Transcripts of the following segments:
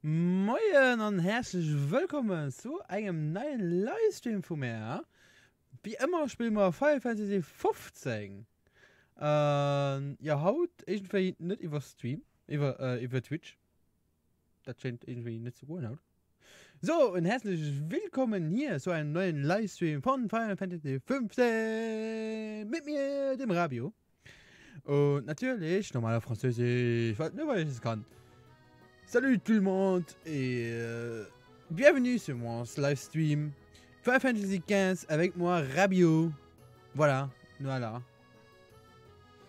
Moin und herzlich willkommen zu einem neuen Livestream von mir. Wie immer spielen wir Final Fantasy 15. Ja, haut irgendwie nicht über Stream, über Twitch. Das scheint irgendwie nicht so gut aus. So, und herzlich willkommen hier zu einem neuen Livestream von Final Fantasy 15 mit mir, dem Rabio. Und natürlich, normaler Französisch, weil ich es kann. Salut tout le monde et bienvenue sur mon live stream Final Fantasy 15 avec moi Rabio. Voilà.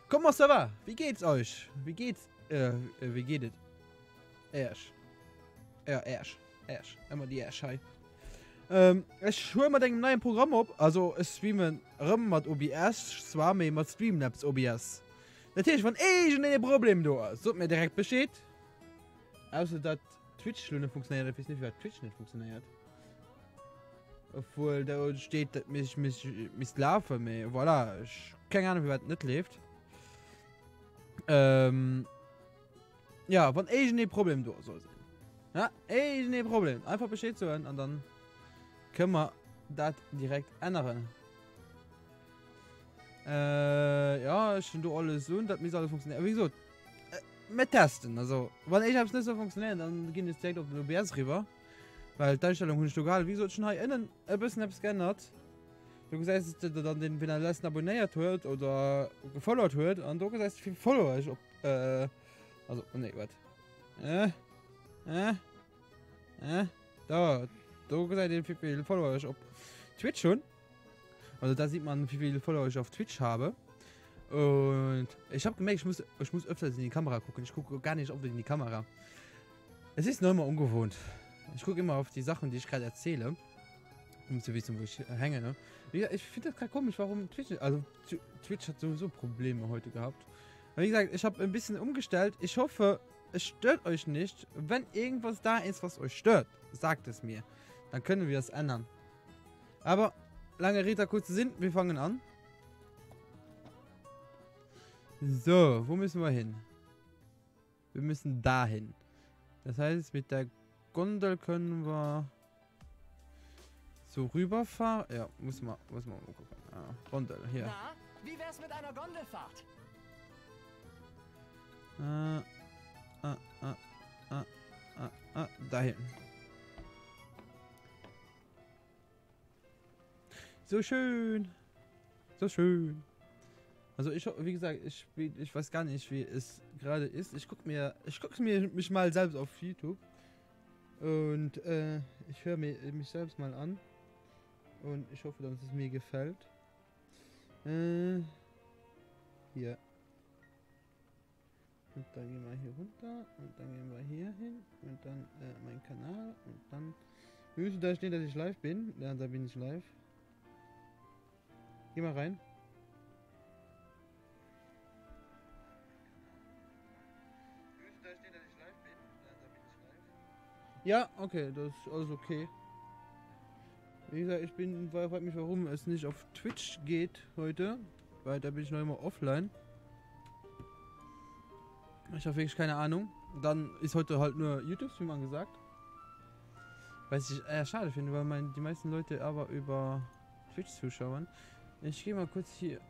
Comment ça va? Wie geht's euch? Wie geht es? Ersch. Ersch. Immer die Ersch, hi. Ich hole mal den neuen Programm ab. Also, ich streame mit OBS, zwar mit Streamlabs OBS. Natürlich, wenn ein Problem da ist, sagt mir direkt Bescheid. Außer dass Twitch nicht funktioniert, ich weiß nicht, wie Twitch nicht funktioniert. Obwohl da steht, dass mich laufen, aber voilà, ich keine Ahnung, wie das nicht läuft. Ja, wenn ein Problem da soll sein. Ja, ein Problem. Einfach Bescheid zu hören und dann können wir das direkt ändern. Ja, ich finde alles so, dass mir alles funktioniert. Wie gesagt, mit testen, also wenn ich hab's nicht so funktioniert, dann gehen jetzt direkt auf den OBS rüber, weil die Einstellung ist egal, wieso schon hier innen ein bisschen etwas geändert. Du sagst dann den, wenn er letzten abonniert wird oder gefollowt wird, und du sagst wie Follower ich also ne, warte. Da du gesagt wie viele Follower ich auf Twitch schon. Also da sieht man wie viele Follower ich auf Twitch habe. Und ich habe gemerkt, ich muss öfters in die Kamera gucken. Ich gucke gar nicht oft in die Kamera. Es ist noch immer ungewohnt. Ich gucke immer auf die Sachen, die ich gerade erzähle, um zu wissen, wo ich hänge. Ne? Ich finde das gerade komisch, warum Twitch... Also Twitch hat sowieso Probleme heute gehabt. Aber wie gesagt, ich habe ein bisschen umgestellt. Ich hoffe, es stört euch nicht. Wenn irgendwas da ist, was euch stört, sagt es mir. Dann können wir es ändern. Aber lange Rede, kurzer Sinn, wir fangen an. So, wo müssen wir hin? Wir müssen dahin. Das heißt, mit der Gondel können wir so rüberfahren. Ja, muss man gucken. Ah, Gondel, hier. Na, wie wär's mit einer Gondelfahrt? Dahin. So schön. So schön. Also wie gesagt, ich weiß gar nicht, wie es gerade ist. Ich gucke mich mal selbst auf YouTube und ich höre mich selbst mal an und ich hoffe, dass es mir gefällt. Hier. Und dann gehen wir hier runter und dann gehen wir hier hin und dann mein Kanal und dann müsste da stehen, dass ich live bin. Ja, da bin ich live. Geh mal rein. Ja, okay, das ist alles okay. Wie gesagt, ich frage mich, warum es nicht auf Twitch geht heute, weil da bin ich noch immer offline. Ich habe wirklich keine Ahnung. Dann ist heute halt nur YouTube-Stream angesagt. Was ich schade finde, weil die meisten Leute aber über Twitch zuschauen. Ich gehe mal kurz hier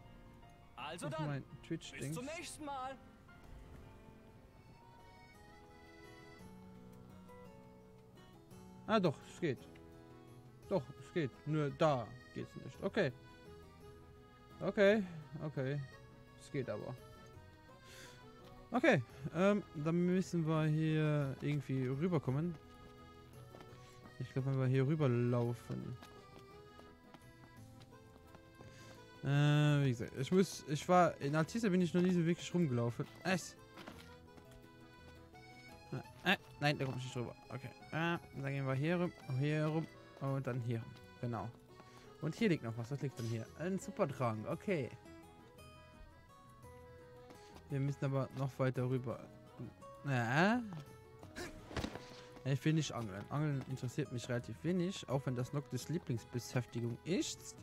also auf dann, mein Twitch-Ding. bis zum nächsten Mal. Ah doch, es geht. Doch, es geht. Nur da geht's nicht. Okay. Okay. Es geht aber. Okay. Dann müssen wir hier irgendwie rüberkommen. Ich glaube, wenn wir hier rüberlaufen. Wie gesagt, ich war in Altisa bin ich noch nie so wirklich rumgelaufen. Nein, da komme ich nicht drüber. Okay. Dann gehen wir hier rum und dann hier rum. Genau. Und hier liegt noch was. Was liegt denn hier? Ein Supertrank. Okay. Wir müssen aber noch weiter rüber. Ich will nicht angeln. Angeln interessiert mich relativ wenig, auch wenn das Noctis Lieblingsbeschäftigung ist.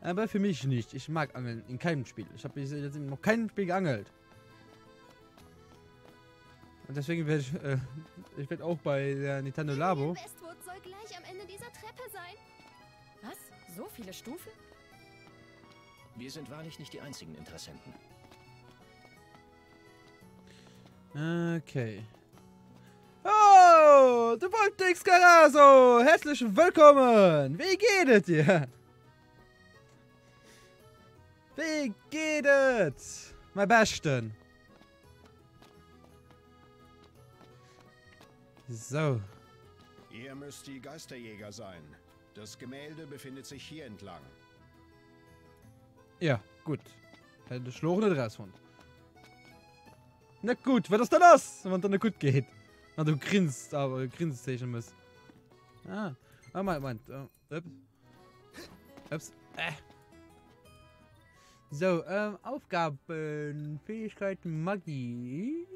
Aber für mich nicht. Ich mag Angeln in keinem Spiel. Ich habe jetzt noch keinem Spiel geangelt. Und deswegen werde ich werde auch bei der Nintendo Labo. Westwood soll gleich am Ende dieser Treppe sein. Was? So viele Stufen? Wir sind wahrlich nicht die einzigen Interessenten. Okay. Oh, du Voltix Carazo! Herzlich willkommen! Wie geht es dir? Wie geht es? Mein Besten. So. Ihr müsst die Geisterjäger sein. Das Gemälde befindet sich hier entlang. Ja, gut. Hätte ich noch nicht rausgefunden. Na gut, was ist denn das? Wenn es dann gut geht. Na, du grinst, aber grinst sehen muss. Ah, Moment. Ups. Ups. So, Aufgaben, Fähigkeiten, Magie.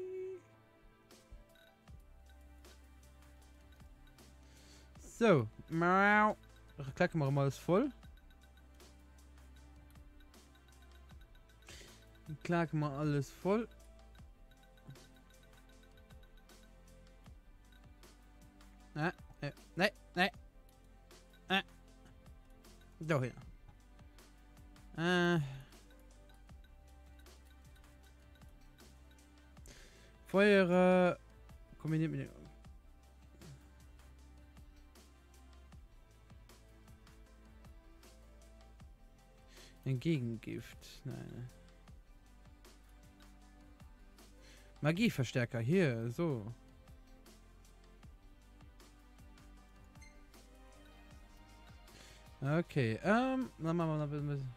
So, ich klicke mal alles voll. Ich klicke mal alles voll. Nein. Da hin. Feuer kombiniert mit dem. Ein Gegengift. Nein. Magieverstärker hier, so. Okay, dann machen wir noch ein bisschen.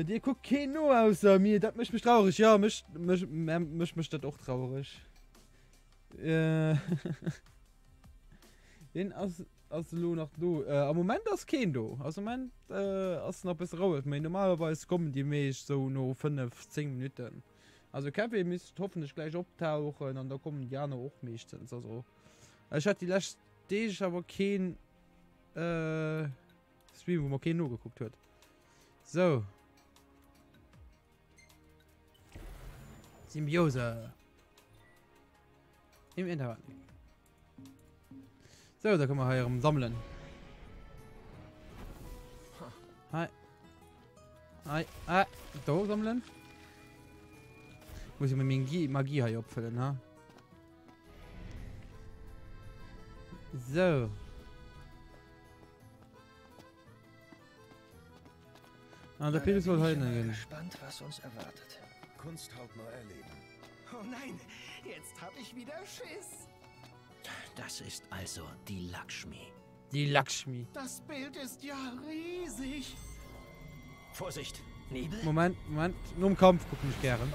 Die guckt kein nur außer mir, das macht mich traurig, ja, mich das auch traurig. Den aus Lo nach du. Am Moment das kein du. Also Moment ist noch besser raus. Normalerweise kommen die Milch so nur 5-10 Minuten. Also Kaffee müsste hoffentlich gleich abtauchen und da kommen ja noch auch meistens. Also ich hatte die letzte Stage aber kein Stream, wo man kein nur geguckt hat. So. Symbiose. Im Internet. So, da können wir hier sammeln. Hi. Da sammeln. Muss ich mit Magie hier abfüllen, ha? So. Ah, der Peter soll heute gehen. Gespannt, was uns erwartet. Kunst hautnah erleben. Oh nein, jetzt hab ich wieder Schiss. Das ist also die Lakshmi. Die Lakshmi. Das Bild ist ja riesig. Vorsicht, Nebel? Moment. Nur im Kampf gucken mich gern.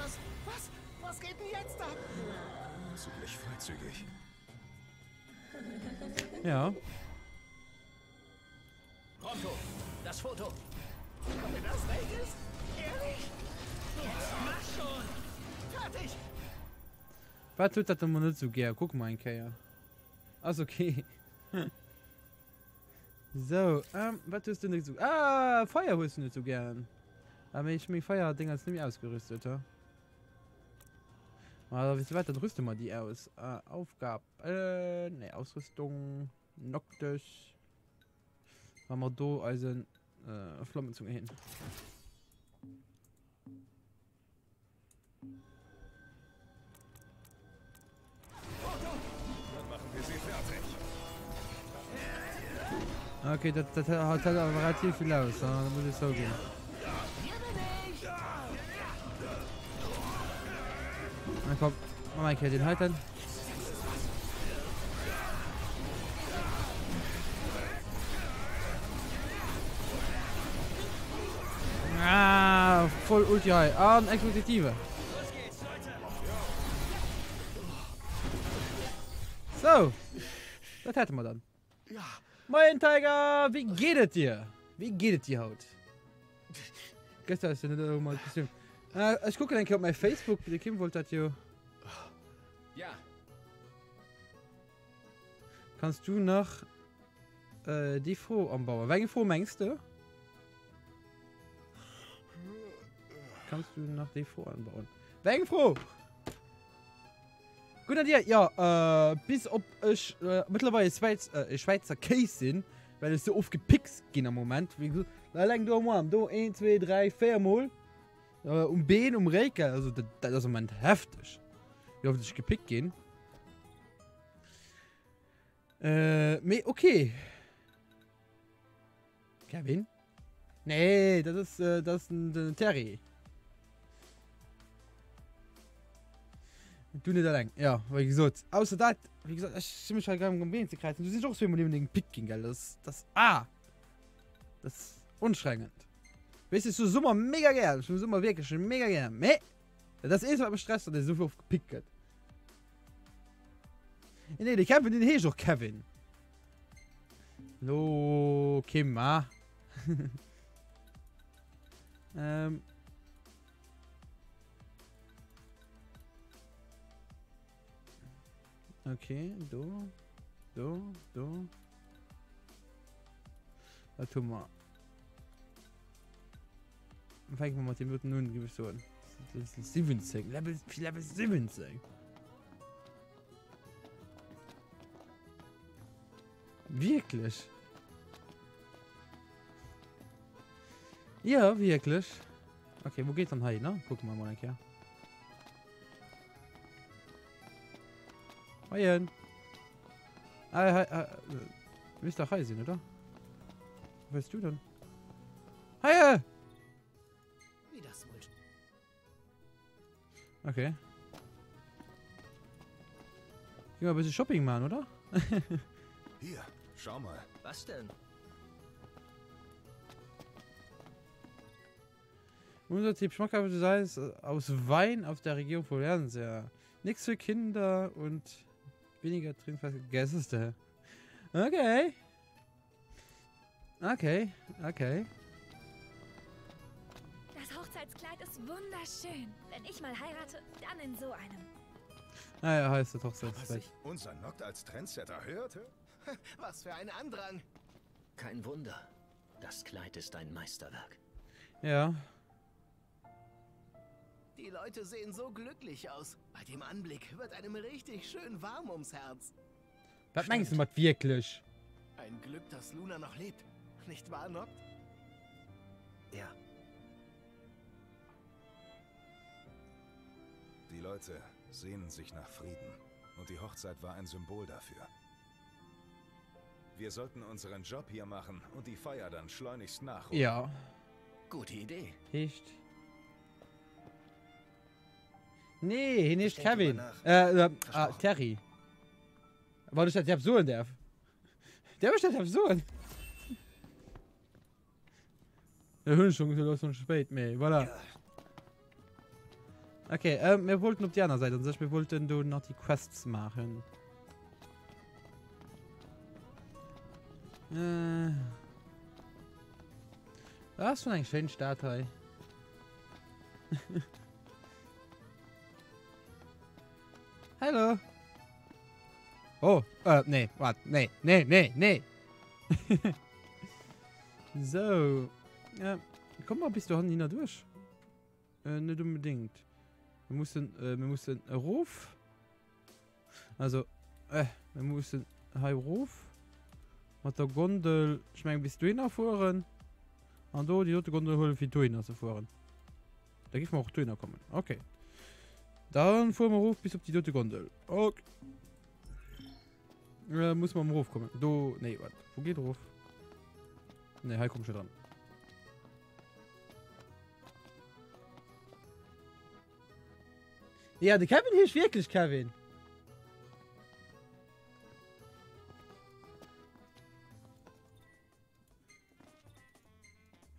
Was geht denn jetzt ab? Ziemlich freizügig. Ja. Pronto, das Foto. Wenn das weg ist? Ehrlich? Jetzt mach schon. Fertig. Was tut das denn mal nicht so gern? Guck mal, ein Kerl. Also okay. So, was tust du nicht so? Ah, Feuer holst du nicht so gern. Aber ich mir Feuerdinger jetzt nicht ausgerüstet, ja? Aber wisst ihr was, dann rüste mal die aus. Aufgabe. Ne, Ausrüstung. Noctis. Machen wir da also Flammenzunge hin. Dann machen wir sie fertig. Okay, das hat aber relativ viel aus, da muss ich so gehen. Na komm, mach mal den halten. Ah, voll Ulti High. Ah, ein Expositive. So, das hätten wir dann. Ja, Moin Tiger, wie geht es dir? Wie geht es dir heute? Gestern ist ja nicht mal gesehen. Ich gucke dann auf mein Facebook, der Kim wollte das ja. Ja, Kannst du nach die froh anbauen. Welche froh meinst du? Kannst du nach die froh anbauen? Welche froh? Gut an dir, ja, bis ob ich mittlerweile Schweizer Case sind, weil es so oft gepickt ging am Moment. Wie gesagt, da lang du am 1, 2, 3, 4 Mal. Bein, Reike, also das ist im Moment heftig. Wie oft ich gepickt gehen. Okay. Kevin? Nee, das ist ein Terry. Du nicht allein. Ja, wie gesagt. Außer das, wie gesagt, ich bin mich halt gerade um Bein zu kreisen. Du siehst auch so immer den Picken, gell? Das ist unschränkend. Weißt du, so Sommer mega gern. So Sommer wirklich mega gern. Nee. Das ist aber Stress, dass der so viel oft gepickt wird. Nee, der Kevin, den heißt doch Kevin. No, Kim, ah. Okay, du. Warte mal. Fangen wir mal mit dem Minuten nun, gebe ich so an. Level 17. Level 17. Wirklich? Ja, wirklich. Okay, wo geht dann hin, ne? Gucken wir mal, ja. Hi. Du bist doch heiß, oder? Was weißt du denn? Hi! Wie das wohl? Okay. Geh mal ein bisschen Shopping machen, oder? Hier, schau mal. Was denn? Unser Tipp schmackhaft sei es aus Wein aus der Region von Lernsee. Nichts für Kinder und weniger trinkfest. Guess ist der. Okay. Das Hochzeitskleid ist wunderschön. Wenn ich mal heirate, dann in so einem. Naja, heißt er doch so. Was sich unser Noct als Trendsetter hörte? Was für ein Andrang. Kein Wunder. Das Kleid ist ein Meisterwerk. Ja. Die Leute sehen so glücklich aus. Bei dem Anblick wird einem richtig schön warm ums Herz. Was meinst du mit wirklich? Ein Glück, dass Luna noch lebt. Nicht wahr, Noct? Ja. Die Leute sehnen sich nach Frieden. Und die Hochzeit war ein Symbol dafür. Wir sollten unseren Job hier machen und die Feier dann schleunigst nachholen. Ja. Gute Idee. Echt? Nee, nicht Ich denke Kevin. drüber Terry. War das der Absurd, der? Der ist der Absurd. Der Hühnchen ist schon spät, mehr. Voilà. Ja. Okay, wir wollten auf die andere Seite. Und wir wollten noch die Quests machen. Das ist schon ein schöner Start, hey. Hallo. Oh, nee, warte, nee. So. Ja, komm mal, bist du Handy durch? Nicht unbedingt. Wir mussten Ruf. Also, wir mussten Ruf. Mit der Gondel, ich meine, bis du hinfahren. Und da die dritte Gondel holen, wie du hinfahren. Da gibt man auch Töner kommen. Okay. Dann fahren wir Ruf bis auf die dritte Gondel. Okay. Muss man am Ruf kommen. Du, nee, warte. Wo geht Ruf? Ne, hier komm schon dran. Ja, der Kevin hier ist wirklich Kevin.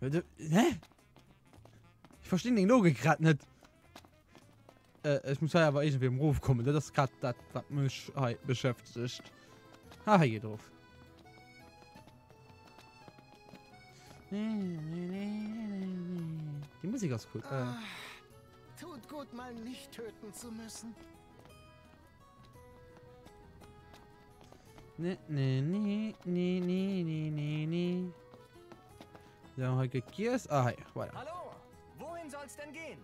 Hä? Ich verstehe den Logik gerade nicht. Ich muss ja aber irgendwie im Ruf kommen. Das ist gerade das, was mich beschäftigt. Ah, hier geht drauf. Die Musik ist cool. Tut gut, mal nicht töten zu müssen. Nee. So, heute geht's. Ah, hi, weiter. Hallo, wohin soll's denn gehen?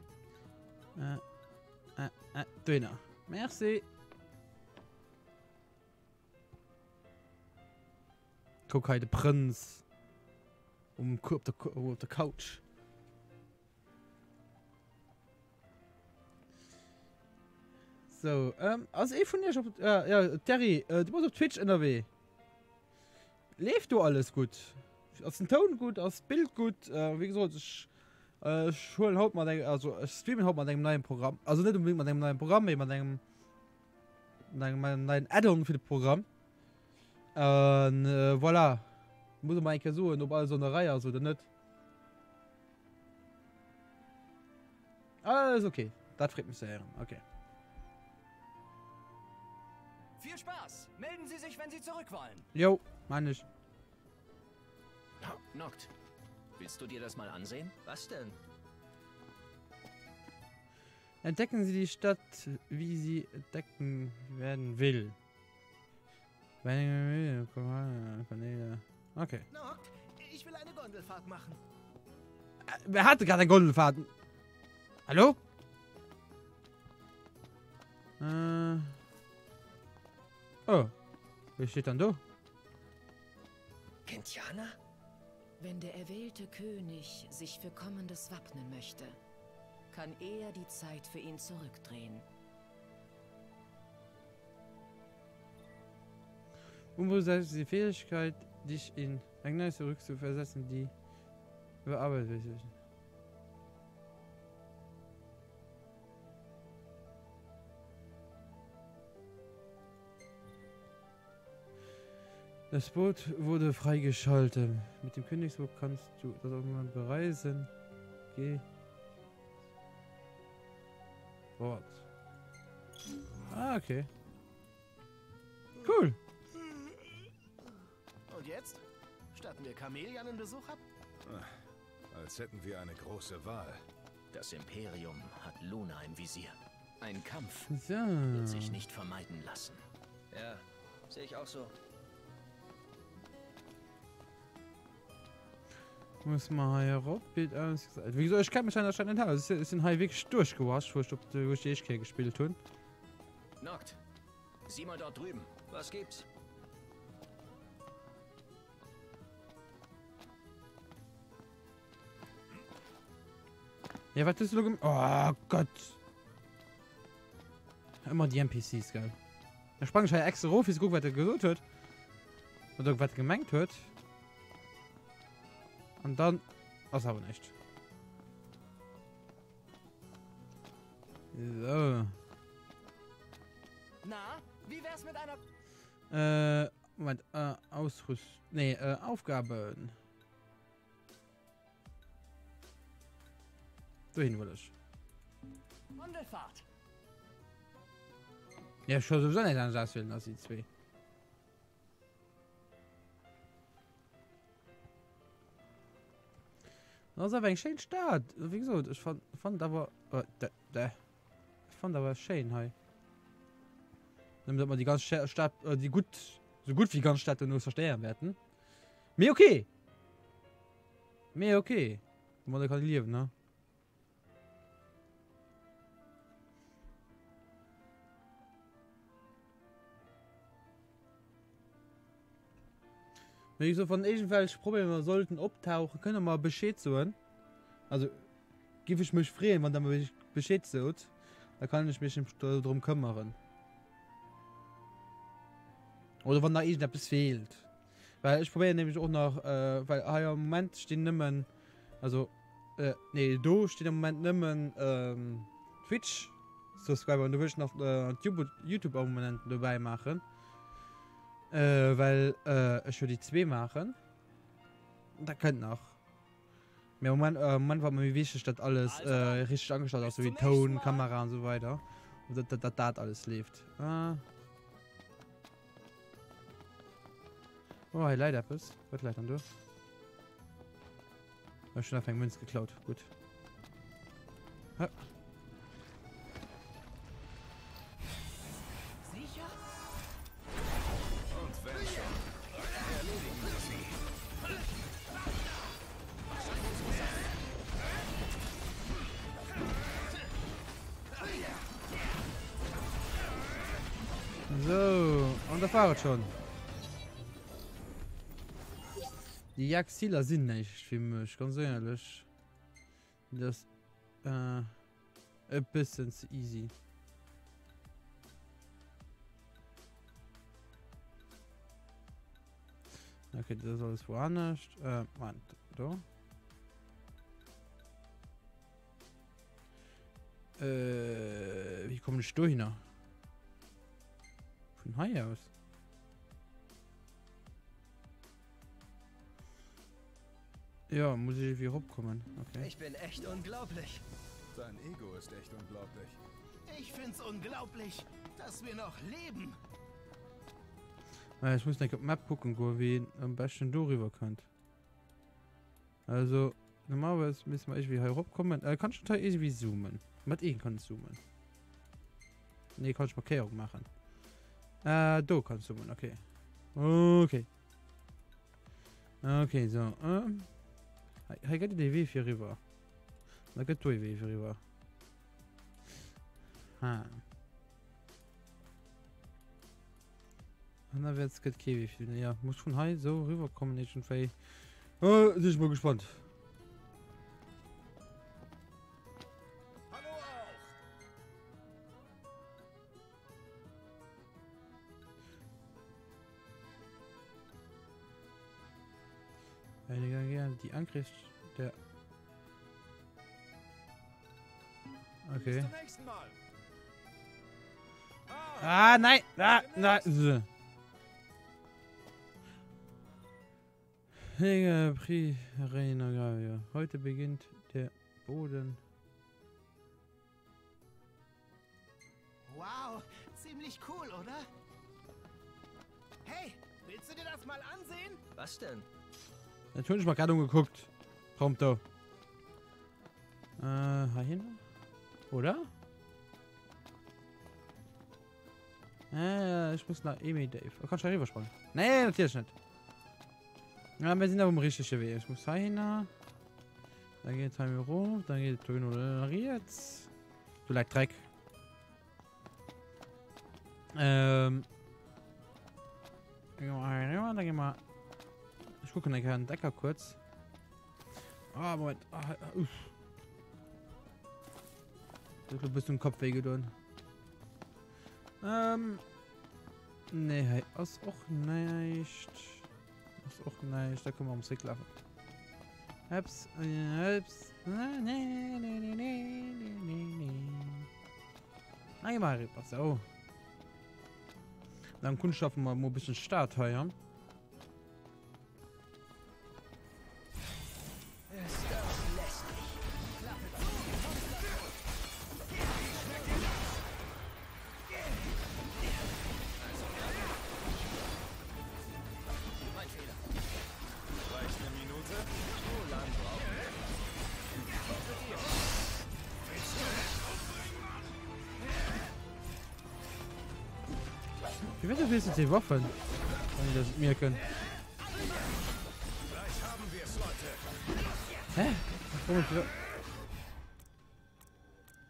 Döner. Merci. Guck heute Prinz. Auf der Couch. So, also ich von dir schon. Ja, Terry, du bist auf Twitch NRW. Lebt du alles gut? Aus dem Ton gut, aus dem Bild gut. Wie gesagt, ich streame halt mal deinem neuen Programm. Also nicht unbedingt mit deinem neuen Programm, sondern mit meinem neuen Add-on für das Programm. Und voilà. Muss man eigentlich suchen, ob alles so eine Reihe ist oder nicht. Alles okay. Das freut mich sehr. Okay. Viel Spaß. Melden Sie sich, wenn Sie zurück wollen. Jo, meine ich. Noct, willst du dir das mal ansehen? Was denn? Entdecken Sie die Stadt, wie sie entdecken werden will. Okay. Noct, ich will eine Gondelfahrt machen. Wer hatte gerade eine Gondelfahrt? Hallo? Oh. Wer steht dann da? Kentiana? Wenn der erwählte König sich für Kommendes wappnen möchte, kann er die Zeit für ihn zurückdrehen. Und wo setzt die Fähigkeit, dich in England zurückzuversetzen, die überarbeitet wird? Das Boot wurde freigeschaltet. Mit dem Königsboot kannst du das auch mal bereisen. Geh. Fort. Ah, okay. Cool. Und jetzt? Statten wir Chameleon einen Besuch ab? Als hätten wir eine große Wahl. Das Imperium hat Luna im Visier. Ein Kampf So. wird sich nicht vermeiden lassen. Ja, sehe ich auch so. Muss man hier rauf, Bild alles gesagt. Wieso? Ich kann mich anscheinend nicht haben. Es ist ein High wirklich durchgewascht, wo ich die HK gespielt habe. Noct, sieh mal dort drüben. Was gibt's? Ja, was ist du? Oh Gott. Immer die NPCs, geil. Da sprang ich halt extra rauf, wie es gut, was er gesucht hat. Oder was er gemeint hat. Und dann. Das aber nicht. So. Na, wie wär's mit einer... Moment, Ausrüst. Nee, Aufgaben. Wohin will ich? Gondelfahrt. Ja, schon sowieso nicht anders wählen als die zwei. Das ist aber ein schöner Start. Wie gesagt, ich fand aber... Ich fand aber schön, hey. Damit man die ganze Stadt, so gut wie die ganze Stadt nur zerstören werden. Mir okay. Mir okay. Man kann leben, ne? Wenn ich so von irgendwelchen Problemen sollten abtauchen, können wir mal Bescheid sagen. Also, gebe ich mich frei, wenn da mal Bescheid sagt. Da kann ich mich darum kümmern. Oder wenn da irgendetwas fehlt. Weil ich probiere nämlich auch noch, weil im Moment stehen nimmer, also, nee, du steht im Moment nimmer Twitch Subscriber und du willst noch YouTube Abonnenten dabei machen. Weil ich würde die 2 machen. Da könnt noch. Mir Moment war mir wichtig, dass alles richtig angeschaut ist, so wie Ton, Kamera und so weiter. Und dass alles lebt. Oh, hey, leider etwas. Was leider du? Ich hab schon auf einen Münz geklaut. Gut. Ha. Sicher? Und wenn So, und da fahrt schon. Die Jagdziele sind nicht für mich, ganz ehrlich. Das ein bisschen zu easy. Okay, das ist alles woanders. Mann, da. Wie komme ich da hin? Von hier aus. Ja, muss ich irgendwie hochkommen. Okay. Ich bin echt unglaublich. Dein Ego ist echt unglaublich. Ich find's unglaublich, dass wir noch leben. Ich muss nicht auf die Map gucken, wie am besten darüber könnt. Also, normalerweise müssen wir irgendwie hier hochkommen. Kannst du da irgendwie zoomen? Mit ihm kann ich zoomen. Ne, kannst du Markierung machen. Da kannst du zoomen, okay. Okay. Okay, so. Hier geht die Weg hier rüber. Da geht die Weg hier rüber. Und dann wird es geht Kiwi. Ja, muss von hier so rüberkommen, nicht schon fei. Oh, bin ich mal gespannt. Hallo auch! Einiger gern die Angriff der. Okay. Bis zum nächsten Mal. Nein! Nein! Hege Prix Arena Gravia. Heute beginnt der Boden. Wow, ziemlich cool, oder? Hey, willst du dir das mal ansehen? Was denn? Natürlich mal gerade umgeguckt. Kommt da. Hin? Oder? Ich muss nach Emi Dave. Oh, kannst du rüber springen? Nee, natürlich nicht. Ja, wir sind auf dem richtigen Weg. Ich muss da hin. Dann geht es hier hoch. Dann geht es nach jetzt. Du leid Dreck. Dann gehen wir. Ich gucke nach den Decker kurz. Ah, Moment. Du bist im Kopf wehgetan. Nee, hey, ist auch nicht. Ist auch nicht. Da können wir ums Weg laufen. Heps. Nein, mal rüber. So. Dann Kunstschaffen wir mal ein bisschen Start heuern. Wie wird das die Waffen? Wenn das mir können. Hä?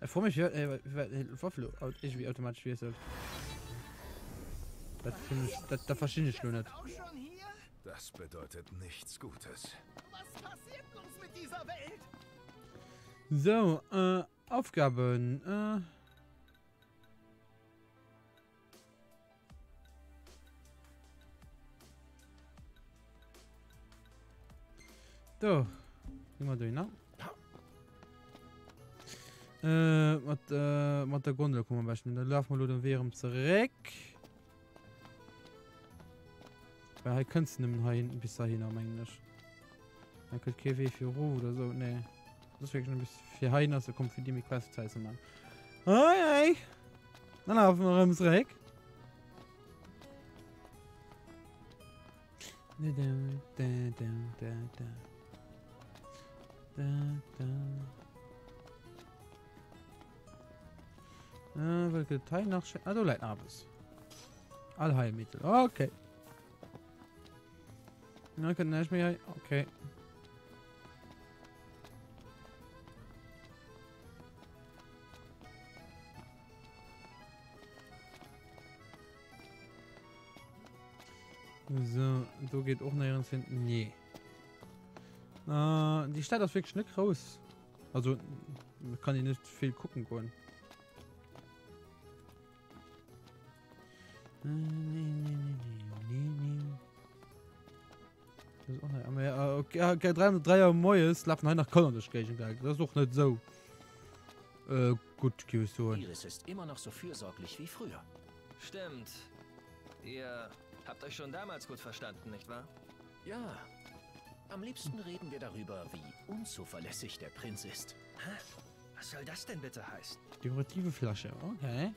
Vor mich Waffe irgendwie automatisch wie es soll. Das verstehe ich nur nicht. Auch schon hier? Das bedeutet nichts Gutes. Was passiert uns mit dieser Welt? So, Aufgaben. So, gehen wir durch, ne? Mit der Gondel kommen wir beispielsweise. Dann laufen wir nur den Weg zurück. Weil halt kannst du nicht mehr hinten bis dahin am Englisch. Dann könnte kein Weg für Ruhe oder so. Nee. Das ist wirklich ein bisschen für Heine, also kommt für die mit Quest zu heißen, Mann. Hey! Dann laufen wir ums Reck. Welche Teil noch? Ah, du leid abends. Allheilmittel. Okay. Na, kann ich mir. Okay. So, du geht auch nach hinten. Nee. Die Stadt ist wirklich nicht groß. Also, kann ich nicht viel gucken können. Das ist auch nicht. Aber ja, okay, 303 Neues laufen nach Kanada. Das ist auch nicht so gut gewesen. Iris ist immer noch so fürsorglich wie früher. Stimmt. Ihr habt euch schon damals gut verstanden, nicht wahr? Ja. Am liebsten reden wir darüber, wie unzuverlässig der Prinz ist. Hä? Was soll das denn bitte heißen? Dekorative Flasche, okay.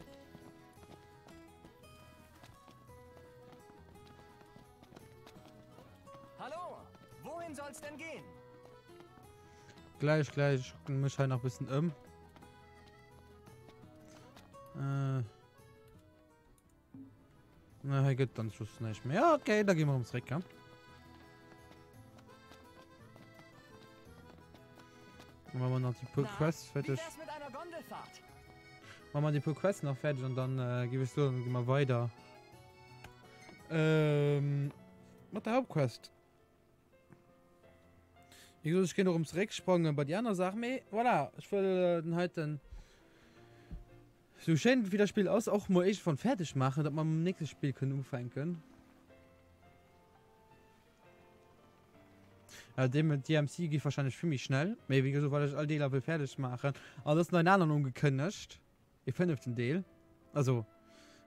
Hallo, wohin soll's denn gehen? Gleich. Ich gucke mich halt noch ein bisschen um. Na, geht dann Schluss nicht mehr. Ja, okay, da gehen wir ums Reck, ja. Machen wir noch die Pull Quest fertig. Wie wär's mit einer Gondelfahrt? Machen wir die Pull Quest noch fertig und dann gebe ich so und gehen wir weiter. Mit der Hauptquest. Ich gehe noch ums Reck springen, bei die anderen Sachen, voilà, ich will dann halt dann so schön wie das Spiel aus auch mal echt von fertig machen, dass man im nächsten Spiel können umfangen können. Dem mit DMC geht wahrscheinlich für mich schnell. Wie gesagt, weil ich all die Level fertig mache. Aber das ist noch einen anderen ungekündigt. Ich finde auf den Deal. Also,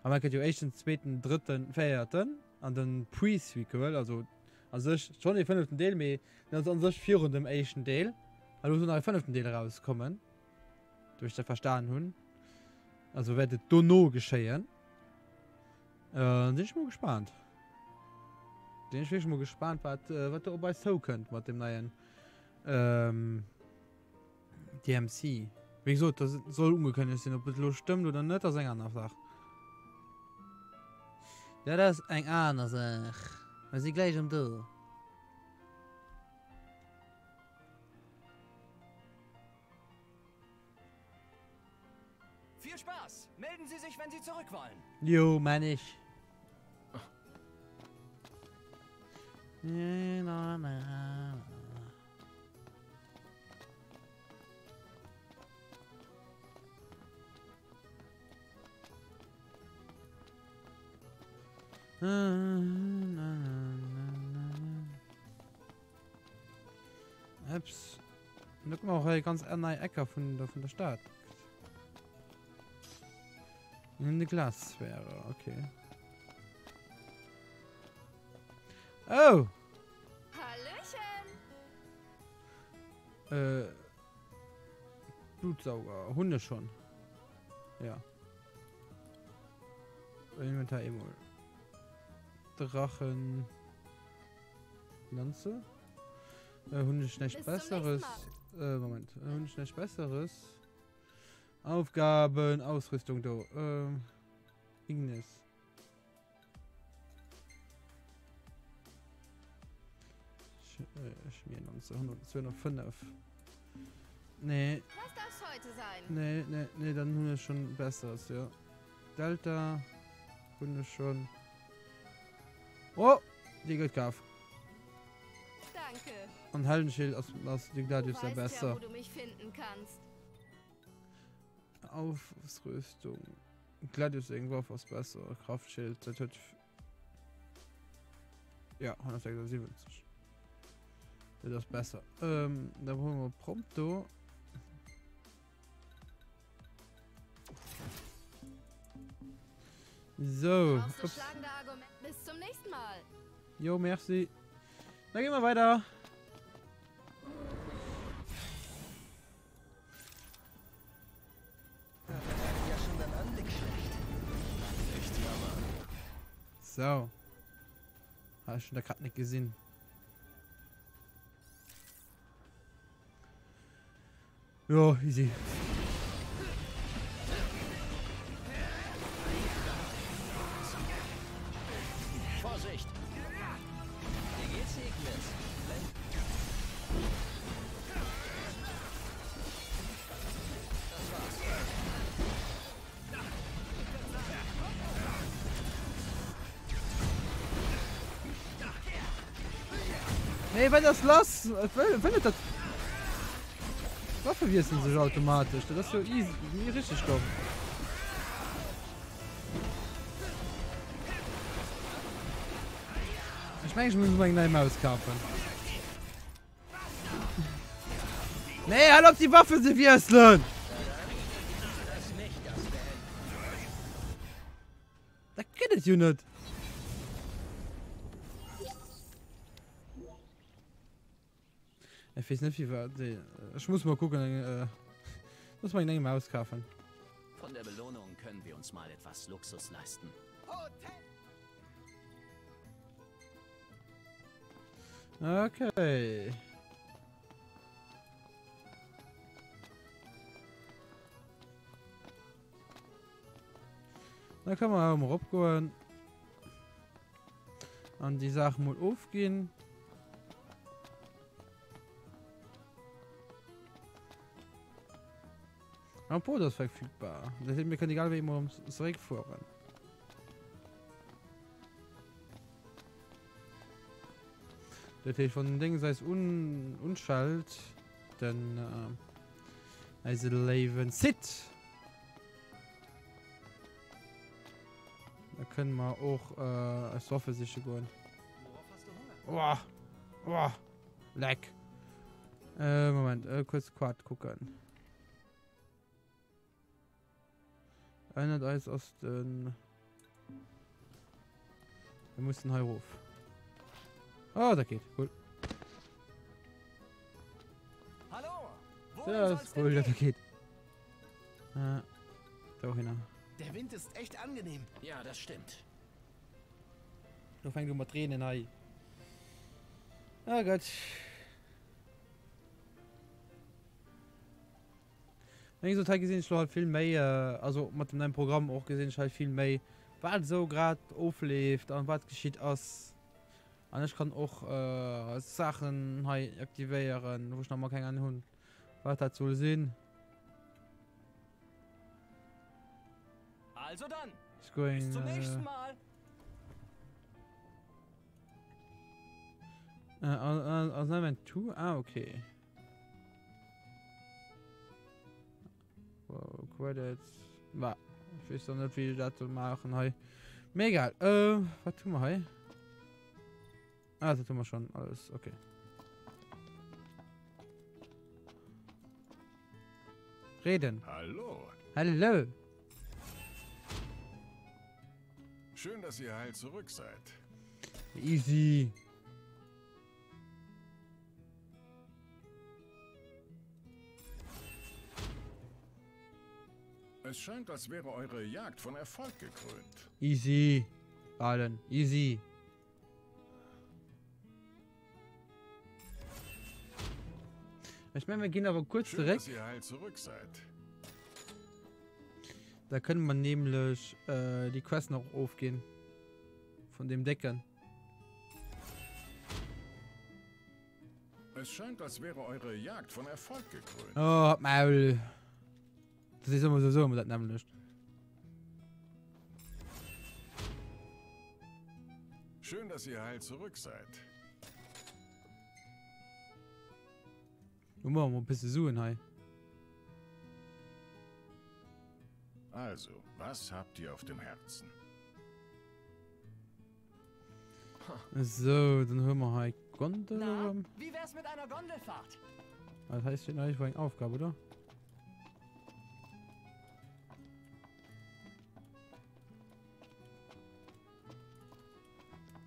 aber man kann ja echt den zweiten, dritten, vierten an den Pre-Sequel. Also ich schon den fünften Deal, aber dann an sich 4 und im ersten Deal. Also so nach dem 5. Deal rauskommen. Durch das verstanden hun. Also wird das noch geschehen. Bin ich mal gespannt. Den ich wirklich mal gespannt, was du bei so könnt mit dem neuen DMC. Wie gesagt, das soll ungekündigt sein, ob es stimmt oder nicht, das ist eine andere Sache. Ja, das ist eine andere Sache. Wir sind gleich um du. Viel Spaß! Melden Sie sich, wenn Sie zurück wollen. Jo, meine ich. Na. Apps. Da kommen auch ganz andere Ecke von der Stadt. In die Glassphäre, okay. Oh! Hallöchen! Blutsauger. Hunde schon. Ja. Inventar Emul. Drachen. Lanze. Hunde schlecht besseres. Moment. Hunde schlecht besseres. Aufgaben, Ausrüstung da. Ignis. Schmieren uns 205. Nee. Lass das heute sein. Nee, dann Hunde schon besseres, ja. Delta. Hunde schon. Oh! Die geht kauf. Danke. Und Hallenschild aus die Gladius ja besser. Ja, wo du mich finden kannst. Ausrüstung. Gladius irgendwo auf was besser. Kraftschild. Das hat ja, 176. Das ist besser. Da holen wir Prompto. So. Ausgeschlagene Argument. Bis zum nächsten Mal. Jo, merci. Dann gehen wir weiter. Ja, schon dein Anblick schlecht. Echt jammer. So. Habe ich schon da gerade nicht gesehen. Ja, easy. Vorsicht! Wie geht's, Ignis? Das war's. Nee, wenn das lass, wenn das Waffe wirst sich automatisch, das ist so easy, nie richtig dumm. Ich meine, ich muss mal eine Maus kaufen. Nee, halt auf die Waffe, sie wirseln! Da geht es ja nicht. Ich weiß nicht, wie war. Ich muss mal gucken. Muss mal eine Maus kaufen. Von der Belohnung können wir uns mal etwas Luxus leisten. Okay. Da kann man auch mal abgehen. Und die Sachen mal aufgehen. Ein Boot ist verfügbar. Deswegen wir können egal wie immer ums zurückfahren. Das heißt, von den Dingen sei es unschalt, dann also Leben sit. Da können wir auch als Waffe sicher gehen. Oh, oh, leck. Moment, kurz Quad gucken. Einer Eis aus den. Wir mussten hier hoch. Oh, da geht. Cool. Hallo! Das ist cool, da geht. Da hin. Der Wind ist echt angenehm. Ja, das stimmt. Da fängt du mal Tränen an. Oh Gott. Wenn ich so Teil gesehen, ich halt viel mehr, also mit dem neuen Programm auch gesehen, ich halt viel mehr, was so gerade auflebt und was geschieht aus. Und ich kann auch Sachen aktivieren, wo ich noch mal keine Ahnung habe, was dazu sehen. Also dann, Bis zum nächsten Mal. Assignment 2? Ah, okay. Wow, Credits. Bah, ich weiß doch nicht, wie ich das machen. Hey. Mega. Was tun wir hier? Ah, das tun wir schon. Alles, okay. Reden. Hallo. Hallo. Schön, dass ihr heil zurück seid. Easy. Es scheint, als wäre eure Jagd von Erfolg gekrönt. Easy. Allen. Easy. Ich meine, wir gehen aber kurz Schön, direkt. dass ihr heil zurück seid. Da können wir nämlich die Quest noch aufgehen. Von dem Deckern. Es scheint, als wäre eure Jagd von Erfolg gekrönt. Oh, Maul. Das ist immer so, mit das nämlich. Schön, dass ihr heil zurück seid. Du musst mal ein bisschen suchen, hey. Also, was habt ihr auf dem Herzen? So, dann hören wir halt Gondel. Na, wie wär's mit einer Gondelfahrt? Das heißt, steht eigentlich vor einer Aufgabe, oder?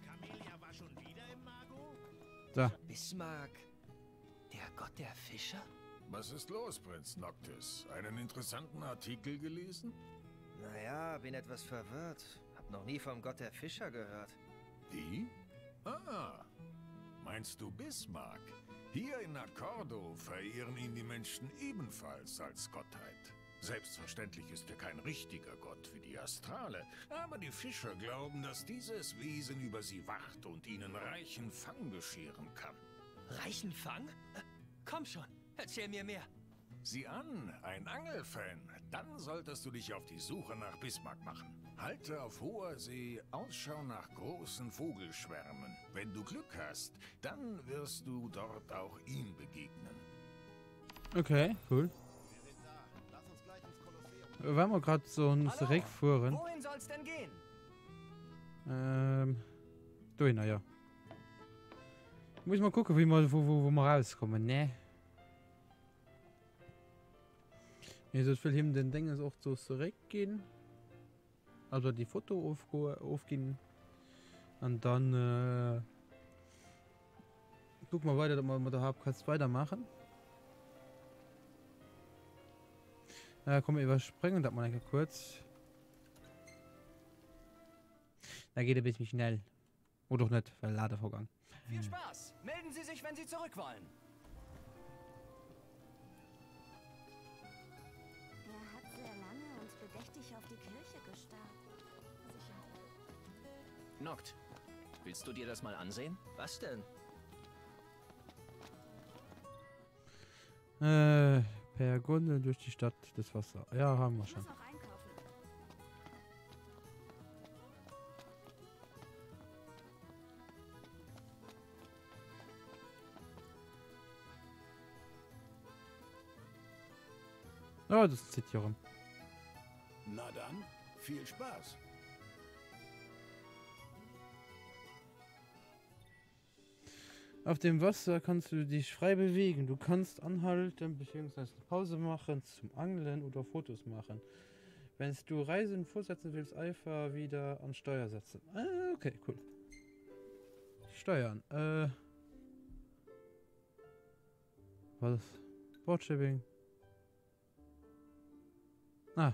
Camelia war schon wieder im Mago? Da. Bismarck, der Gott der Fischer? Was ist los, Prinz Noctis? Einen interessanten Artikel gelesen? Naja, bin etwas verwirrt. Hab noch nie vom Gott der Fischer gehört. Wie? Ah, meinst du Bismarck? Hier in Accordo verehren ihn die Menschen ebenfalls als Gottheit. Selbstverständlich ist er kein richtiger Gott wie die Astrale, aber die Fischer glauben, dass dieses Wesen über sie wacht und ihnen reichen Fang bescheren kann. Reichen Fang? Komm schon, erzähl mir mehr. Sieh an, ein Angelfan. Dann solltest du dich auf die Suche nach Bismarck machen. Halte auf hoher See Ausschau nach großen Vogelschwärmen. Wenn du Glück hast, dann wirst du dort auch ihm begegnen. Okay, cool. Wenn wir gerade so uns direkt fuhren. Wohin soll's denn gehen? Dahin, ja. Muss mal gucken, wie wir, wo wir rauskommen, ne? Ich will ihm den Ding auch so zurückgehen. Also die Foto aufgehen. Und dann guck mal weiter, dass wir da Hauptcast weitermachen. Komm, wir überspringen das mal einfach kurz. Da geht ein bisschen schnell. Oder doch nicht, weil Ladevorgang. Viel Spaß! Melden Sie sich, wenn Sie zurück wollen. Er hat sehr lange und bedächtig auf die Kirche gestarrt. Sicher. Noct, willst du dir das mal ansehen? Was denn? Per Gondel durch die Stadt des Wasser. Ja, haben wir Ich schon. muss noch einkaufen. Oh, das zieht hier rum. Na dann, viel Spaß. Auf dem Wasser kannst du dich frei bewegen. Du kannst anhalten bzw. Pause machen zum Angeln oder Fotos machen. Wenn du Reisen fortsetzen willst, einfach wieder an Steuer setzen. Okay, cool. Steuern. Was? Boardshipping. Ah.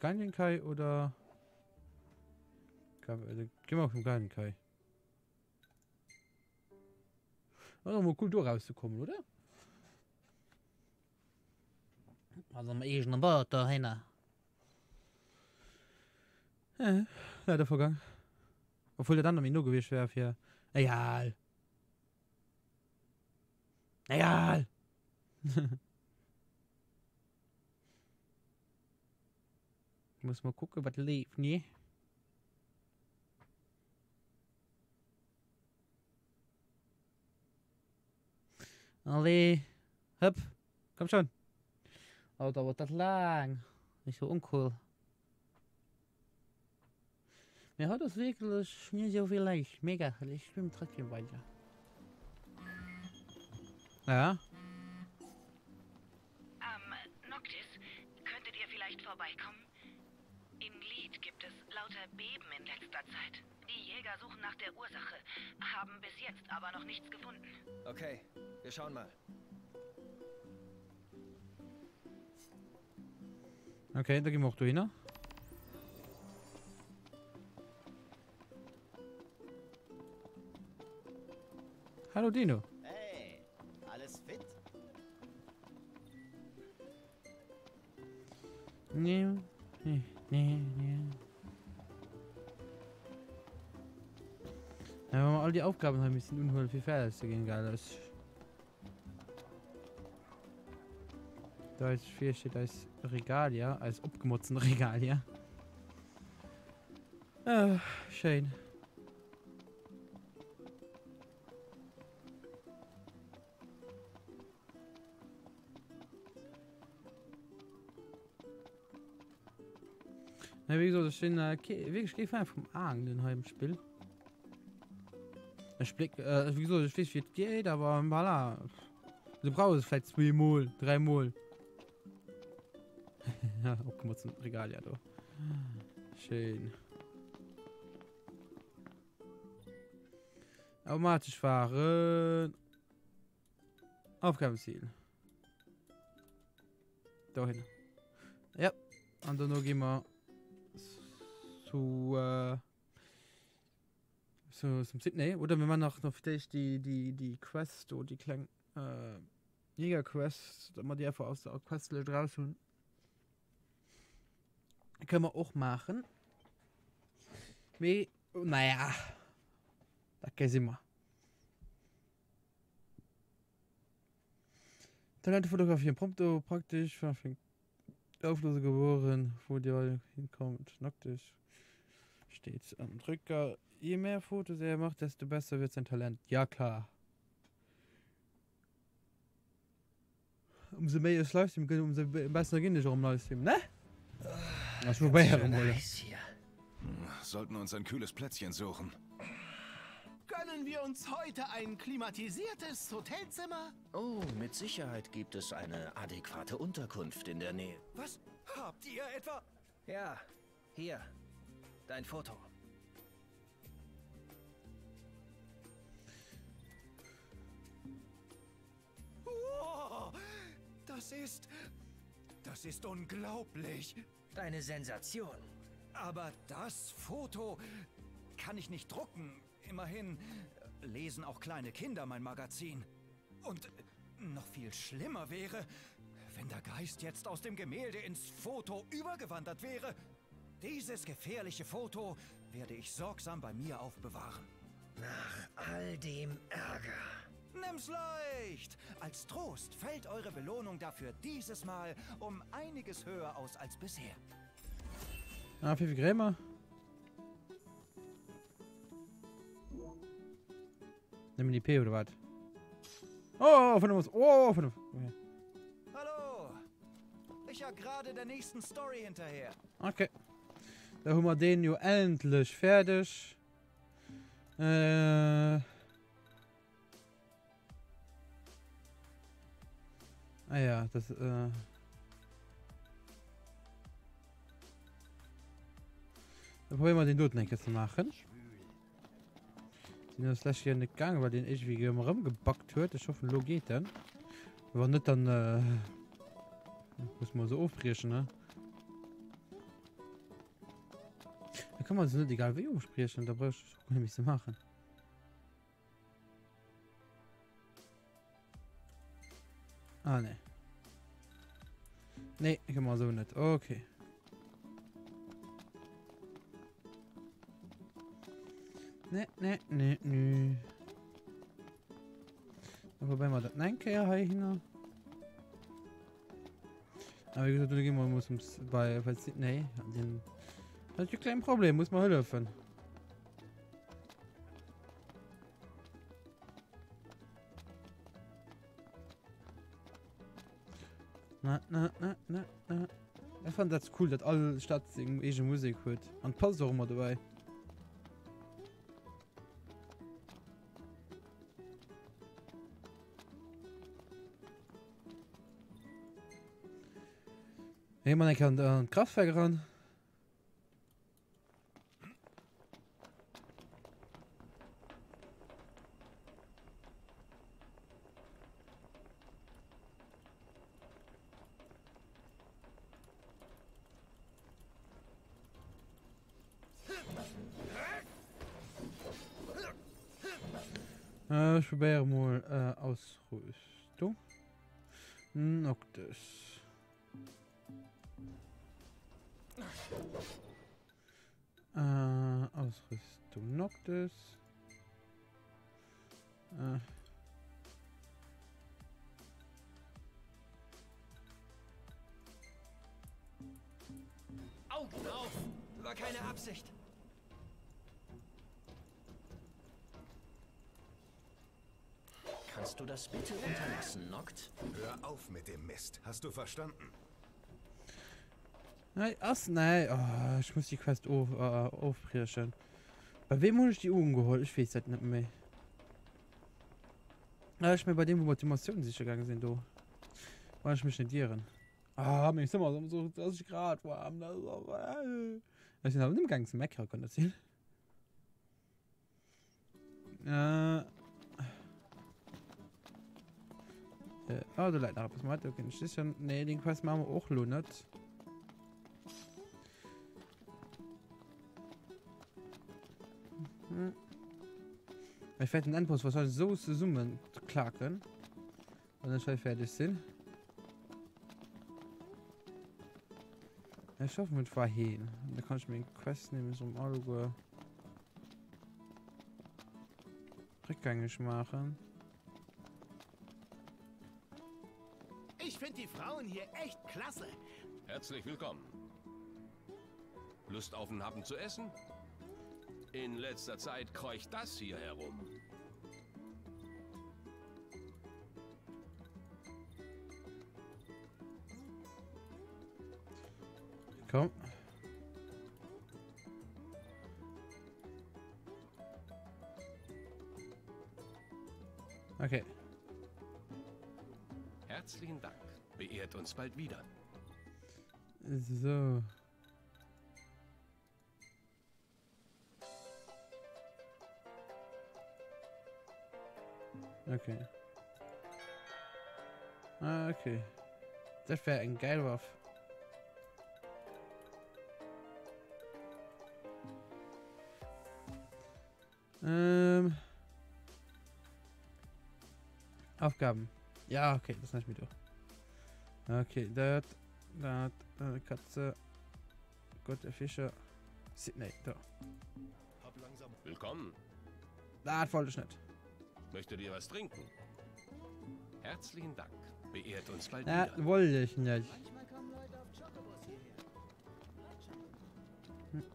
Ganyenkai oder gehen wir auf den Ganyenkai. Also mal cool rauszukommen, oder? Also am eigenen Boot da hin. Ja, der Vorgang. Obwohl der dann noch nur gewischt wäre für. Egal. Egal. Muss mal gucken, was lebt, ne? Alle. Hopp. Komm schon. Oh, da wird das lang. Nicht so uncool. Mir hat das wirklich nicht so viel leicht. Mega. Ich schwimme trotzdem weiter. Ja. Noctis, könntet ihr vielleicht vorbeikommen? In Lied gibt es lauter Beben in letzter Zeit. Die Jäger suchen nach der Ursache, haben bis jetzt aber noch nichts gefunden. Okay, wir schauen mal. Okay, da gehen wir auch hin. Hallo Dino. Hey, alles fit? Nee. Ja, wenn wir all die Aufgaben haben, müssen unholen viel Pferde zu gehen, geil. Da ist viel, steht als Regal, ja, als abgemotzten Regal, ja. Ah, schön. Ja, wie gesagt, ich bin wirklich Fan vom Angeln in dem Spiel. Ich blick, wie gesagt, ich weiß, wie es geht, aber voilà. Du brauchst vielleicht 2 Mal, 3 Mal. Ja, abgemotzten Regal, ja, doch. Schön. Automatisch fahren. Aufgabenziel. Da hin. Ja. Und dann gehen wir zum Sydney. Oder wenn man noch vielleicht die Quest oder die kleinen Jäger-Quest, dass man die einfach aus der Questlist rausholen. Können wir auch machen. Naja. Da geht immer. Talente fotografieren. Prompto praktisch. Auflöse geboren. Wo die hinkommt. Nacktig. Steht am Drücker. Je mehr Fotos er macht, desto besser wird sein Talent. Ja, klar. Umso mehr ist Livestream, umso besser gehen ich auch im Livestream, ne? Das ist hier. Sollten uns ein kühles Plätzchen suchen. Können wir uns heute ein klimatisiertes Hotelzimmer? Oh, mit Sicherheit gibt es eine adäquate Unterkunft in der Nähe. Was? Habt ihr etwa... Ja, hier. Dein Foto. Oh, das ist unglaublich. Deine Sensation. Aber das Foto kann ich nicht drucken. Immerhin lesen auch kleine Kinder mein Magazin. Und noch viel schlimmer wäre, wenn der Geist jetzt aus dem Gemälde ins Foto übergewandert wäre. Dieses gefährliche Foto werde ich sorgsam bei mir aufbewahren. Nach all dem Ärger. Nimm's leicht! Als Trost fällt eure Belohnung dafür dieses Mal um einiges höher aus als bisher. Ah, wie viel Grämer? Nimm die P oder was? Oh, von uns. Oh, von uns. Okay. Hallo! Ich jag gerade der nächsten Story hinterher. Okay. Da haben wir den jo endlich fertig. Ah ja, das da probieren wir den Dotnecke zu machen. Sind das gleich hier nicht gegangen, weil den ich wie immer rumgebackt wird. Ich hoffe, lo geht dann. Aber nicht dann muss man so aufbrechen, ne? Da kann man so nicht egal wie aufbrechen, da brauche ich nämlich so machen. Ah, ne. Ne, kann man so nicht. Okay. Ne. Wobei man das nein kann hier hin. Aber wie gesagt, da gehen wir muss bei ne, den das ist ein kleines Problem, muss man helfen. Na. Ich fand das cool, dass alle Stadt irgendwelche Musik hört. Und passt auch immer dabei. Hey, man kann ein Kraftwerk ran. Ich probiere mal Ausrüstung. Noctis. Ausrüstung Noctis. Augen auf! War keine Absicht. Kannst du das bitte unterlassen, Noct? Hör auf mit dem Mist. Hast du verstanden? Nein, nein. Oh, ich muss die Quest aufbrischen. Bei wem habe ich die Uhren geholt? Ich weiß das nicht mehr. Ja, ich bin bei dem, wo Motivationen sicher gegangen sind, du. Wollte ich mich nicht irren. Ah, mir ist immer so 30 Grad warm. Das sind aber nicht ganz Mecker, kann das sein? Oh, du leid nach etwas mal. Okay, ich sicher. Nee, den Quest machen wir auch lohnt. Ich werde den Endpost wahrscheinlich so zusammen klagen. Und dann schon fertig sind. Ich hoffe mit vorhin. Da kann ich mir einen Quest nehmen, so ein Auge. rückgängig machen. Ich finde die Frauen hier echt klasse. Herzlich willkommen. Lust auf einen Happen zu essen? In letzter Zeit kreucht das hier herum. Komm. Okay. Herzlichen Dank. Beehrt uns bald wieder. So. Okay. Ah, okay. Das wäre ein geil Waff. Aufgaben. Ja, okay, das nicht mit durch. Okay, das, Katze, Gott, der Fischer, Sydney, da. Willkommen. Das wollte ich nicht. Möchtet ihr was trinken? Herzlichen Dank. Beehrt uns bald Ja, wieder. wollte ich nicht. Manchmal kommen Leute auf Chocobos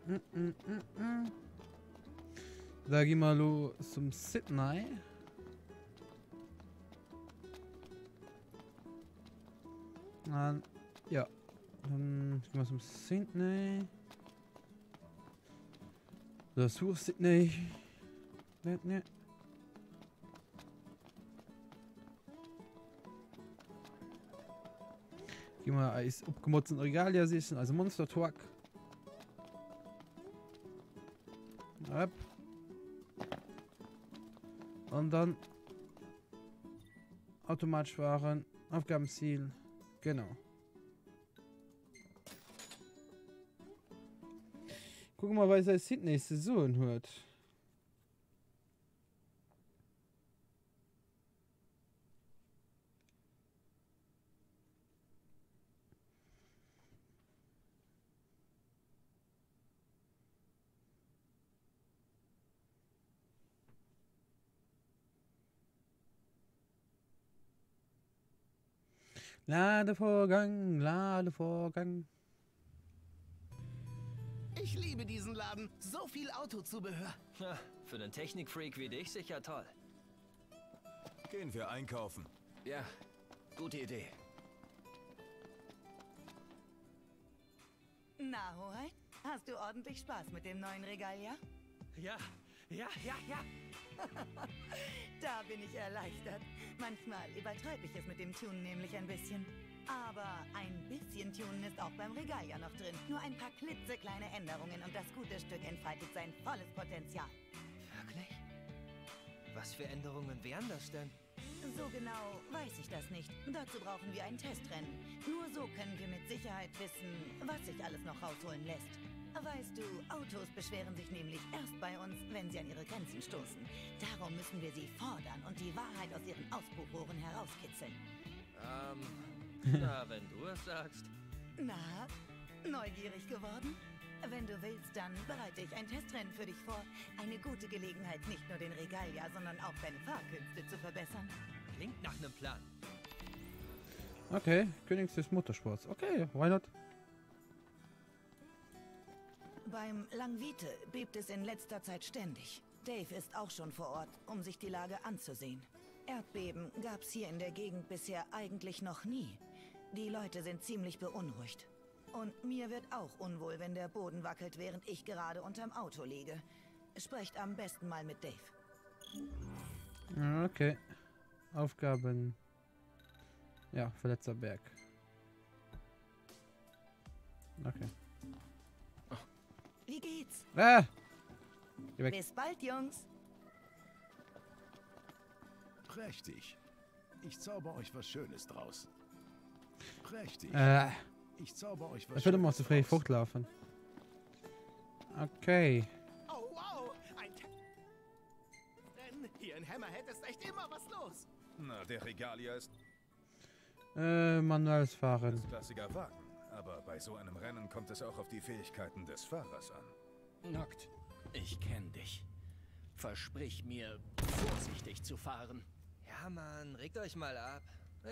hierher. Da gehen wir los zum Sydney. Dann, ja. Dann gehen wir zum Sydney. Das such Sydney. Ne. Gehen wir als abgemotzten Regalia sitzen, also Monster Truck. Ab. Und dann automatisch fahren, Aufgabenziel, genau. Gucken wir mal, was er Sydney Saison hört. Ladevorgang. Ich liebe diesen Laden. So viel Autozubehör. Ja, für einen Technikfreak wie dich sicher toll. Gehen wir einkaufen. Ja, gute Idee. Na, Hoheit, hast du ordentlich Spaß mit dem neuen Regalia? Ja. Da bin ich erleichtert. Manchmal übertreibe ich es mit dem Tunen nämlich ein bisschen. Aber ein bisschen Tunen ist auch beim Regalia noch drin. Nur ein paar klitzekleine Änderungen und das gute Stück entfaltet sein volles Potenzial. Wirklich? Was für Änderungen wären das denn? So genau weiß ich das nicht. Dazu brauchen wir ein Testrennen. Nur so können wir mit Sicherheit wissen, was sich alles noch rausholen lässt. Weißt du, Autos beschweren sich nämlich erst bei uns, wenn sie an ihre Grenzen stoßen. Darum müssen wir sie fordern und die Wahrheit aus ihren Auspuffrohren herauskitzeln. Na, wenn du es sagst. Na, neugierig geworden? Wenn du willst, dann bereite ich ein Testrennen für dich vor. Eine gute Gelegenheit, nicht nur den Regalia, sondern auch deine Fahrkünste zu verbessern. Klingt nach einem Plan. Okay, Königs des Motorsports. Okay, why not? Beim Langwiete bebt es in letzter Zeit ständig. Dave ist auch schon vor Ort, um sich die Lage anzusehen. Erdbeben gab's hier in der Gegend bisher eigentlich noch nie. Die Leute sind ziemlich beunruhigt. Und mir wird auch unwohl, wenn der Boden wackelt, während ich gerade unterm Auto liege. Sprecht am besten mal mit Dave. Okay. Aufgaben. Ja, verletzter Berg. Okay. Wie geht's? Ah! Geh weg. Bis bald, Jungs. Prächtig. Ich zauber euch was Schönes draus. Prächtig. Ich zauber euch was Ich würde mal Schönes zu frei draus. fortlaufen. Okay. Oh, wow. Denn hier in Hammerhead ist echt immer was los. Na, der Regalia ist Manuelles Fahren. ein klassiger Wagen. Aber bei so einem Rennen kommt es auch auf die Fähigkeiten des Fahrers an. Noct, ich kenne dich. Versprich mir, vorsichtig zu fahren. Ja, Mann, regt euch mal ab.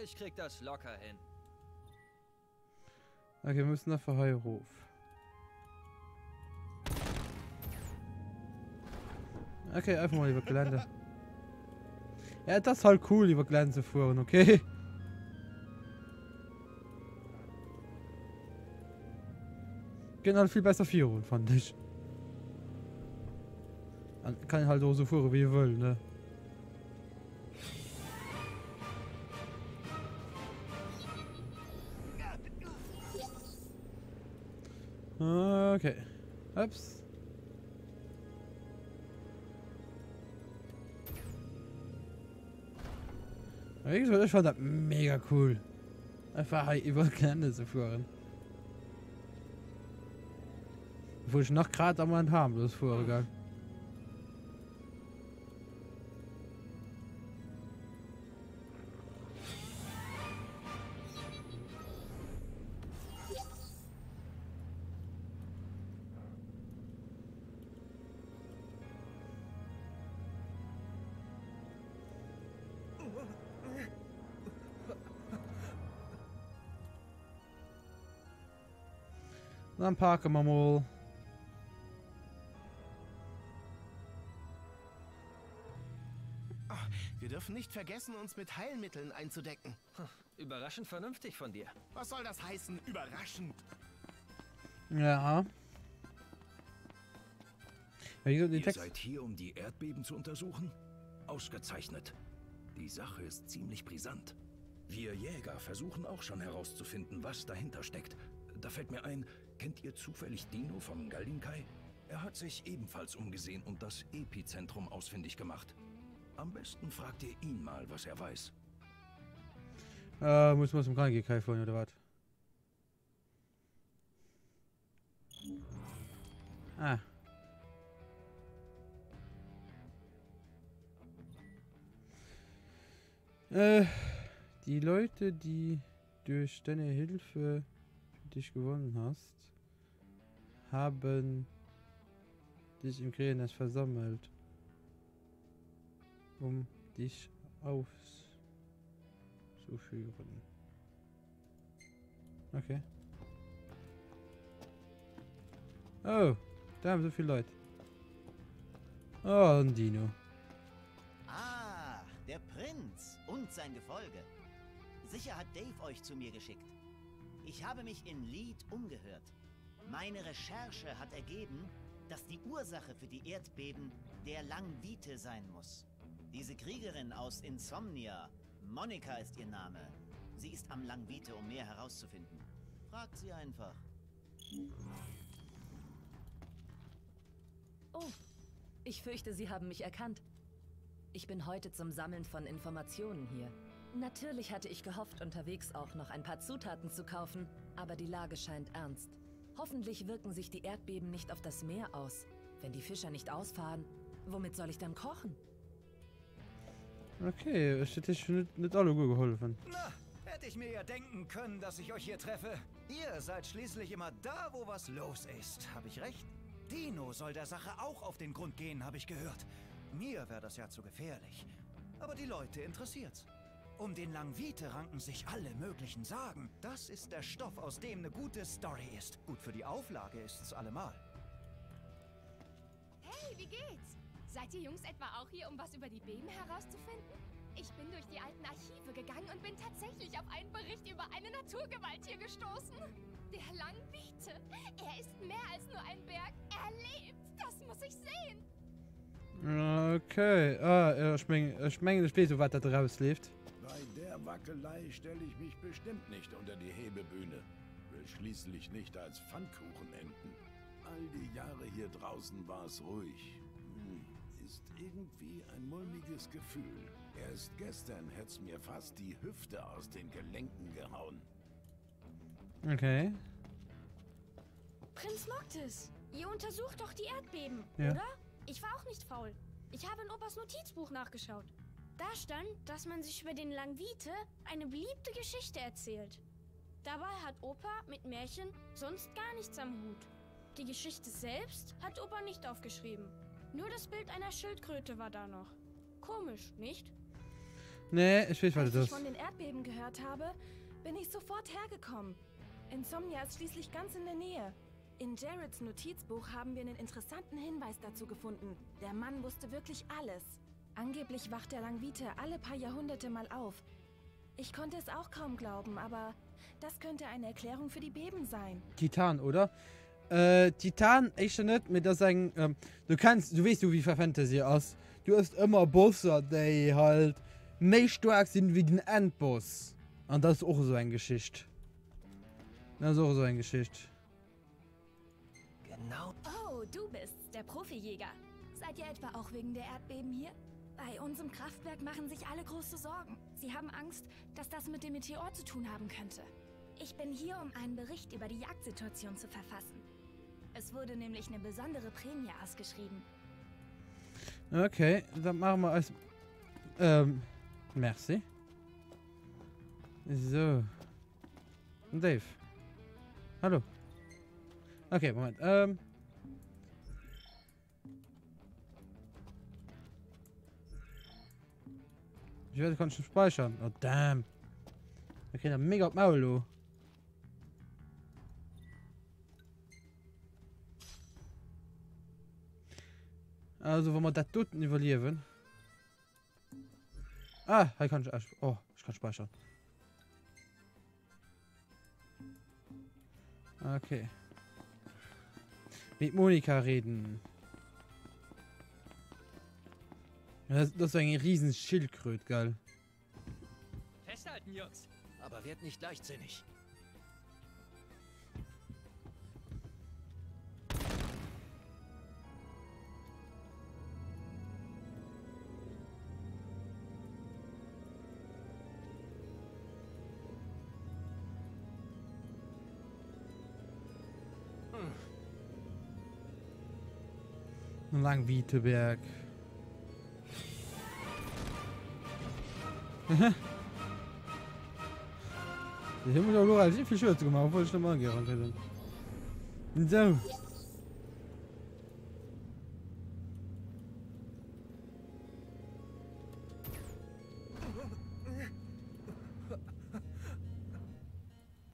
Ich krieg das locker hin. Okay, wir müssen nach Verheiruf. Okay, einfach mal über Gelände. Ja, das ist halt cool, über Gelände zu fahren, okay? Gehen halt viel besser fahren, fand ich. Dann kann ich halt auch so fahren, wie ich will, ne? Okay. Ups. Wie gesagt, ich fand das mega cool. Einfach halt über Gelände zu fahren. Wo ich noch gerade am Rand haben, das ist vorgegangen. Dann parken wir mal. Wir dürfen nicht vergessen, uns mit Heilmitteln einzudecken. Überraschend vernünftig von dir. Was soll das heißen, überraschend? Ja. Ihr seid hier, um die Erdbeben zu untersuchen? Ausgezeichnet. Die Sache ist ziemlich brisant. Wir Jäger versuchen auch schon herauszufinden, was dahinter steckt. Da fällt mir ein, kennt ihr zufällig Dino vom Gallinkai? Er hat sich ebenfalls umgesehen und das Epizentrum ausfindig gemacht. Am besten fragt ihr ihn mal, was er weiß. Muss man zum Gallinkai fahren, oder was? Ah. Die Leute, die durch deine Hilfe dich gewonnen hast, haben dich im Krähennest versammelt, um dich auszuführen. Okay. Oh, da haben so viele Leute. Oh, ein Dino. Ah, der Prinz und sein Gefolge. Sicher hat Dave euch zu mir geschickt. Ich habe mich in Lead umgehört. Meine Recherche hat ergeben, dass die Ursache für die Erdbeben der Langvite sein muss. Diese Kriegerin aus Insomnia, Monika ist ihr Name. Sie ist am Langvite, um mehr herauszufinden. Fragt sie einfach. Oh, ich fürchte, Sie haben mich erkannt. Ich bin heute zum Sammeln von Informationen hier. Natürlich hatte ich gehofft, unterwegs auch noch ein paar Zutaten zu kaufen, aber die Lage scheint ernst. Hoffentlich wirken sich die Erdbeben nicht auf das Meer aus. Wenn die Fischer nicht ausfahren, womit soll ich dann kochen? Okay, es hätte schon nicht alle gut geholfen. Na, hätte ich mir ja denken können, dass ich euch hier treffe. Ihr seid schließlich immer da, wo was los ist. Habe ich recht? Dino soll der Sache auch auf den Grund gehen, habe ich gehört. Mir wäre das ja zu gefährlich. Aber die Leute interessiert's. Um den Langvite ranken sich alle möglichen Sagen. Das ist der Stoff, aus dem eine gute Story ist. Gut für die Auflage ist's allemal. Hey, wie geht's? Seid ihr Jungs etwa auch hier, um was über die Beben herauszufinden? Ich bin durch die alten Archive gegangen und bin tatsächlich auf einen Bericht über eine Naturgewalt hier gestoßen. Der Langvite. Er ist mehr als nur ein Berg. Er lebt. Das muss ich sehen. Okay. Ich meine, das steht so, was da draus lebt. Bei der Wackelei stelle ich mich bestimmt nicht unter die Hebebühne. Will schließlich nicht als Pfannkuchen enden. All die Jahre hier draußen war es ruhig. Ist irgendwie ein mulmiges Gefühl. Erst gestern hätt's mir fast die Hüfte aus den Gelenken gehauen. Okay. Prinz Noctis, ihr untersucht doch die Erdbeben, ja, oder? Ich war auch nicht faul. Ich habe in Opas Notizbuch nachgeschaut. Da stand, dass man sich über den Langvite eine beliebte Geschichte erzählt. Dabei hat Opa mit Märchen sonst gar nichts am Hut. Die Geschichte selbst hat Opa nicht aufgeschrieben. Nur das Bild einer Schildkröte war da noch. Komisch, nicht? Nee, ich weiß, was Als das ich ist. von den Erdbeben gehört habe, bin ich sofort hergekommen. Insomnia ist schließlich ganz in der Nähe. In Jareds Notizbuch haben wir einen interessanten Hinweis dazu gefunden. Der Mann wusste wirklich alles. Angeblich wacht der Langvite alle paar Jahrhunderte mal auf. Ich konnte es auch kaum glauben, aber das könnte eine Erklärung für die Beben sein. Titan, oder? Titan, ich schon nicht mit das sagen, du weißt du, wie für Fantasy aus. Du hast immer Bosse, die halt nicht stark sind wie den Endboss. Und das ist auch so eine Geschichte. Das ist auch so eine Geschichte. Genau. Oh, du bist's, der Profijäger. Seid ihr etwa auch wegen der Erdbeben hier? Bei unserem Kraftwerk machen sich alle große Sorgen. Sie haben Angst, dass das mit dem Meteor zu tun haben könnte. Ich bin hier, um einen Bericht über die Jagdsituation zu verfassen. Es wurde nämlich eine besondere Prämie ausgeschrieben. Okay, dann machen wir als... merci. So. Dave. Hallo. Okay, Moment. Ich werde kann schon speichern. Oh damn. Okay, dann mega Maul. Also, wenn wir das dort überleben. Ah, hier kann ich. Oh, ich kann speichern. Okay. Mit Monika reden. Das ist eine riesen Schildkröte, geil. Festhalten, Jungs. Aber werd nicht leichtsinnig. Ein Langviteberg. Ich habe mir auch sehr viel Schürze gemacht, obwohl ich noch mal angerannt hätte. So.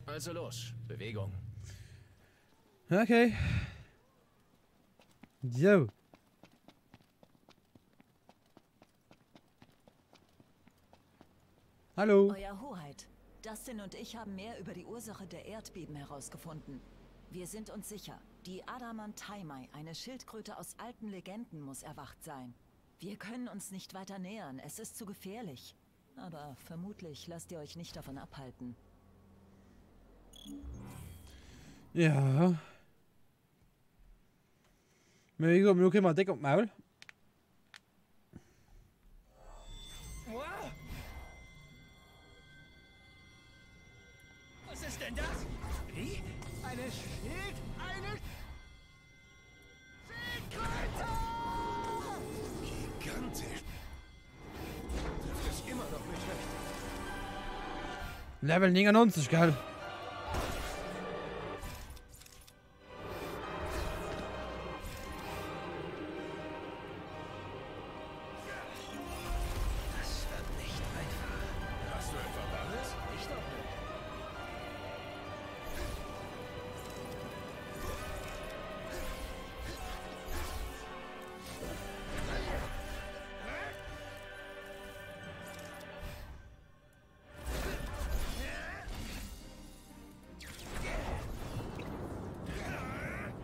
Also los, Bewegung. Okay. So. Hallo. Euer Hoheit, Dustin und ich haben mehr über die Ursache der Erdbeben herausgefunden. Wir sind uns sicher, die Adamantaimai, eine Schildkröte aus alten Legenden, muss erwacht sein. Wir können uns nicht weiter nähern, es ist zu gefährlich. Aber vermutlich lasst ihr euch nicht davon abhalten. Ja. Wie gesagt, wir können mal dick auf Maul. Was ist denn das? Wie? Eine Schildkröte? Gigantisch. Trifft es immer noch nicht recht. Level 99, geil. Das wird nicht einfach. Hast du etwa Bares? Ich doch nicht.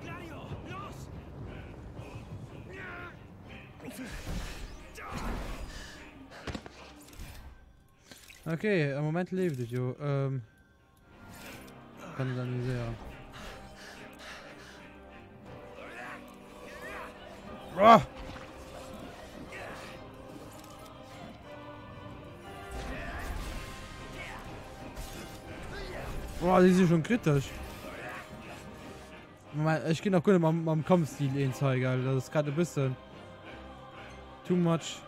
Gladio, los! Okay, im Moment lebt es, jo. Kann dann nicht sehen. Oh! Boah, die sind schon kritisch. Moment, ich gehe noch gut am Kampfstil zeigen, Alter. Das ist gerade ein bisschen too much.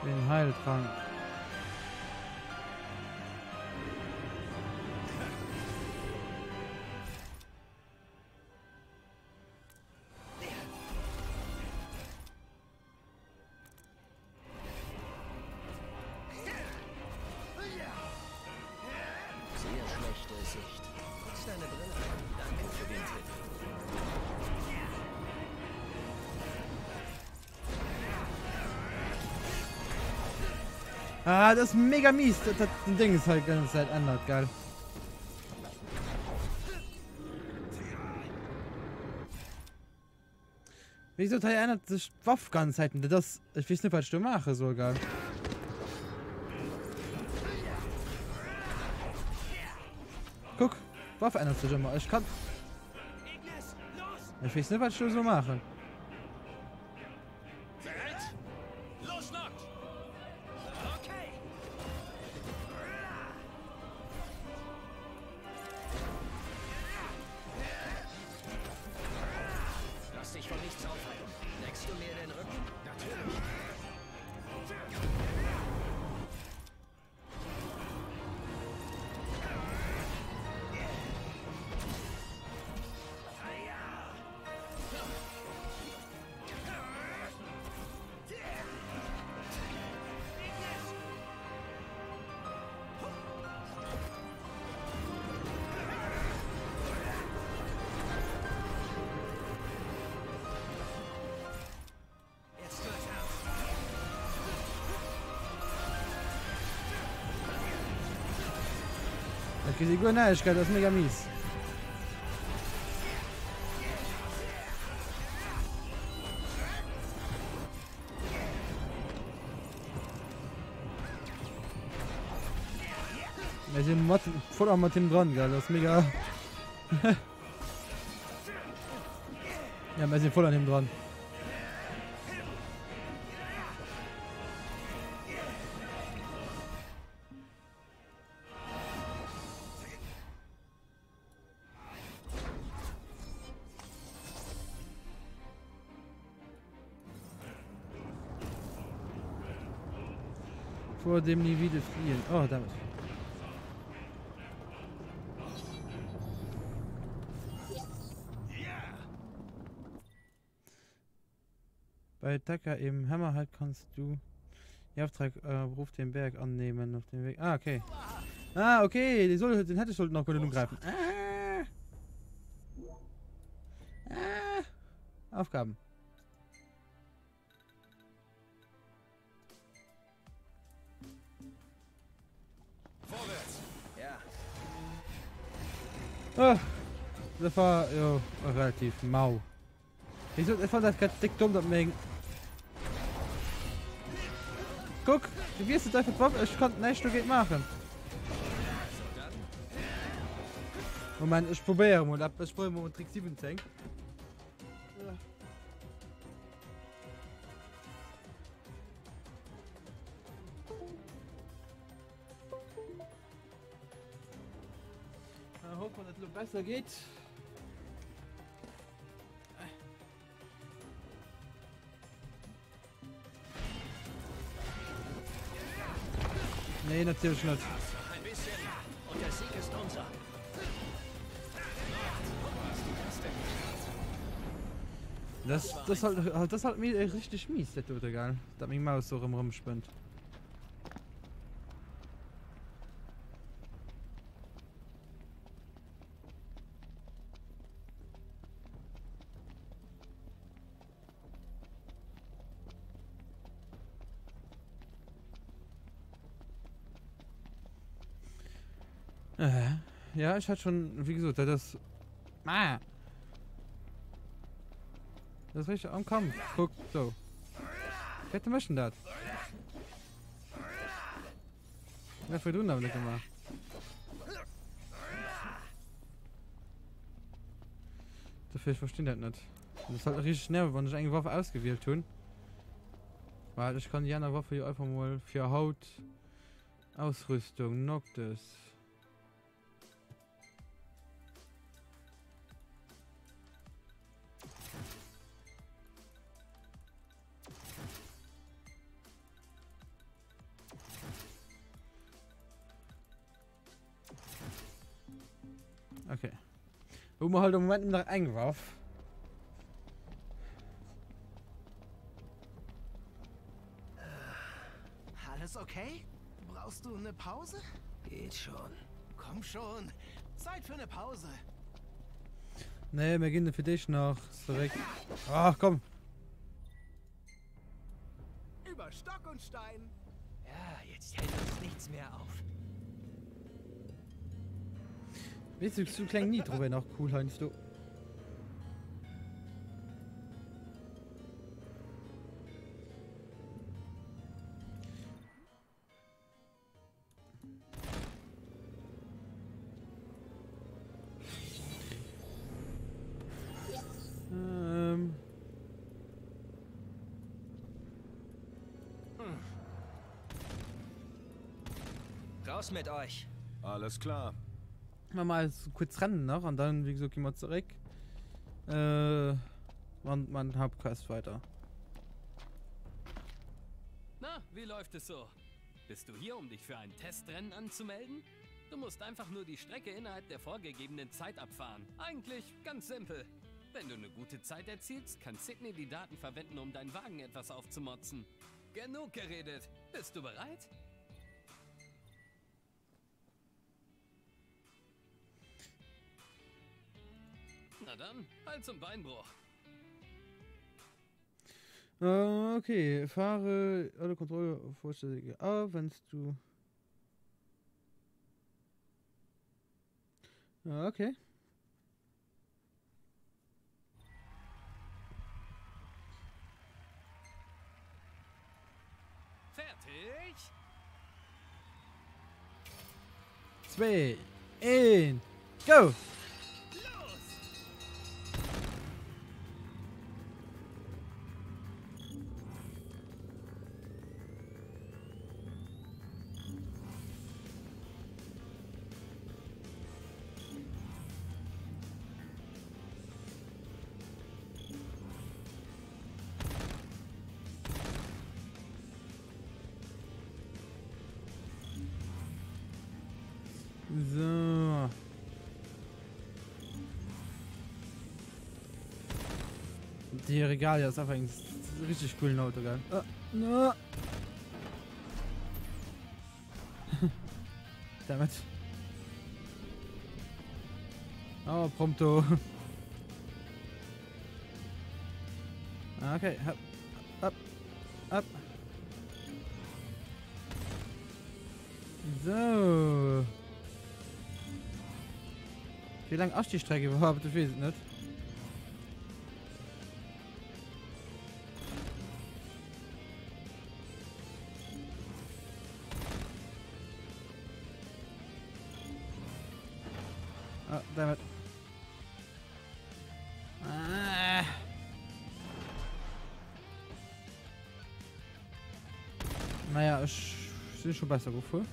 bin heilkrank. Sehr schlechte Sicht. Putz deine Brille an. Danke für den Tipp. Ah, das ist mega mies. Das Ding ist halt die ganze Zeit ändert, geil. Wieso ändert sich Waffe ganze Zeit? Das, ich weiß nicht, was ich da mache, so geil. Guck, Waffe ändert sich immer. Ich kann. Ich weiß nicht, was ich da so mache. Lass dich von nichts aufhalten. Leckst du mir den Rücken? Natürlich. Das ist gut, nein, ich kann das mega mies. Wir sind voll am Martin dran, gell? Das ist mega. Ja, wir sind voll an ihm dran. Vor dem nie wieder fliehen. Oh, damit. Bei Dacker im Hammerhalt kannst du den Auftrag Ruf den Berg annehmen auf dem Weg. Ah, okay. Ah, okay. Den hätte ich noch können greifen. Aufgaben. Oh, das war ja relativ mau. Ich fand das gerade dick dumm, das Ding. Guck, du wirst jetzt einfach drauf, ich konnte nicht, du geht machen. Moment, ich probiere mal, ich probiere mal Trick 17. Hoffen, dass es besser geht. Nee, natürlich nicht. Ein bisschen und der Sieg ist unser. Das halt mir richtig mies, der tut egal. Da mich Maus so rumspinnt. Ja, ich hatte schon, wie gesagt, das. Ah! Das ist richtig am Kampf. Guck, so. Ich hätte möchten das. Was für du damit gemacht? Dafür ich verstehe das nicht. Das ist halt richtig schnell, wenn ich eine Waffe ausgewählt tun. Weil ich kann die andere Waffe hier einfach mal für Haut, Ausrüstung, Noctis. Okay. Wo man halt im Moment noch eingeworfen. Alles okay? Brauchst du eine Pause? Geht schon. Komm schon. Zeit für eine Pause. Nee, wir gehen für dich noch zurück. Ach, komm. Über Stock und Stein. Ja, jetzt hält uns nichts mehr auf. Weißt du, so klein Nitro wäre noch cool, Heinz, du. Raus mit euch. Alles klar. Mal so kurz rennen noch und dann, wie gesagt, gehen wir zurück. Man Hauptquest weiter. Na, wie läuft es so? Bist du hier, um dich für ein Testrennen anzumelden? Du musst einfach nur die Strecke innerhalb der vorgegebenen Zeit abfahren. Eigentlich ganz simpel. Wenn du eine gute Zeit erzielst, kann Sydney die Daten verwenden, um deinen Wagen etwas aufzumotzen. Genug geredet. Bist du bereit? Na dann, halt zum Beinbruch. Okay, fahre alle Kontrolle vollständig ab, wenn du... Okay. Fertig? 2, 1, go! So. Die Regalia ist einfach ein richtig cooles Auto, geil. No. Damit. Oh, prompto. Okay, ab. So. Wie lang ist die Strecke überhaupt? Ich weiß es nicht. Ah, damit. Naja, ich bin schon besser gefühlt.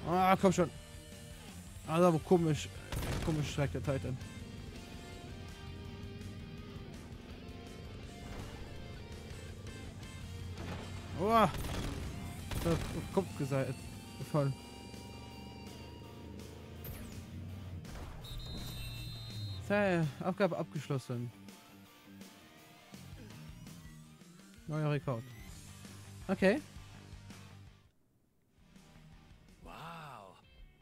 Ah, komm schon. Also, aber komisch streckt der Titan. Oh! Der Kopf gesagt. Gefallen. So, Aufgabe abgeschlossen. Neuer Rekord. Okay. Wow.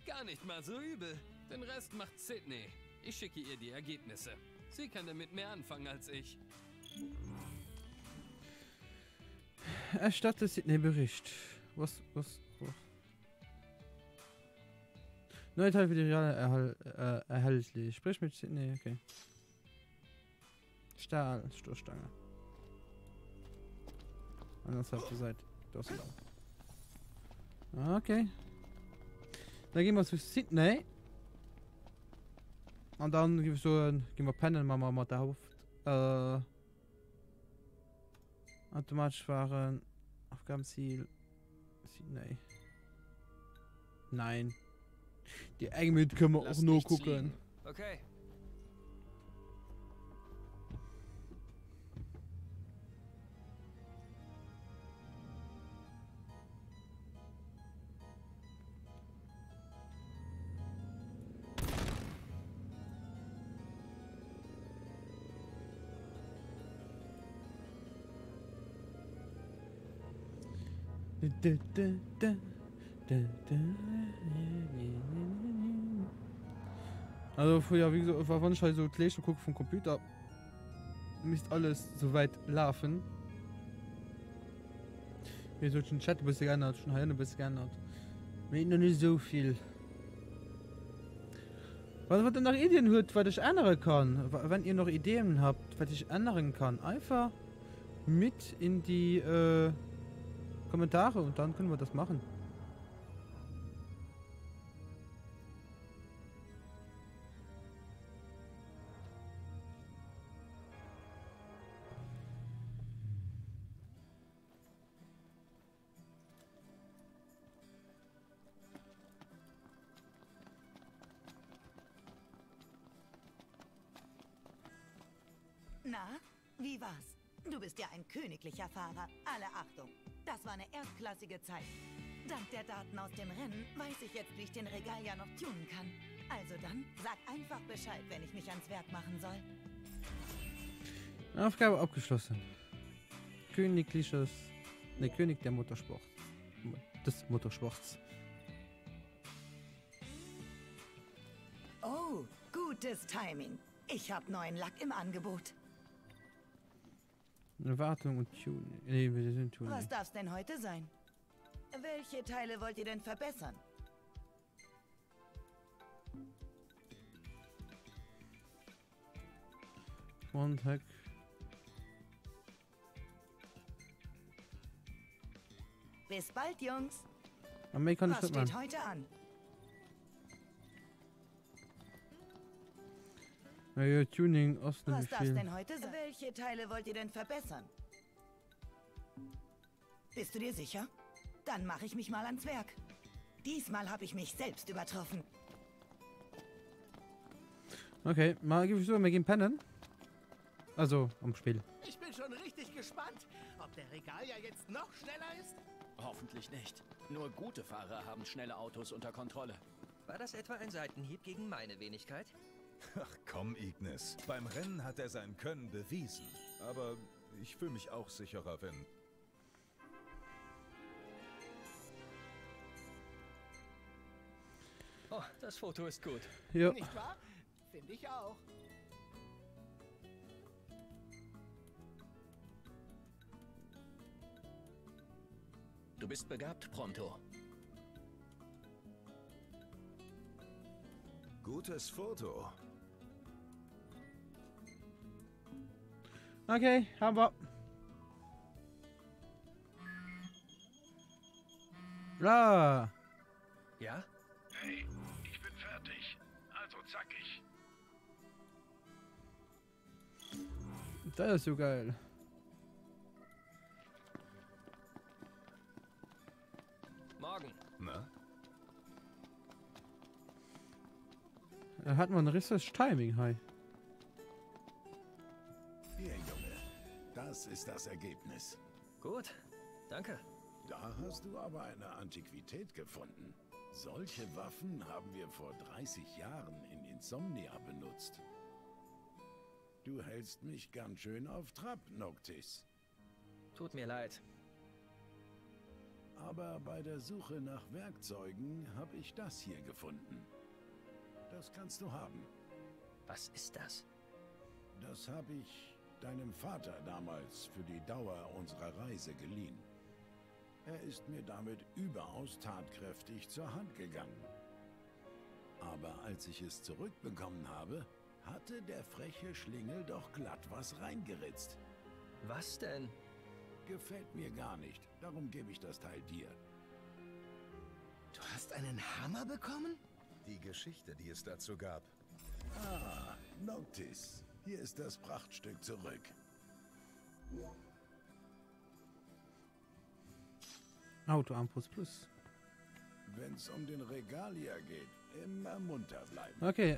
Gar nicht mal so übel. Den Rest macht Sydney. Ich schicke ihr die Ergebnisse. Sie kann damit mehr anfangen als ich. Erstatte Sydney Bericht. Was? Neue Teil für die Reale erhältlich. Sprich mit Sydney, okay. Stahl, Stoßstange. Anderthalb zur Seite. Das ist okay. Dann gehen wir zu Sydney. Und dann gehen wir pennen, machen wir mal der Haupt. Automatisch fahren. Aufgabenziel. Sydney. Nein. Die Engmüt können wir auch nur gucken. Okay. Also früher, wie gesagt, wenn ich halt so Gleiche gucke vom Computer, müsste alles soweit laufen. Wie so den Chat ein bisschen geändert, schon ein bisschen geändert. Mir noch nicht so viel. Was denn noch Ideen hört, was ich ändern kann? Wenn ihr noch Ideen habt, was ich ändern kann, einfach mit in die Kommentare und dann können wir das machen. Na, wie war's? Du bist ja ein königlicher Fahrer. Alle Achtung. Das war eine erstklassige Zeit. Dank der Daten aus dem Rennen weiß ich jetzt, wie ich den Regalia noch tunen kann. Also dann, sag einfach Bescheid, wenn ich mich ans Werk machen soll. Aufgabe abgeschlossen. Königliches... Ne, König der Motorsport. Des Motorsports. Oh, gutes Timing. Ich habe neuen Lack im Angebot. Wartung und Tuning. Nee, wir sind Tuning. Was darf's denn heute sein? Welche Teile wollt ihr denn verbessern? Frontheck. Bis bald, Jungs. Was steht heute an? Ja, Tuning, Osten, Was wie darf's viel? denn heute sein? Welche Teile wollt ihr denn verbessern? Bist du dir sicher? Dann mache ich mich mal ans Werk. Diesmal habe ich mich selbst übertroffen. Okay, mal gebe ich so, wir gehen pennen. Also, am Spiel. Ich bin schon richtig gespannt, ob der Regalia jetzt noch schneller ist. Hoffentlich nicht. Nur gute Fahrer haben schnelle Autos unter Kontrolle. War das etwa ein Seitenhieb gegen meine Wenigkeit? Ach komm, Ignis. Beim Rennen hat er sein Können bewiesen. Aber ich fühle mich auch sicherer, wenn... Oh, das Foto ist gut. Ja. Nicht wahr? Finde ich auch. Du bist begabt, Pronto. Gutes Foto. Okay, haben wir. Ja. Ja? Hey, ich bin fertig. Also zackig. Das ist so geil. Morgen. Na? Hat man ein richtiges Timing, hi. Hier, Junge. Das ist das Ergebnis. Gut, danke. Da hast du aber eine Antiquität gefunden. Solche Waffen haben wir vor 30 Jahren in Insomnia benutzt. Du hältst mich ganz schön auf Trab, Noctis. Tut mir leid. Aber bei der Suche nach Werkzeugen habe ich das hier gefunden. Das kannst du haben. Was ist das? Das habe ich deinem Vater damals für die Dauer unserer Reise geliehen. Er ist mir damit überaus tatkräftig zur Hand gegangen. Aber als ich es zurückbekommen habe, hatte der freche Schlingel doch glatt was reingeritzt. Was denn? Gefällt mir gar nicht, darum gebe ich das Teil dir. Du hast einen Hammer bekommen? Die Geschichte, die es dazu gab. Ah, Noctis, hier ist das Prachtstück zurück. Auto Ampus Plus. Wenn es um den Regalia geht, immer munter bleiben. Okay,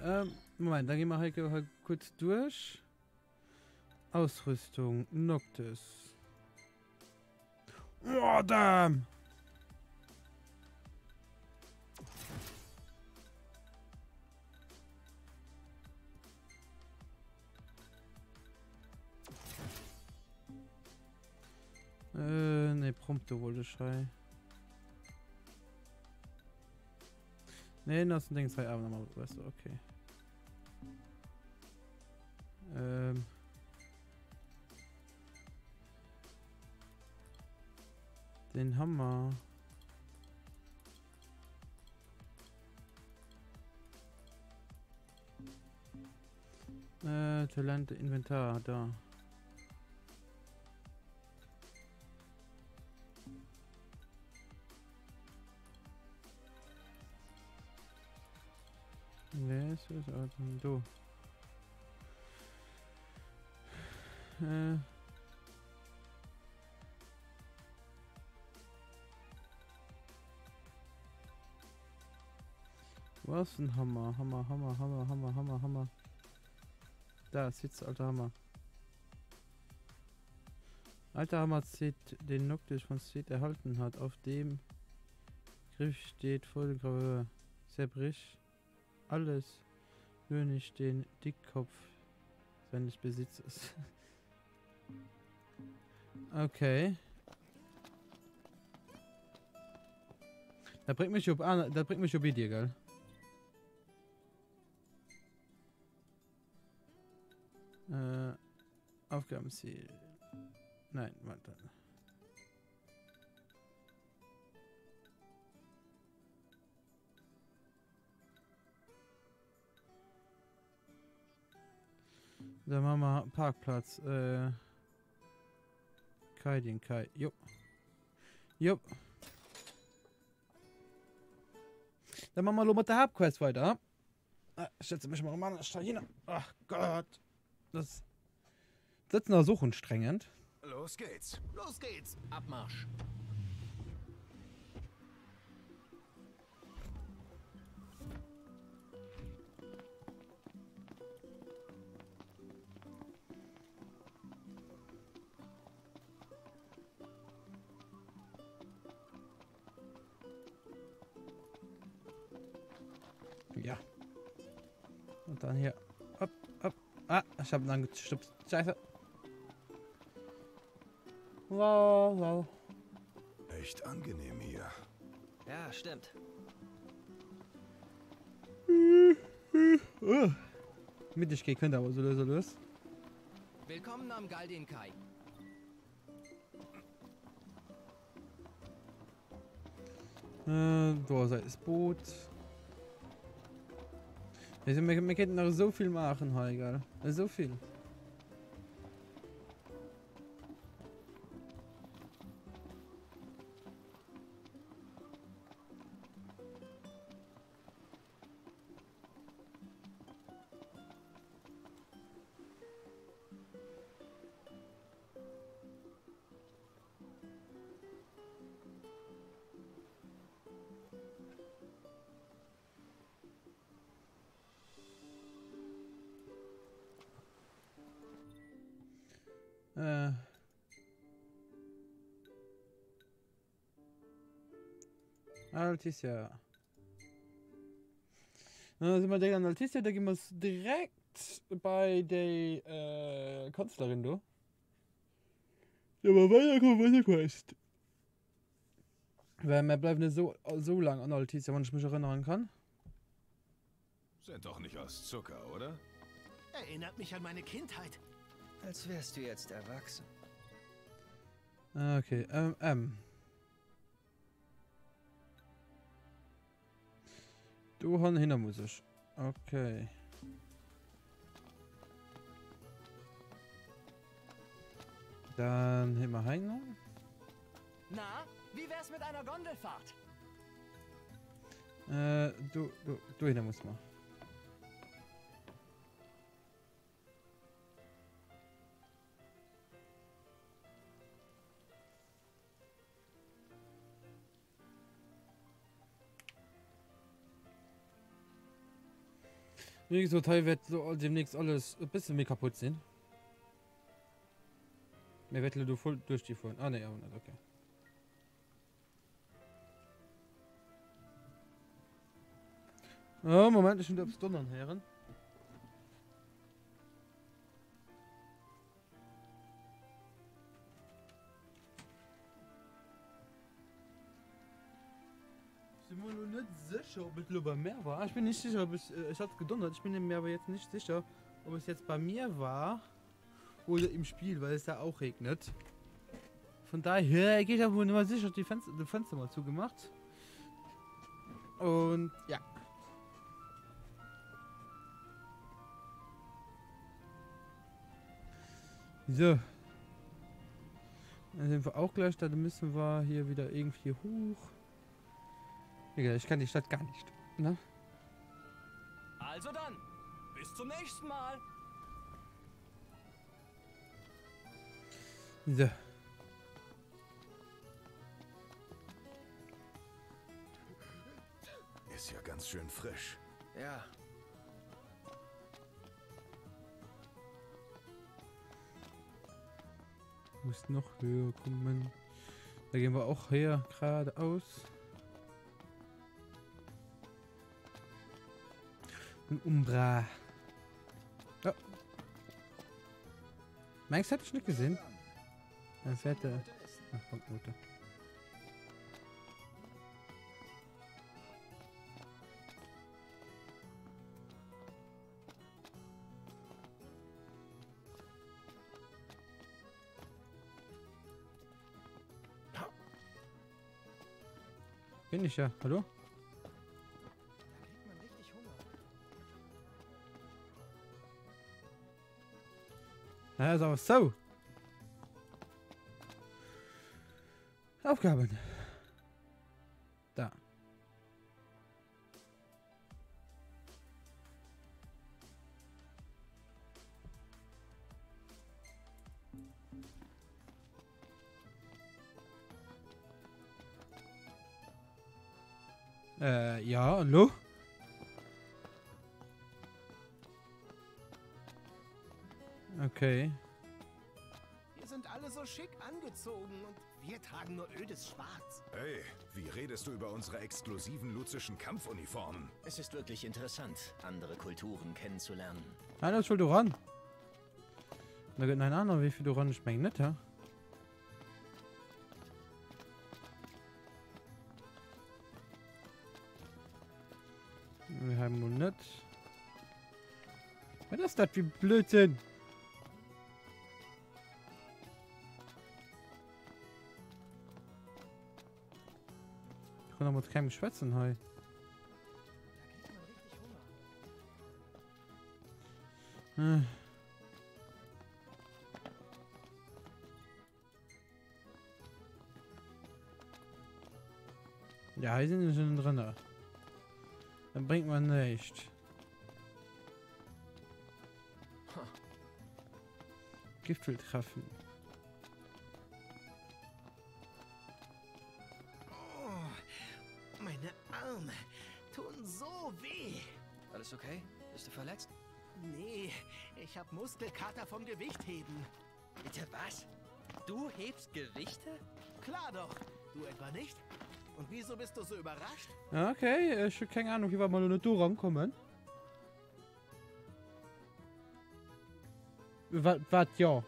Moment, dann gehen wir halt kurz durch. Ausrüstung, Noctis. Oh, damn! Ne, Prompto wollte ich rein. Nee, das sind Ding 2 Abend nochmal, weißt du, okay. Den Hammer. Talente, Inventar, da. Wer ist es? Du. Was ein Hammer, Hammer. Da sitzt alter Hammer. Alter Hammer zieht den Noctis von Seed erhalten hat. Auf dem Griff steht voll Graveur. Zerbrich alles, nur nicht den Dickkopf seines Besitzers. Okay. Da bringt mich ob dir, gell? Aufgabenziel. Nein, warte. Da machen wir Parkplatz. Kai. Jupp. Dann machen wir mit der Hauptquest weiter. Ich setze mich mal an. Ach Gott. Das ist noch so anstrengend. Los geht's. Abmarsch. Ja. Und dann hier. Hopp. Ah, ich habe dann gestupst. Scheiße. Wow. Echt angenehm hier. Ja, stimmt. Mit ich gehe könnte aber so los. Willkommen am Galdin Kai. Da ist das Boot. Wir könnten noch so viel machen, egal. So viel. Altissia. Dann sind wir direkt an Altissia, da gehen wir direkt bei der Kanzlerin, du. Ja, aber weiter Quest. Weil wir bleiben nicht so lang an Altissia, wenn ich mich erinnern kann. Sind doch nicht aus Zucker, oder? Erinnert mich an meine Kindheit. Als wärst du jetzt erwachsen. Okay, Du han hin muss ich. Okay. Dann hin wir heim. Na, wie wär's mit einer Gondelfahrt? Du hin muss man. Wie so Teil wird so demnächst alles ein bisschen mehr kaputt sind. Mir wettle du voll durch die vorhin. Ah ne, auch nicht, okay. Oh, Moment, ich bin aufs Donnern, Herren. Ich bin mir noch nicht sicher. sicher, ob es nur bei mir war. Ich bin nicht sicher, ob es hat gedonnert. Ich bin mir aber jetzt nicht sicher, ob es jetzt bei mir war oder im Spiel, weil es da auch regnet. Von daher gehe ich aber nur mal sicher, die Fenster mal zugemacht. Und ja. So. Dann sind wir auch gleich, da müssen wir hier wieder irgendwie hoch. Egal, ich kann die Stadt gar nicht. Ne? Also dann, bis zum nächsten Mal. So. Ist ja ganz schön frisch. Ja. Muss noch höher kommen. Da gehen wir auch her, geradeaus. Und Umbra. Oh. Max hatte ich nicht gesehen. Das hätte. Ach, Banknote. Bin ich ja. Hallo? Ja, ist aber so. Aufgaben. Da. Ja, hallo? Okay. Wir sind alle so schick angezogen und wir tragen nur ödes Schwarz. Hey, wie redest du über unsere exklusiven luzischen Kampfuniformen? Es ist wirklich interessant, andere Kulturen kennenzulernen. Hallo, ich will du ran. Da gibt ein anderer, wie viel du ran schmeckt, nicht, ja? Wir haben wohl nicht. Was ist das für Blödsinn? Ich kann aber mit keinem schwätzen, hey. Ja, hier sind wir schon drin. Dann bringt man nicht. Gipfel treffen. Oh, meine Arme tun so weh. Alles okay? Bist du verletzt? Nee, ich hab Muskelkater vom Gewichtheben. Bitte was? Du hebst Gewichte? Klar doch. Du etwa nicht? Und wieso bist du so überrascht? Okay, ich habe keine Ahnung, wie wir mal nur da rankommen. Was, ja?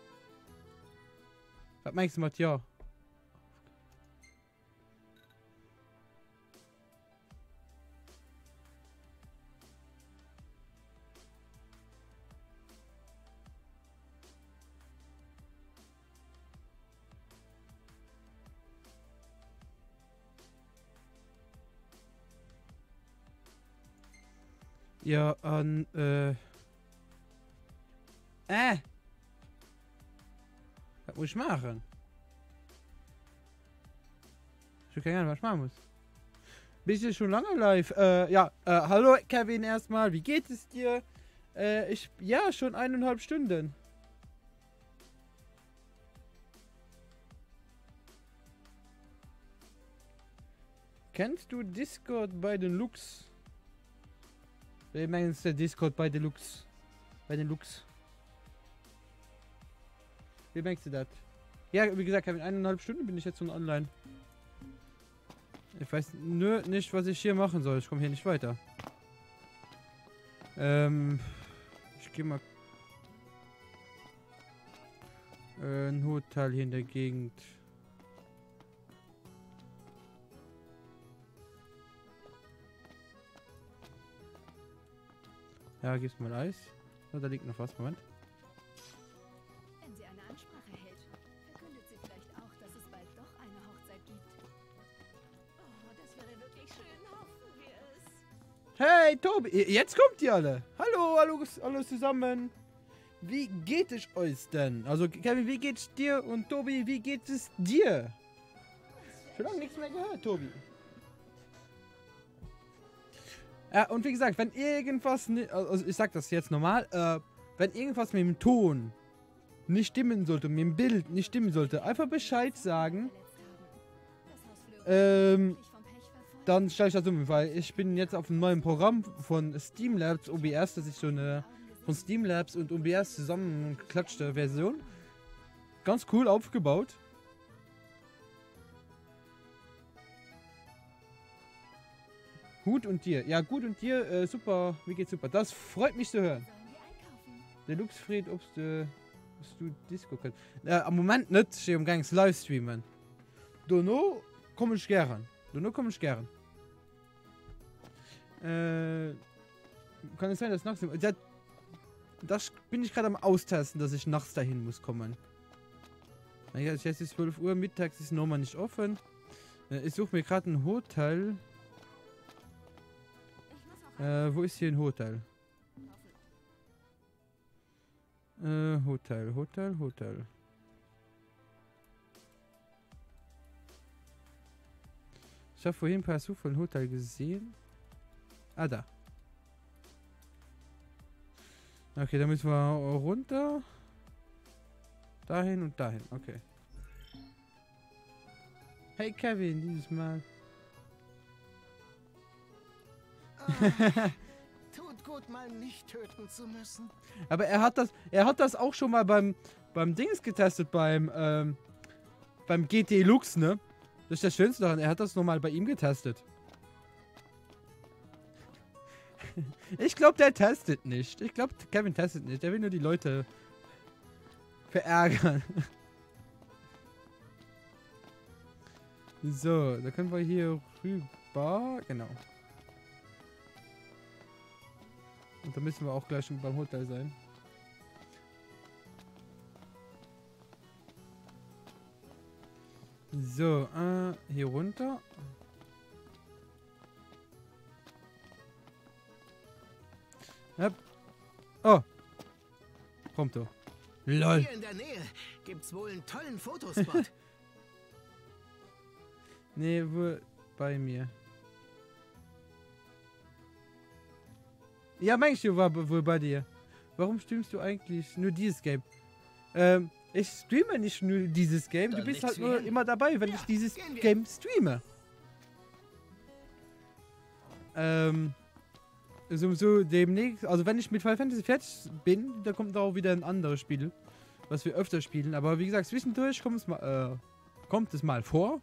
Was meinst du mit ja? Ja, was muss ich machen? Ich habe keine Ahnung, was ich machen muss. Bist du schon lange live? Ja, hallo Kevin erstmal, wie geht es dir? Ja, schon 1,5 Stunden. Kennst du Discord bei den Lux? Wie meinst du Discord bei den Lux? Bei den Lux? Wie merkst du das? Ja, wie gesagt, in 1,5 Stunden bin ich jetzt schon online. Ich weiß nur nicht, was ich hier machen soll. Ich komme hier nicht weiter. Ich gehe mal ein Hotel hier in der Gegend. Ja, gib's mal Eis. Oh, da liegt noch was. Moment. Wenn sie eine Ansprache hält, verkündet sie vielleicht auch, dass es bald doch eine Hochzeit gibt. Oh, das wäre wirklich schön, hoffen wir es. Hey, Tobi, jetzt kommt ihr alle. Hallo zusammen. Wie geht es euch denn? Also, Kevin, wie geht's dir? Und Tobi, wie geht es dir? Schon lange nichts mehr gehört, Tobi. Ja, und wie gesagt, wenn irgendwas, also ich sag das jetzt normal, wenn irgendwas mit dem Ton nicht stimmen sollte, mit dem Bild nicht stimmen sollte, einfach Bescheid sagen. Dann stelle ich das um, weil ich bin jetzt auf einem neuen Programm von Streamlabs OBS, das ist so eine von Streamlabs und OBS zusammengeklatschte Version. Ganz cool aufgebaut. Gut und dir. Ja, gut und dir. Super. Mir geht's super. Das freut mich zu hören. Der Luxfried, ob du Disco kannst. Am Moment nicht. Ich stehe umgangs Livestreamen. Dono komme ich gern. Kann es sein, dass nachts... Das bin ich gerade am Austesten, dass ich nachts dahin muss kommen. Naja, jetzt ist 12 Uhr, mittags ist nochmal nicht offen. Ich suche mir gerade ein Hotel. Wo ist hier ein Hotel? Hotel. Ich habe vorhin ein paar Suche von Hotel gesehen. Ah, da. Okay, dann müssen wir runter. Dahin und dahin. Okay. Hey Kevin, dieses Mal. Tut gut, mal nicht töten zu müssen. Aber er hat das auch schon mal beim Dings getestet, beim GT Lux, ne? Das ist das Schönste daran, er hat das nochmal bei ihm getestet. Ich glaube, der testet nicht. Ich glaube, Kevin testet nicht. Der will nur die Leute verärgern. So, da können wir hier rüber. Genau. Und da müssen wir auch gleich schon beim Hotel sein. So, hier runter. Yep. Oh. Prompto. Lol. Hier in der Nähe gibt's wohl einen tollen Fotospot. Nee, wohl bei mir. Ja, meinst du, war wohl bei dir. Warum streamst du eigentlich nur dieses Game? Ich streame nicht nur dieses Game. Du bist halt nur immer dabei, wenn ich dieses Game streame. So demnächst, also wenn ich mit Final Fantasy fertig bin, da kommt auch wieder ein anderes Spiel, was wir öfter spielen. Aber wie gesagt, zwischendurch kommt es mal vor,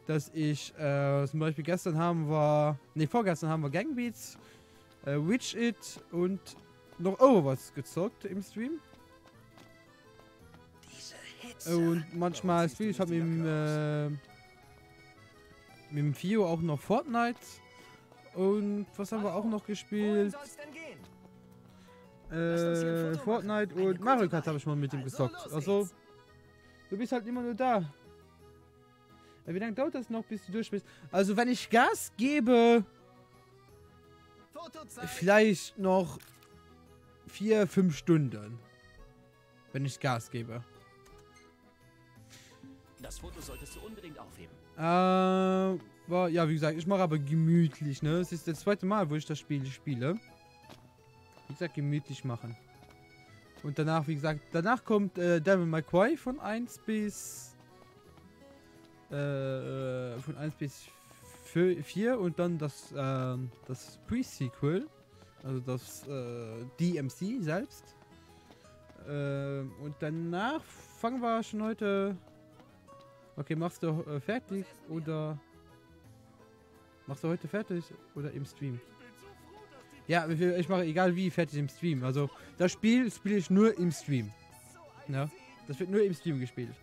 dass ich zum Beispiel vorgestern haben wir Gangbeats, Witch It und noch Overwatch gezockt im Stream. Und manchmal spiele ich halt mit dem Fio auch noch Fortnite. Und was haben wir auch noch gespielt? Fortnite und Mario Kart habe ich mal mit ihm gezockt. Also, du bist halt immer nur da. Wie lange dauert das noch, bis du durch bist? Also, wenn ich Gas gebe, vielleicht noch 4-5 Stunden. Wenn ich Gas gebe. Das Foto solltest du unbedingt aufheben. Ja, wie gesagt, ich mache aber gemütlich, ne? Es ist das zweite Mal, wo ich das Spiel spiele. Wie gesagt, gemütlich machen. Und danach, wie gesagt, danach kommt Devil May Cry von 1 bis 4 und dann das Pre-Sequel, also das DMC selbst. Und danach fangen wir schon heute. Okay, machst du fertig oder machst du heute fertig oder im Stream? Ja, ich mache egal wie fertig im Stream. Also das Spiel spiele ich nur im Stream. Ja, das wird nur im Stream gespielt.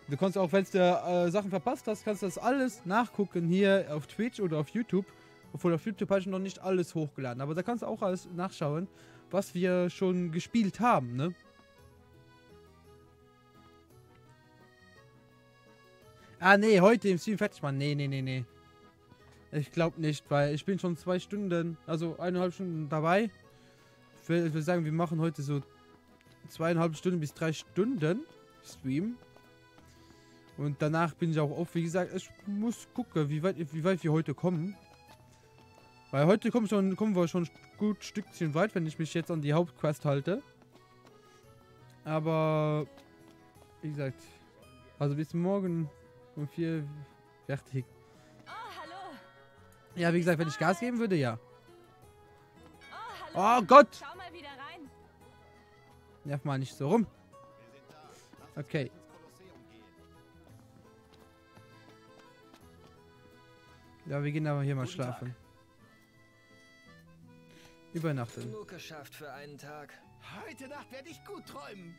Du kannst auch, wenn du Sachen verpasst hast, kannst du das alles nachgucken hier auf Twitch oder auf YouTube Obwohl auf YouTube habe ich noch nicht alles hochgeladen. Aber da kannst du auch alles nachschauen, was wir schon gespielt haben, ne? Ah, nee, heute im Stream fertig, Mann. Nee. Ich glaube nicht, weil ich bin schon 2 Stunden, also 1,5 Stunden dabei. Ich will sagen, wir machen heute so 2,5 Stunden bis 3 Stunden Stream. Und danach bin ich auch auf, wie gesagt, ich muss gucken, wie weit wir heute kommen. Weil heute kommen wir schon gut ein Stückchen weit, wenn ich mich jetzt an die Hauptquest halte. Aber, wie gesagt, also bis morgen um 4 fertig. Oh, hallo. Ja, wie gesagt, wenn ich Gas geben würde, ja. Oh Gott! Schau mal wieder rein. Nerv mal nicht so rum. Okay. Ja, wir gehen aber hier mal schlafen. Übernachten. Genug geschafft für einen Tag. Heute Nacht werde ich gut träumen.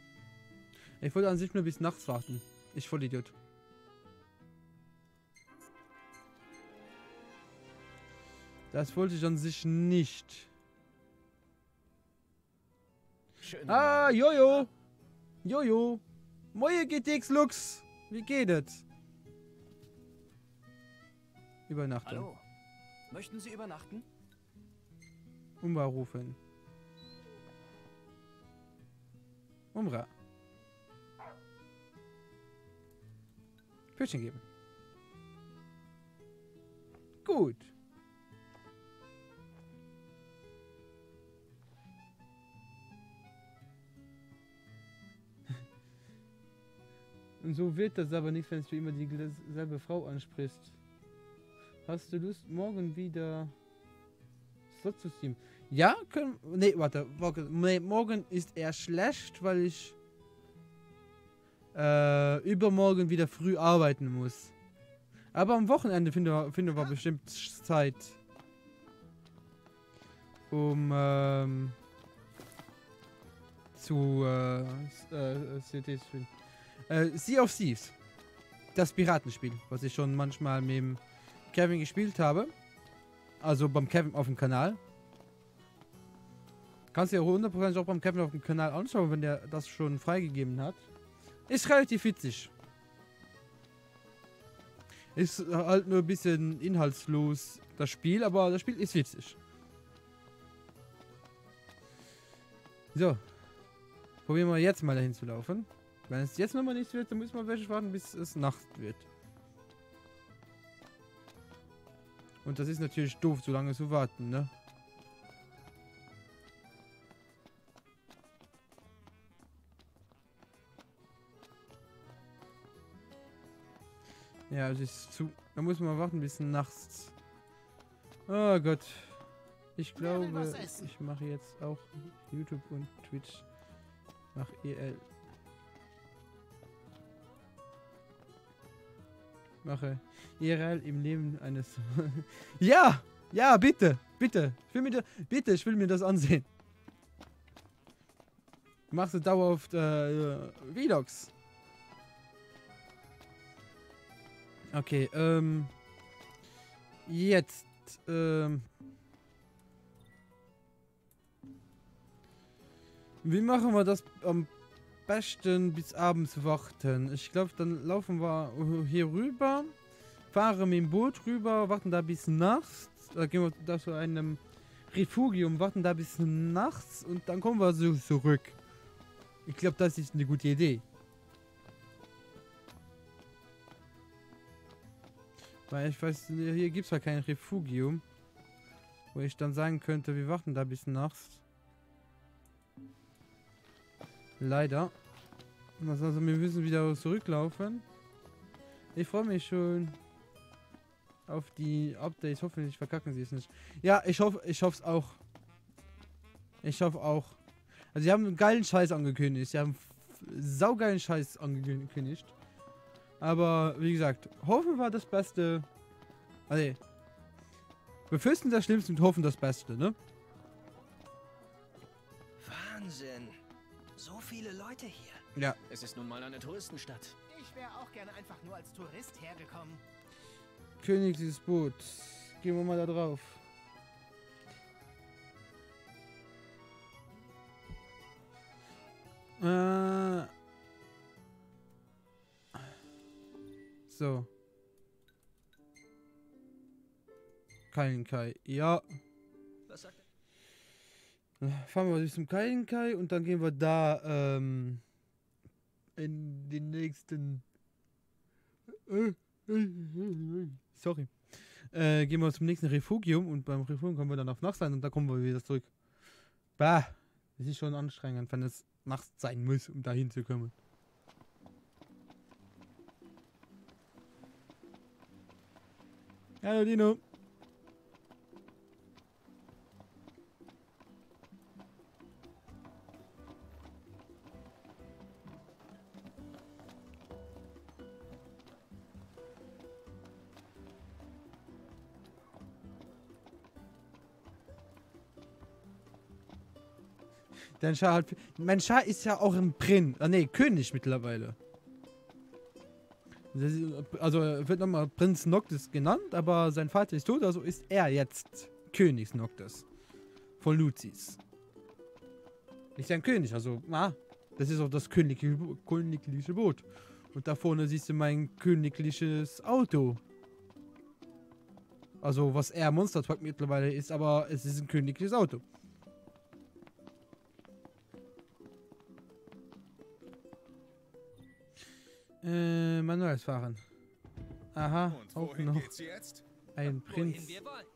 Ich wollte an sich nur bis nachts warten. Ich voll Idiot. Das wollte ich an sich nicht. Ah, Jojo. Jojo. Moje GTX Lux. Wie geht es? Übernachten. Hallo. Möchten Sie übernachten? Umra rufen. Umra. Pfötchen geben. Gut. Und so wird das aber nicht, wenn du immer dieselbe Frau ansprichst. Hast du Lust, morgen wieder Slot zu streamen? Ja, können. Nee, warte. Nee, morgen ist eher schlecht, weil ich übermorgen wieder früh arbeiten muss. Aber am Wochenende finden wir bestimmt Zeit. Um zu Sea of Thieves. Das Piratenspiel, was ich schon manchmal mit dem Kevin gespielt habe. Also beim Kevin auf dem Kanal. Kannst du ja 100% auch beim Kevin auf dem Kanal anschauen, wenn der das schon freigegeben hat. Ist relativ witzig. Ist halt nur ein bisschen inhaltslos, das Spiel, aber das Spiel ist witzig. So. Probieren wir jetzt mal dahin zu laufen. Wenn es jetzt nochmal nichts wird, dann müssen wir welche warten, bis es Nacht wird. Und das ist natürlich doof, so lange zu warten, ne? Ja, es ist zu... Da muss man warten bis nachts. Oh Gott. Ich glaube, ich mache jetzt auch YouTube und Twitch. Mach EL. Mache IRL im Leben eines... Ja! Ja, bitte! Bitte! Ich will mir das ansehen. Machst du dauerhaft Vlogs? Okay, jetzt, wie machen wir das am besten bis abends warten? Ich glaube, dann laufen wir hier rüber, fahren mit dem Boot rüber, warten da bis nachts, da gehen wir da zu einem Refugium, warten da bis nachts und dann kommen wir so zurück. Ich glaube, das ist eine gute Idee. Weil ich weiß, hier gibt es ja kein Refugium, wo ich dann sagen könnte, wir warten da bis nachts. Leider. Also wir müssen wieder zurücklaufen. Ich freue mich schon auf die Updates. Hoffentlich verkacken sie es nicht. Ja, ich hoffe es auch. Ich hoffe auch. Also sie haben einen geilen Scheiß angekündigt. Sie haben saugeilen Scheiß angekündigt. Aber wie gesagt, hoffen wir das Beste. Also, befürchten das Schlimmste und hoffen das Beste, ne? Wahnsinn. So viele Leute hier. Ja. Es ist nun mal eine Touristenstadt. Ich wäre auch gerne einfach nur als Tourist hergekommen. Königliches Boot. Gehen wir mal da drauf. So. Kaienkai. Ja. Was sagt er? Fahren wir zum Kaienkai und dann gehen wir da in den nächsten... Sorry. Gehen wir zum nächsten Refugium und beim Refugium kommen wir dann auf Nacht sein und da kommen wir wieder zurück. Bah, das ist schon anstrengend, wenn es nachts sein muss, um dahin zu kommen. Hallo Dino. Dein Schah hat, mein Schah ist ja auch ein Prinz. Ah ne, König mittlerweile. Das ist, also wird nochmal Prinz Noctis genannt, aber sein Vater ist tot, also ist er jetzt König Noctis. Von Luzis. Ist ja ein König, also, das ist auch das königliche Boot. Und da vorne siehst du mein königliches Auto. Also, was er Monster Truck mittlerweile ist, aber es ist ein königliches Auto. Manuelles Fahren. Aha, und auch wohin noch geht's jetzt? ein Prinz, Wohin wir wollen.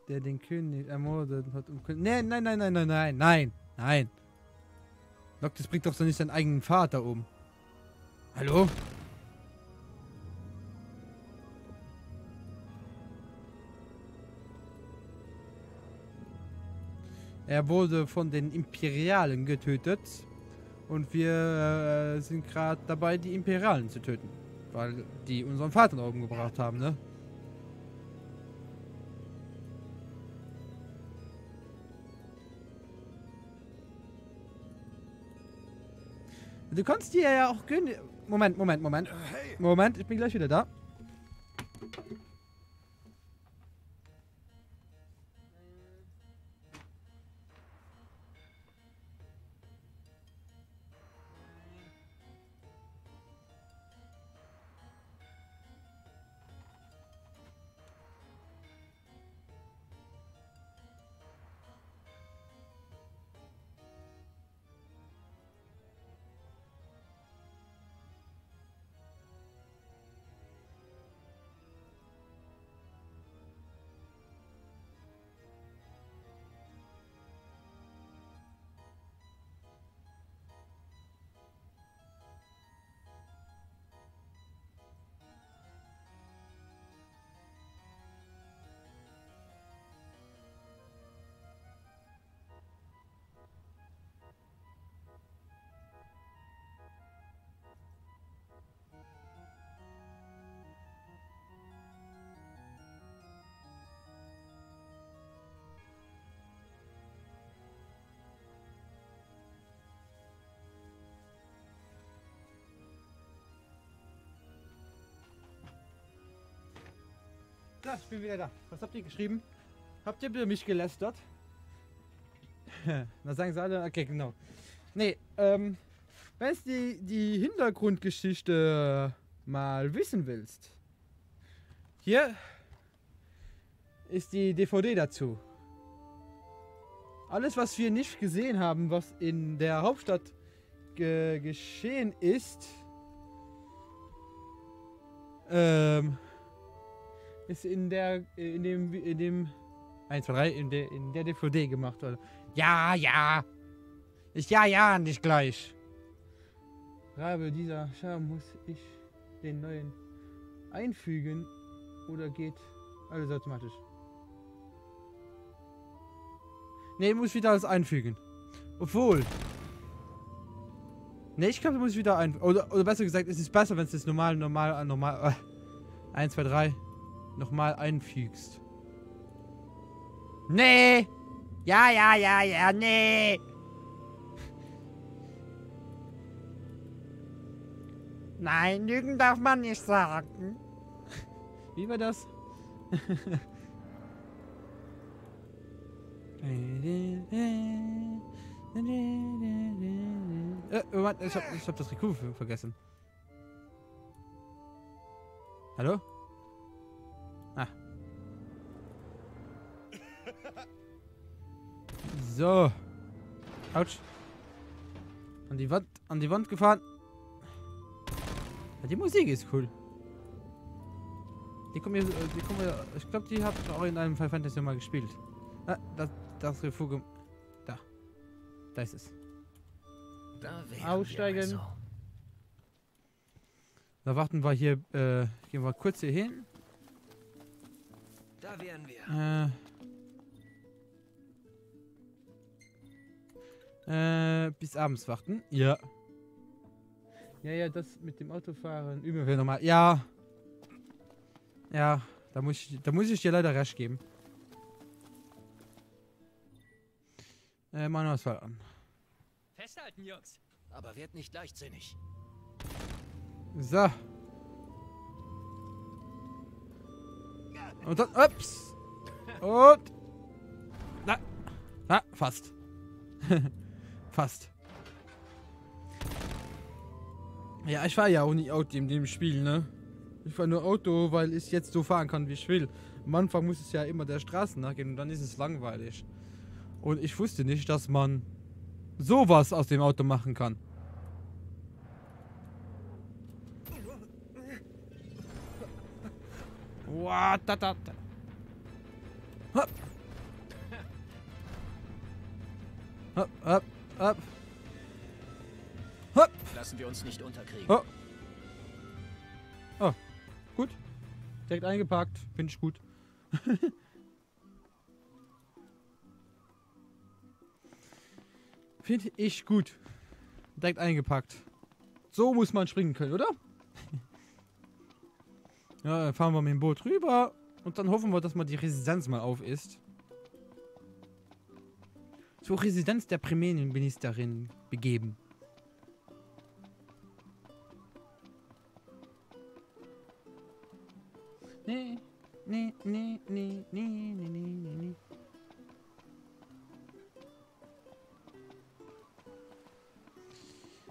der den König ermordet hat. Nein. Noctis bringt doch so nicht seinen eigenen Vater um. Hallo? Er wurde von den Imperialen getötet. Und wir sind gerade dabei, die Imperialen zu töten. Weil die unseren Vater nach oben gebracht haben, ne? Du kannst dir ja auch gönnen. Moment. Hey. Moment, ich bin gleich wieder da. Ja, ich bin wieder da. Was habt ihr geschrieben? Habt ihr über mich gelästert? Na sagen sie alle, okay, genau. Nee, wenn du die Hintergrundgeschichte mal wissen willst, hier ist die DVD dazu. Alles, was wir nicht gesehen haben, was in der Hauptstadt geschehen ist, ist in dem 1, 2, 3 in der DVD gemacht worden. Ja. Ist ja nicht gleich. Rabe dieser Charme muss ich den neuen einfügen oder geht alles automatisch? Ne, muss wieder alles einfügen. Obwohl. Ne, ich glaube, muss ich wieder einfügen. Oder besser gesagt, es ist besser, wenn es das normal 1, 2, 3 nochmal einfügst. Nee! Ja, nee! Nein, Lügen darf man nicht sagen. Wie war das? Ich hab das Trikot vergessen. Hallo? Ah. So. Autsch. An die Wand gefahren. Ja, die Musik ist cool. Die kommen ich glaube, die hat auch in einem Final Fantasy mal gespielt. Ah, das Refugium. Da ist es. Aussteigen. Also. Da warten wir hier, gehen wir kurz hier hin. Da wären wir. Bis abends warten. Ja. Ja, das mit dem Autofahren üben wir nochmal. Ja. Ja, da muss ich dir leider recht geben. Meine Auswahl an. Festhalten, Jungs. Aber werd nicht leichtsinnig. So. Und dann, ups. Und. Na, fast. Fast. Ja, ich fahre ja auch nie Auto in dem Spiel, ne? Ich fahre nur Auto, weil ich jetzt so fahren kann, wie ich will. Am Anfang muss es ja immer der Straße nachgehen und dann ist es langweilig. Und ich wusste nicht, dass man sowas aus dem Auto machen kann. What? Hopp. Hopp, hopp, hopp. Hopp. Lassen wir uns nicht unterkriegen. Oh. Oh, gut. Direkt eingepackt. Finde ich gut. Finde ich gut. Direkt eingepackt. So muss man springen können, oder? Ja, dann fahren wir mit dem Boot rüber. Und dann hoffen wir, dass man die Residenz mal auf ist. Zur Residenz der Premierministerin begeben. Nee.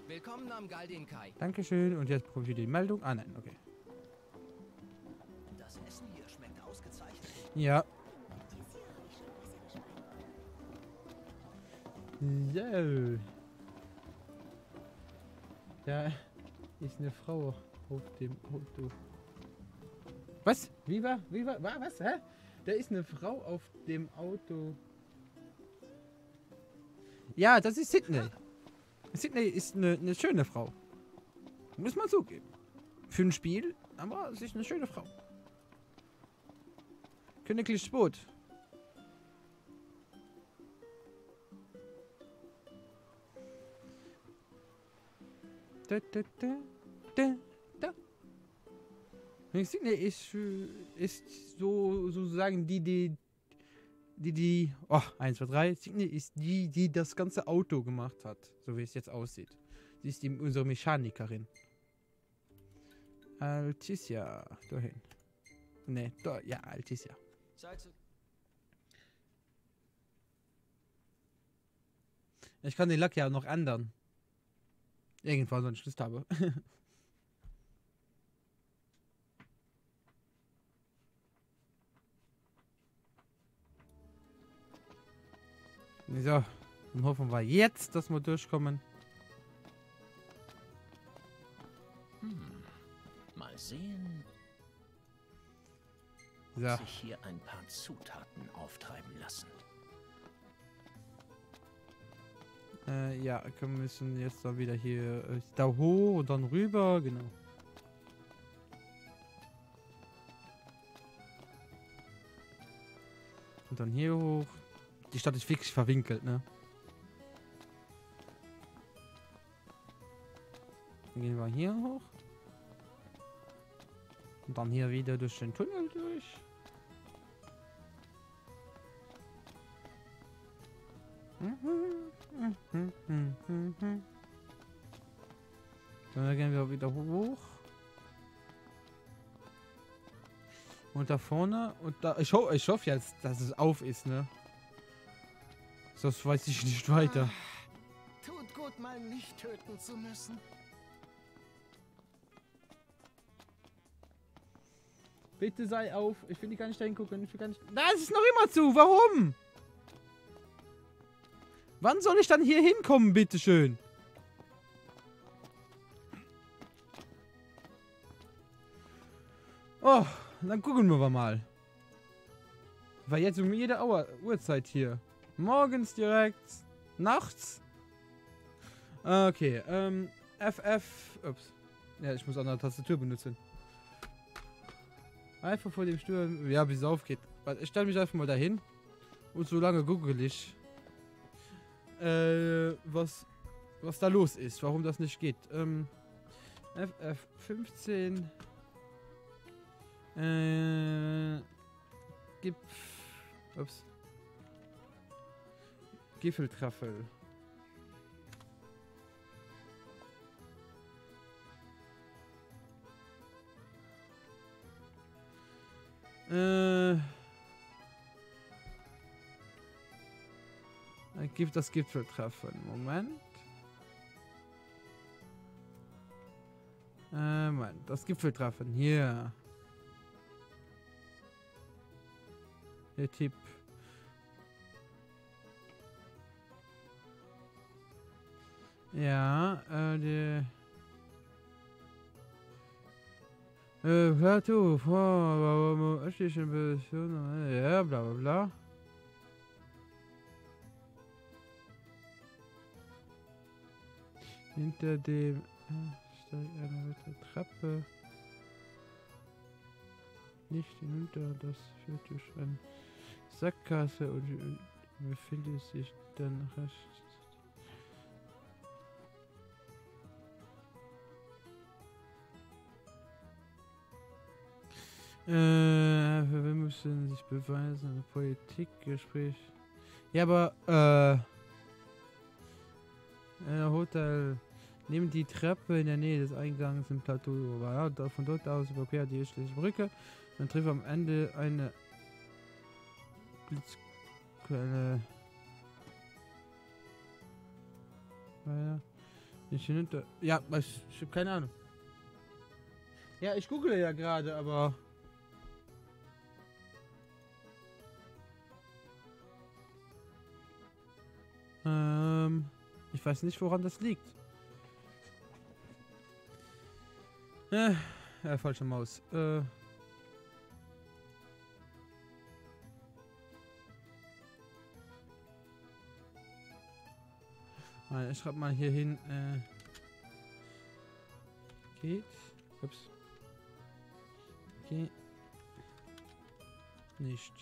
Willkommen am Galdin Kai. Dankeschön. Und jetzt probiere ich die Meldung. Ah, nein, okay. Das Essen hier schmeckt ausgezeichnet. Ja. So. Da ist eine Frau auf dem Auto. Was? Wie war? Was? Hä? Da ist eine Frau auf dem Auto. Ja, das ist Sydney. Sydney ist eine schöne Frau. Muss man zugeben. Für ein Spiel, aber sie ist eine schöne Frau. Königliches Boot. Da. Sydney ist sozusagen die. Oh, 1, 2, 3. Sydney ist die das ganze Auto gemacht hat. So wie es jetzt aussieht. Sie ist unsere Mechanikerin. Alticia. Dahin. Ne, da. Ja, Alticia. Ich kann den Lack ja noch ändern. Irgendwann so einen Schluss habe. So, dann hoffen wir jetzt, dass wir durchkommen. Mal sehen, ob so. sich hier ein paar Zutaten auftreiben lassen. Ja, wir müssen jetzt dann wieder hier da hoch und dann rüber, genau. Und dann hier hoch. Die Stadt ist wirklich verwinkelt, ne? Dann gehen wir hier hoch. Und dann hier wieder durch den Tunnel durch. Dann gehen wir wieder hoch. Und da vorne. Und da. Ich hoffe jetzt, dass es auf ist, ne? Sonst weiß ich nicht weiter. Tut gut, mal nicht töten zu müssen. Bitte sei auf. Ich will gar nicht da hingucken. Ich will gar nicht... Da ist es noch immer zu. Warum? Wann soll ich dann hier hinkommen, bitteschön? Oh, dann gucken wir mal. Weil jetzt um jede Uhrzeit hier. Morgens direkt. Nachts. Okay, FF. Ups. Ja, ich muss eine Tastatur benutzen. Einfach vor dem Sturm. Ja, bis es aufgeht. Ich stelle mich einfach mal dahin. Und so lange google ich. Was da los ist. Warum das nicht geht. FF15. Gipfeltraffel. Gibt das Gipfeltreffen. Moment. Moment, das Gipfeltreffen. Hier. Der Tipp. Ja, der... Plateau, vor östlichen Position, ja, bla bla bla. Hinter dem steigt eine weitere Treppe. Nicht hinunter, das führt durch eine Sackgasse und befindet sich dann rechts. Wir müssen sich beweisen, ein Politikgespräch. Ja, aber, Hotel. Neben die Treppe in der Nähe des Eingangs im Plateau. Ja, von dort aus überquert die östliche Brücke. Man trifft am Ende eine Blitzquelle. Ja, nicht hinunter. Ja, ich habe keine Ahnung. Ja, ich google ja gerade, aber... ich weiß nicht, woran das liegt. Ja, falsche Maus. Ich schreibe mal hier hin. Geht. Ups. Geht. Nicht.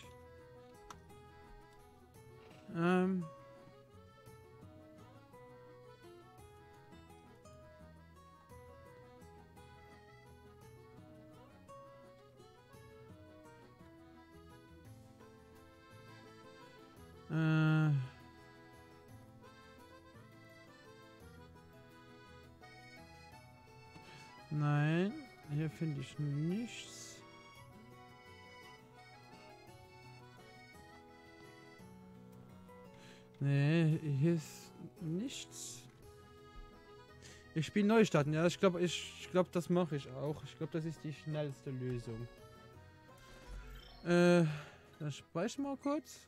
Nein, hier finde ich nichts. Nee, hier ist nichts. Ich spiele neu starten. Ja, ich glaube, das mache ich auch. Ich glaube, das ist die schnellste Lösung. Dann speichere mal kurz.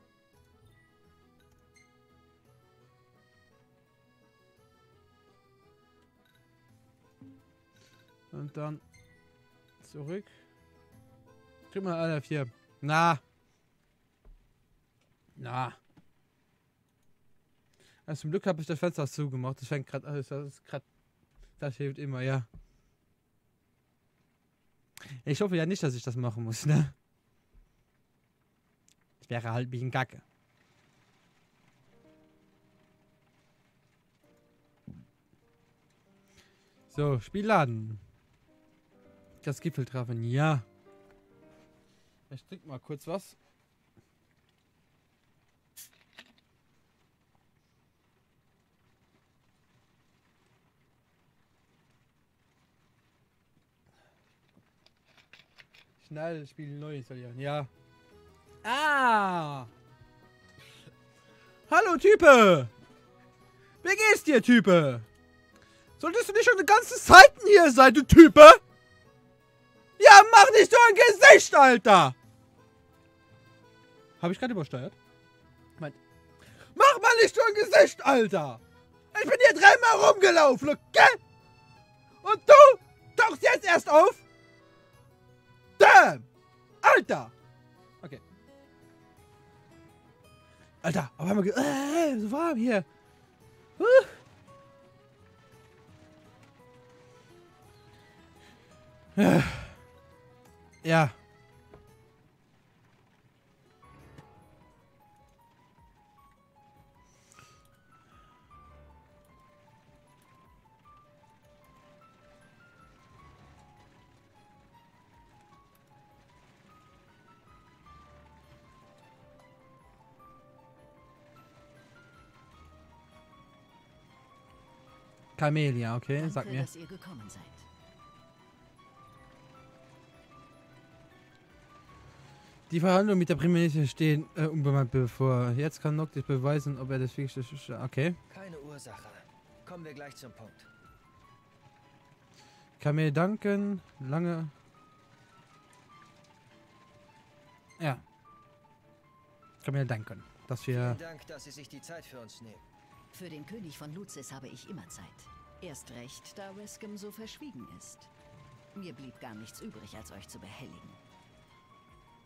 Und dann zurück. Krieg mal alle 4. Na. Also zum Glück habe ich das Fenster zugemacht. Das fängt gerade alles. Das hilft immer, ja. Ich hoffe ja nicht, dass ich das machen muss, ne? Das wäre halt ein bisschen Kacke. So, Spiel laden. Das Gipfeltreffen, ja. Ich trinke mal kurz was. Schnell, Spiel neu installieren, ja. Ah! Hallo, Type! Wie geht's dir, Type? Solltest du nicht schon die ganze Zeit hier sein, du Type? Ja, mach nicht so ein Gesicht, Alter! Habe ich gerade übersteuert? Mach mal nicht so ein Gesicht, Alter! Ich bin hier dreimal rumgelaufen, okay? Und du tauchst jetzt erst auf? Damn! Alter! Okay. Alter, auf einmal so warm hier. Ja. Camelia, okay, Danke, sag mir. dass ihr gekommen seid. Die Verhandlungen mit der Premierministerin stehen unbemannt bevor. Jetzt kann Noctis beweisen, ob er das wirklich ist. Okay. Keine Ursache. Kommen wir gleich zum Punkt. Kann mir danken. Lange. Ja. Kann mir danken, dass wir. Vielen Dank, dass Sie sich die Zeit für uns nehmen. Für den König von Luzis habe ich immer Zeit. Erst recht, da Rescum so verschwiegen ist. Mir blieb gar nichts übrig, als euch zu behelligen.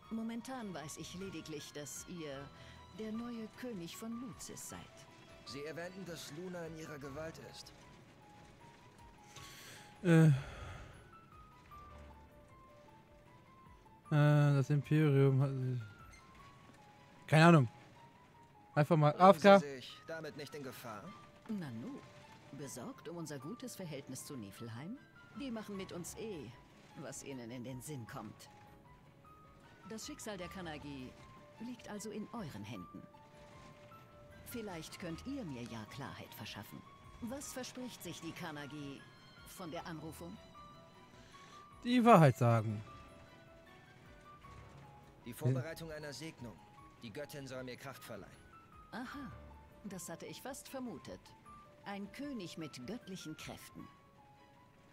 Momentan weiß ich lediglich, dass ihr der neue König von Luzis seid. Sie erwähnten, dass Luna in ihrer Gewalt ist. Das Imperium hat... Keine Ahnung. Einfach mal AFK. Sie sich damit nicht in Gefahr? Nanu, besorgt um unser gutes Verhältnis zu Niflheim? Die machen mit uns was ihnen in den Sinn kommt. Das Schicksal der Kanagi liegt also in euren Händen. Vielleicht könnt ihr mir ja Klarheit verschaffen. Was verspricht sich die Kanagi von der Anrufung? Die Wahrheit sagen. Die Vorbereitung einer Segnung. Die Göttin soll mir Kraft verleihen. Aha, das hatte ich fast vermutet. Ein König mit göttlichen Kräften.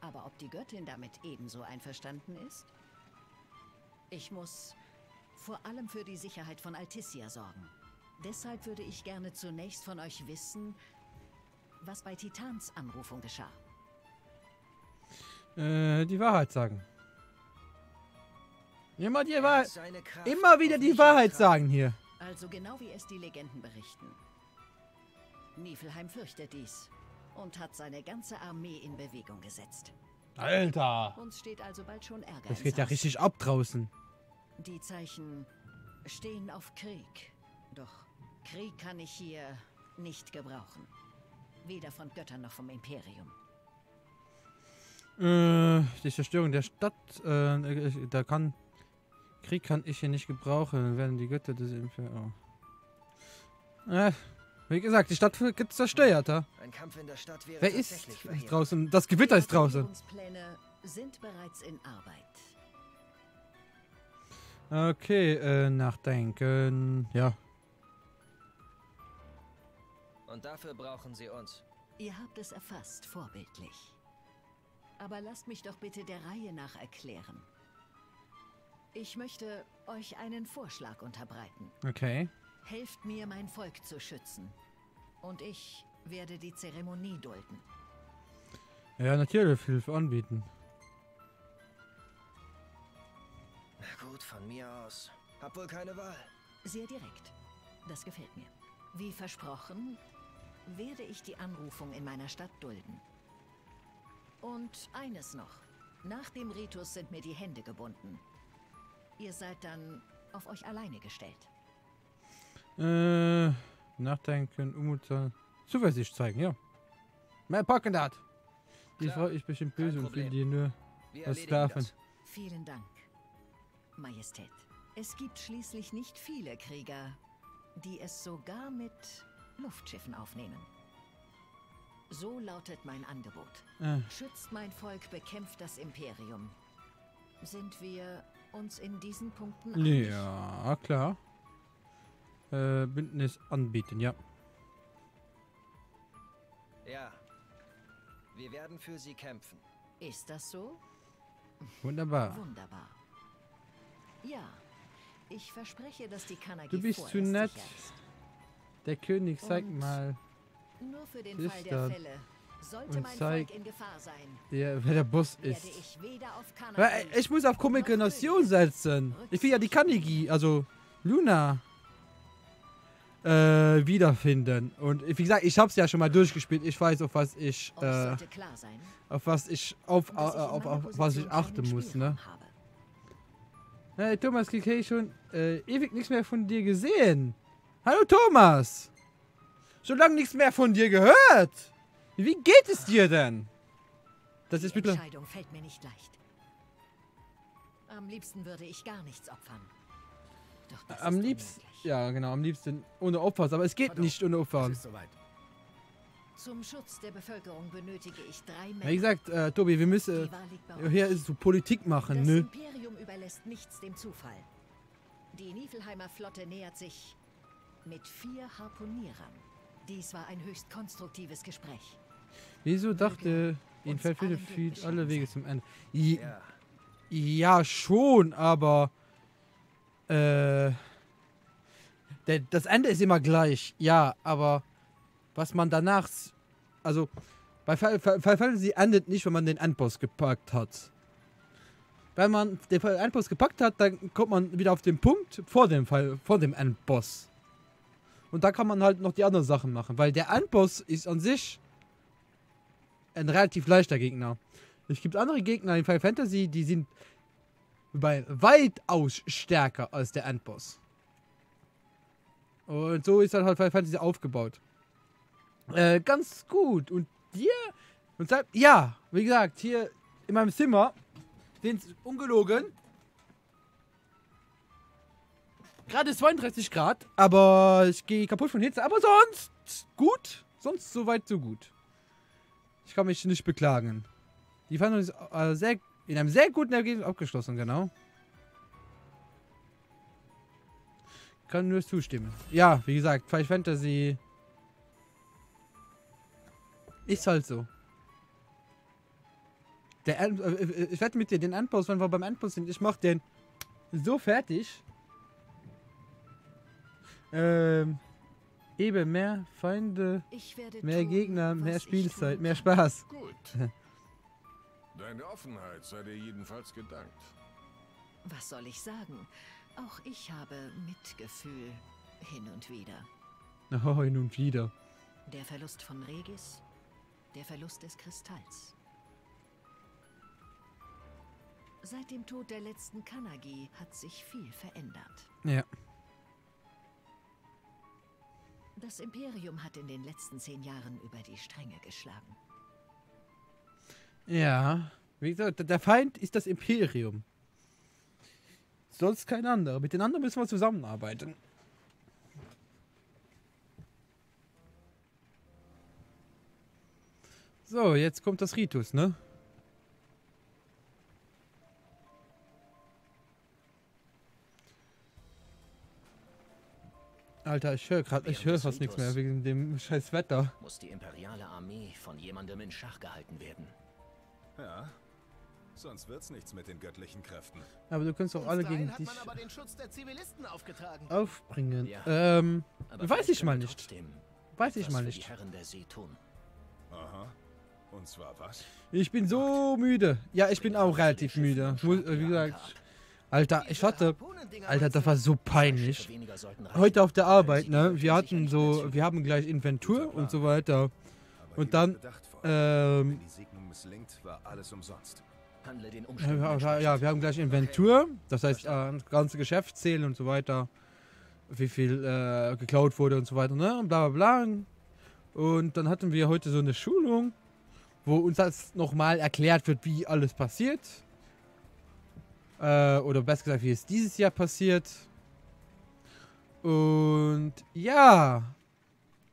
Aber ob die Göttin damit ebenso einverstanden ist? Ich muss vor allem für die Sicherheit von Altissia sorgen. Deshalb würde ich gerne zunächst von euch wissen, was bei Titans Anrufung geschah. Die Wahrheit sagen. Immer die Wahrheit. Immer wieder die Wahrheit sagen hier. Also genau wie es die Legenden berichten. Niflheim fürchtet dies und hat seine ganze Armee in Bewegung gesetzt. Alter! Uns steht also bald schon Ärger. Das geht ja richtig ab draußen. Die Zeichen stehen auf Krieg. Doch Krieg kann ich hier nicht gebrauchen. Weder von Göttern noch vom Imperium. Die Zerstörung der Stadt, Krieg kann ich hier nicht gebrauchen, dann werden die Götter des Imperiums. Wie gesagt, die Stadt wird zerstört, ja? Ein Kampf in der Stadt wäre Wer ist draußen? Das Gewitter ist draußen. Pläne sind bereits in Arbeit. Okay, nachdenken. Ja. Und dafür brauchen Sie uns. Ihr habt es erfasst, vorbildlich. Aber lasst mich doch bitte der Reihe nach erklären. Ich möchte euch einen Vorschlag unterbreiten. Okay. Helft mir, mein Volk zu schützen. Und ich werde die Zeremonie dulden. Ja, natürlich, Hilfe anbieten. Na gut, von mir aus. Hab wohl keine Wahl. Sehr direkt. Das gefällt mir. Wie versprochen, werde ich die Anrufung in meiner Stadt dulden. Und eines noch. Nach dem Ritus sind mir die Hände gebunden. Ihr seid dann auf euch alleine gestellt. Nachdenken, Umut, Zuversicht zeigen, ja. Mehr packen das. Die Frau ist bestimmt böse und will dir nur was schlafen. Vielen Dank, Majestät. Es gibt schließlich nicht viele Krieger, die es sogar mit Luftschiffen aufnehmen. So lautet mein Angebot. Schützt mein Volk, bekämpft das Imperium. Sind wir uns in diesen Punkten einig? Ja, klar. Bündnis anbieten, ja. Ja. Wir werden für Sie kämpfen. Ist das so? Wunderbar. Wunderbar. Ja, ich verspreche, dass die Kanagi Du bist zu vorerst nett. sicher ist. Der König zeigt Und mal. Nur für den ist Fall der das? Fälle. Sollte Und mein zeigt, Volk in Gefahr sein, wer der Boss ist. werde ich weder auf Kanagi Weil, ich muss auf Comic Nation setzen. Ich will ja die Kanigi, also Luna, wiederfinden. Und wie gesagt, ich habe es ja schon mal durchgespielt. Ich weiß, auf was ich, auf was ich achten muss, ne? Hey, Thomas, krieg ich schon ewig nichts mehr von dir gesehen. Hallo Thomas. Schon lange nichts mehr von dir gehört. Wie geht es dir denn? Das ist Die bitte. Entscheidung fällt mir nicht leicht. Am liebsten würde ich gar nichts opfern. Doch das Am ist liebsten, ja genau, am liebsten ohne Opfer, aber es geht nicht ohne Opfer. Zum Schutz der Bevölkerung benötige ich 3 Männer. Wie gesagt, Tobi, wir müssen Die Wahl liegt bei euch. hier ist so Politik machen, Das ne? Imperium überlässt nichts dem Zufall. Die Niflheimer Flotte nähert sich mit 4 Harpunierern. Dies war ein höchst konstruktives Gespräch. Wieso dachte ihn führt alle Wege zum Ende? Ja, schon, aber das Ende ist immer gleich. Ja, aber was man danach, also bei Final Fantasy endet nicht, wenn man den Endboss gepackt hat. Wenn man den Endboss gepackt hat, dann kommt man wieder auf den Punkt vor dem Endboss. Und da kann man halt noch die anderen Sachen machen, weil der Endboss ist an sich ein relativ leichter Gegner. Es gibt andere Gegner in Final Fantasy, die sind weitaus stärker als der Endboss. Und so ist dann halt Final Fantasy aufgebaut. Ganz gut. Und hier, ja, wie gesagt, hier in meinem Zimmer sind es ungelogen gerade 32 Grad, aber ich gehe kaputt von Hitze. Aber sonst gut. Sonst soweit so gut. Ich kann mich nicht beklagen. Die Verhandlung ist in einem sehr guten Ergebnis abgeschlossen, genau. Kann nur zustimmen. Ja, wie gesagt, Final Fantasy ist halt so. Ich werde mit dir den Endboss, wenn wir beim Endboss sind, ich mache den so fertig. Eben mehr Feinde, mehr Gegner, mehr Spielzeit, mehr Spaß. Gut. Deine Offenheit sei dir jedenfalls gedankt. Was soll ich sagen? Auch ich habe Mitgefühl hin und wieder. Oh, hin und wieder. Der Verlust von Regis, der Verlust des Kristalls. Seit dem Tod der letzten Kanagi hat sich viel verändert. Ja. Das Imperium hat in den letzten 10 Jahren über die Stränge geschlagen. Ja, wie gesagt, der Feind ist das Imperium. Sonst kein anderer. Mit den anderen müssen wir zusammenarbeiten. So, jetzt kommt das Ritus, ne? Alter, ich höre fast nichts mehr wegen dem scheiß Wetter. Muss die imperiale Armee von jemandem in Schach gehalten werden. Ja, sonst wird's nichts mit den göttlichen Kräften. Aber du kannst auch alle gegen dich aber den Schutz der Zivilisten aufgetragen. aufbringen. Ja, Weiß ich mal nicht. Weiß ich mal Die nicht. Herren der See tun. Aha. Und zwar was? Ich bin so müde. Ja, ich bin auch relativ müde. Wie gesagt, Alter, ich hatte... Alter, das war so peinlich. Heute auf der Arbeit, ne? Wir haben gleich Inventur und so weiter. Und dann, Wenn die Segnung misslingt, war alles umsonst. Handle den ja, wir haben gleich Inventur. Das heißt, das ganze Geschäft zählen und so weiter. Wie viel geklaut wurde und so weiter, ne? Und bla bla bla. Und dann hatten wir heute so eine Schulung, wo uns das nochmal erklärt wird, wie alles passiert. Oder besser gesagt, wie es dieses Jahr passiert. Und ja,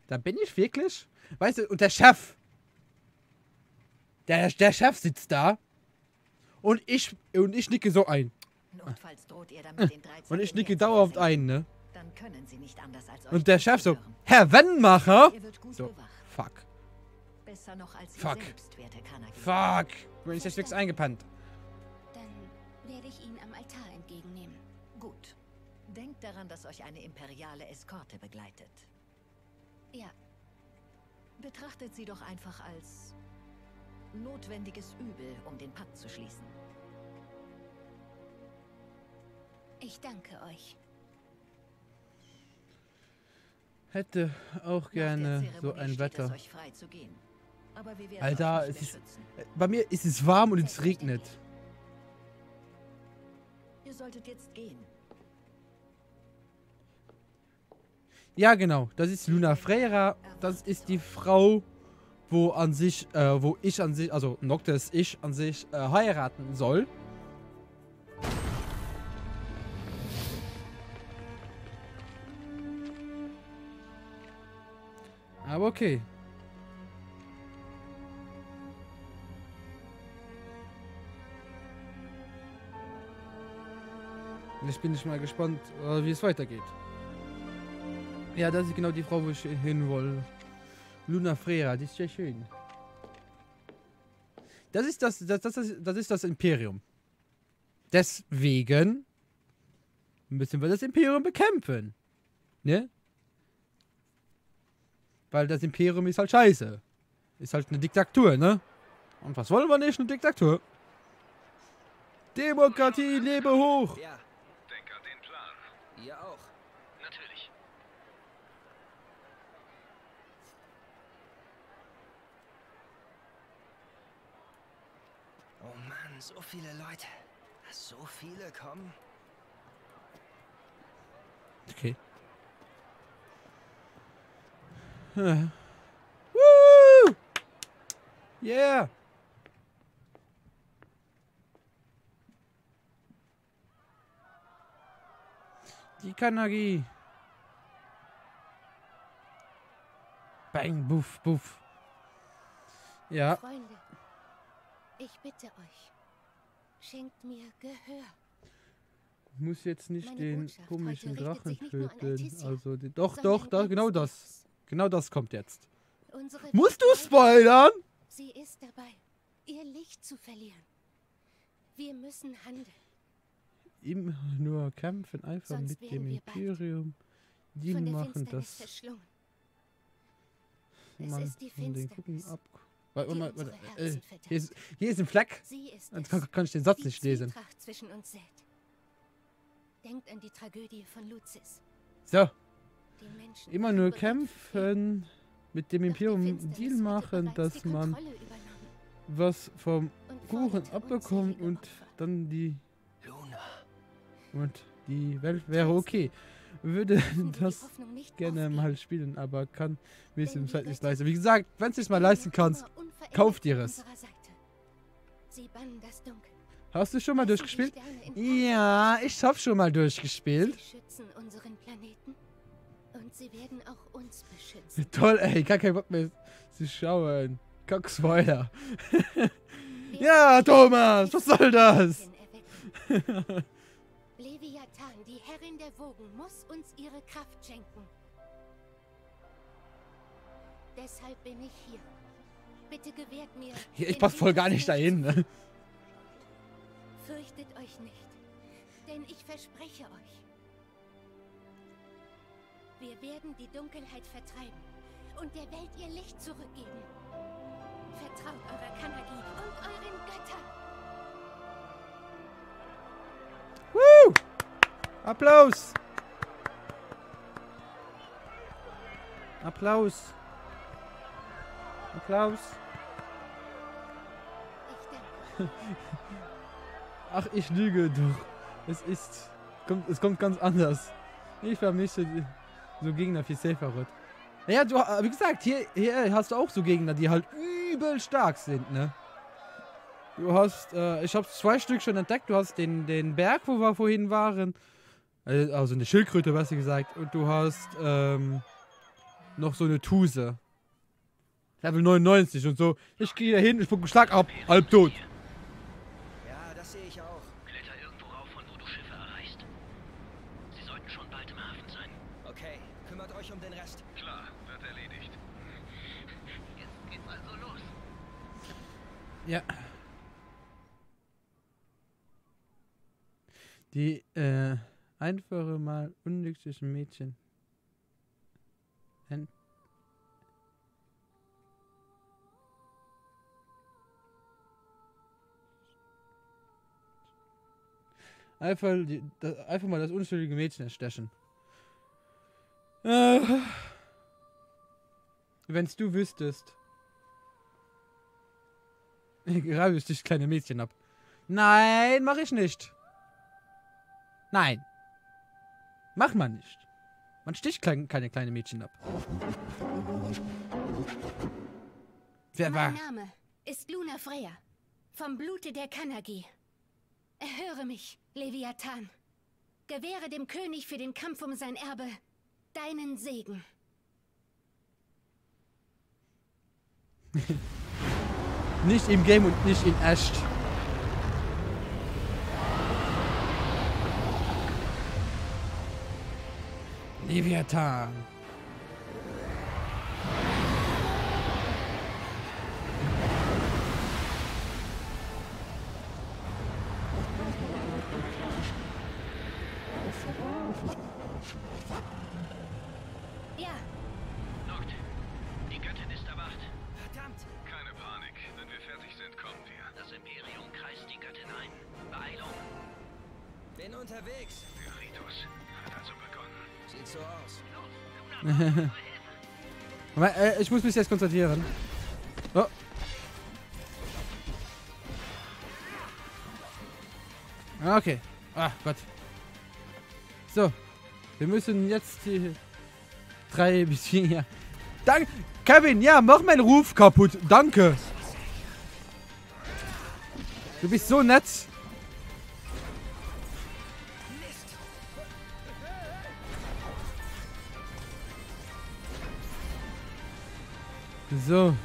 da bin ich wirklich. Weißt du, und der Chef. Der Chef sitzt da. Und ich nicke so ein. Notfalls droht ihr damit den 13 Und ich nicke dauerhaft ein, ne? Dann können sie nicht anders als euch Und der Chef so, Herr Wennmacher. Ihr wird gut So, bewacht. fuck. Besser noch als ihr Fuck. selbst, werte Kanagi. Fuck. Bin ich jetzt fix eingepannt. Das werde ich ihn am Altar entgegennehmen. Gut. Denkt daran, dass euch eine imperiale Eskorte begleitet. Ja. Betrachtet sie doch einfach als notwendiges Übel, um den Pakt zu schließen. Ich danke euch. Hätte auch gerne so ein Wetter. Alter, es ist, bei mir ist es warm und es regnet. Ihr solltet jetzt gehen. Ja, genau. Das ist Luna Freira. Das ist die Frau, wo ich an sich, also Noctis ich an sich heiraten soll. Aber okay. Jetzt bin ich mal gespannt, wie es weitergeht. Ja, das ist genau die Frau, wo ich hin will. Luna Freira, die ist sehr schön. Das ist das Imperium. Deswegen müssen wir das Imperium bekämpfen. Ne? Weil das Imperium ist halt scheiße. Ist halt eine Diktatur, ne? Und was wollen wir nicht? Eine Diktatur. Demokratie, lebe hoch! Ja. Denk an den Plan. Ihr auch. Natürlich. Oh Mann, so viele Leute. So viele kommen. Okay. Woo! Yeah! Die Kanagi. Bang, buff, buff. Ja. Freunde, ich bitte euch, schenkt mir Gehör. Ich muss jetzt nicht Meine den Botschaft komischen heute richtet Drachen sich nicht nur an töten. Alticia, Also, sondern doch, genau ganz das. Genau das kommt jetzt. Unsere Musst du Welt- spoilern? Sie ist dabei, ihr Licht zu verlieren. Wir müssen handeln. Immer nur kämpfen, einfach Sonst mit werden dem wir bald Imperium. Die von der machen Finsternis das. verschlungen. Es Man ist die von den Finsternis, gucken ab. Warte, die warte, unsere warte, Herzen verderbt. hier ist ein Fleck. Sie ist Jetzt es, kann ich den Satz die nicht lesen. Zwietracht zwischen uns sät. Denkt an die Tragödie von Luzis. So. Die Menschen Immer waren nur bereit, kämpfen, mit dem Imperium einen Finsternis Deal hatte machen, bereits dass die man Kontrolle übernommen was vom und Kuchen forderte abbekommt unzählige und dann die Luna. und die Welt wäre okay. Würde das Hoffnung nicht gerne aufgeben. mal spielen, aber kann mir Denn es die Zeit nicht Götter leisten. Wie gesagt, wenn es nicht mal leisten kannst, immer unverändert kauf dir an es. unserer Seite. Sie bannen das Dunkel. Hast du schon mal Lassen die durchgespielt? Sterne in Ja, ich habe schon mal durchgespielt. Sie schützen unseren Planeten und sie werden auch uns beschützen. Toll, ey, gar kein Bock mehr zu schauen. Kack-Spoiler. Ja, Thomas, was soll das? Leviathan, die Herrin der Wogen, muss uns ihre Kraft schenken. Deshalb bin ich hier. Bitte gewährt mir. Hier, ich den pass voll Weg gar des nicht dahin. Lichts. Ne? Fürchtet euch nicht, denn ich verspreche euch. Wir werden die Dunkelheit vertreiben und der Welt ihr Licht zurückgeben. Vertraut eurer Kanagi und euren Göttern. Woo! Applaus! Applaus! Applaus! Ach, ich lüge doch. Es kommt ganz anders. Ich vermisse so Gegner wie Sephiroth. Naja, du, wie gesagt, hier hast du auch so Gegner, die halt übel stark sind, ne? Du hast, ich habe 2 Stück schon entdeckt. Du hast den Berg, wo wir vorhin waren. Also eine Schildkröte, besser gesagt. Und du hast, noch so eine Tuse. Level 99 und so. Ich gehe da hin, ich spucke stark ab. Halb tot. Ja, das sehe ich auch. Kletter irgendwo rauf, von wo du Schiffe erreichst. Sie sollten schon bald im Hafen sein. Okay, kümmert euch um den Rest. Klar, wird erledigt. Jetzt geht's also los. Ja. Die einfache mal unglücklichen Mädchen. Einfach mal das unschuldige Mädchen erstechen. Wenn's du wüsstest. Gerade ich dich kleine Mädchen ab. Nein, mach ich nicht. Nein. Mach man nicht. Man sticht keine kleine Mädchen ab. Wer war? Mein Name ist Luna Freya. Vom Blute der Kanagi. Erhöre mich, Leviathan. Gewähre dem König für den Kampf um sein Erbe deinen Segen. Nicht im Game und nicht in echt. Leviathan. Ja. Noct, die Göttin ist erwacht. Verdammt! Keine Panik. Wenn wir fertig sind, kommen wir. Das Imperium kreist die Göttin ein. Beeilung. Bin unterwegs. Der Ritus hat also begonnen. Sieht so aus. Aber, ich muss mich jetzt konzentrieren. Oh. Okay. Ah, Gott. So. Wir müssen jetzt die 3 bis 4 Jahre. Danke. Kevin, ja, mach meinen Ruf kaputt. Danke. Du bist so nett. So.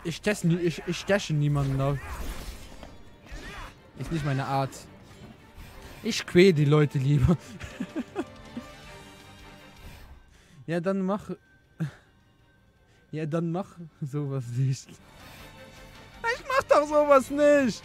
Ich steche niemanden auf. Ist nicht meine Art. Ich quäle die Leute lieber. Ja, dann mach... Ja, dann mach sowas nicht. Ich mach doch sowas nicht!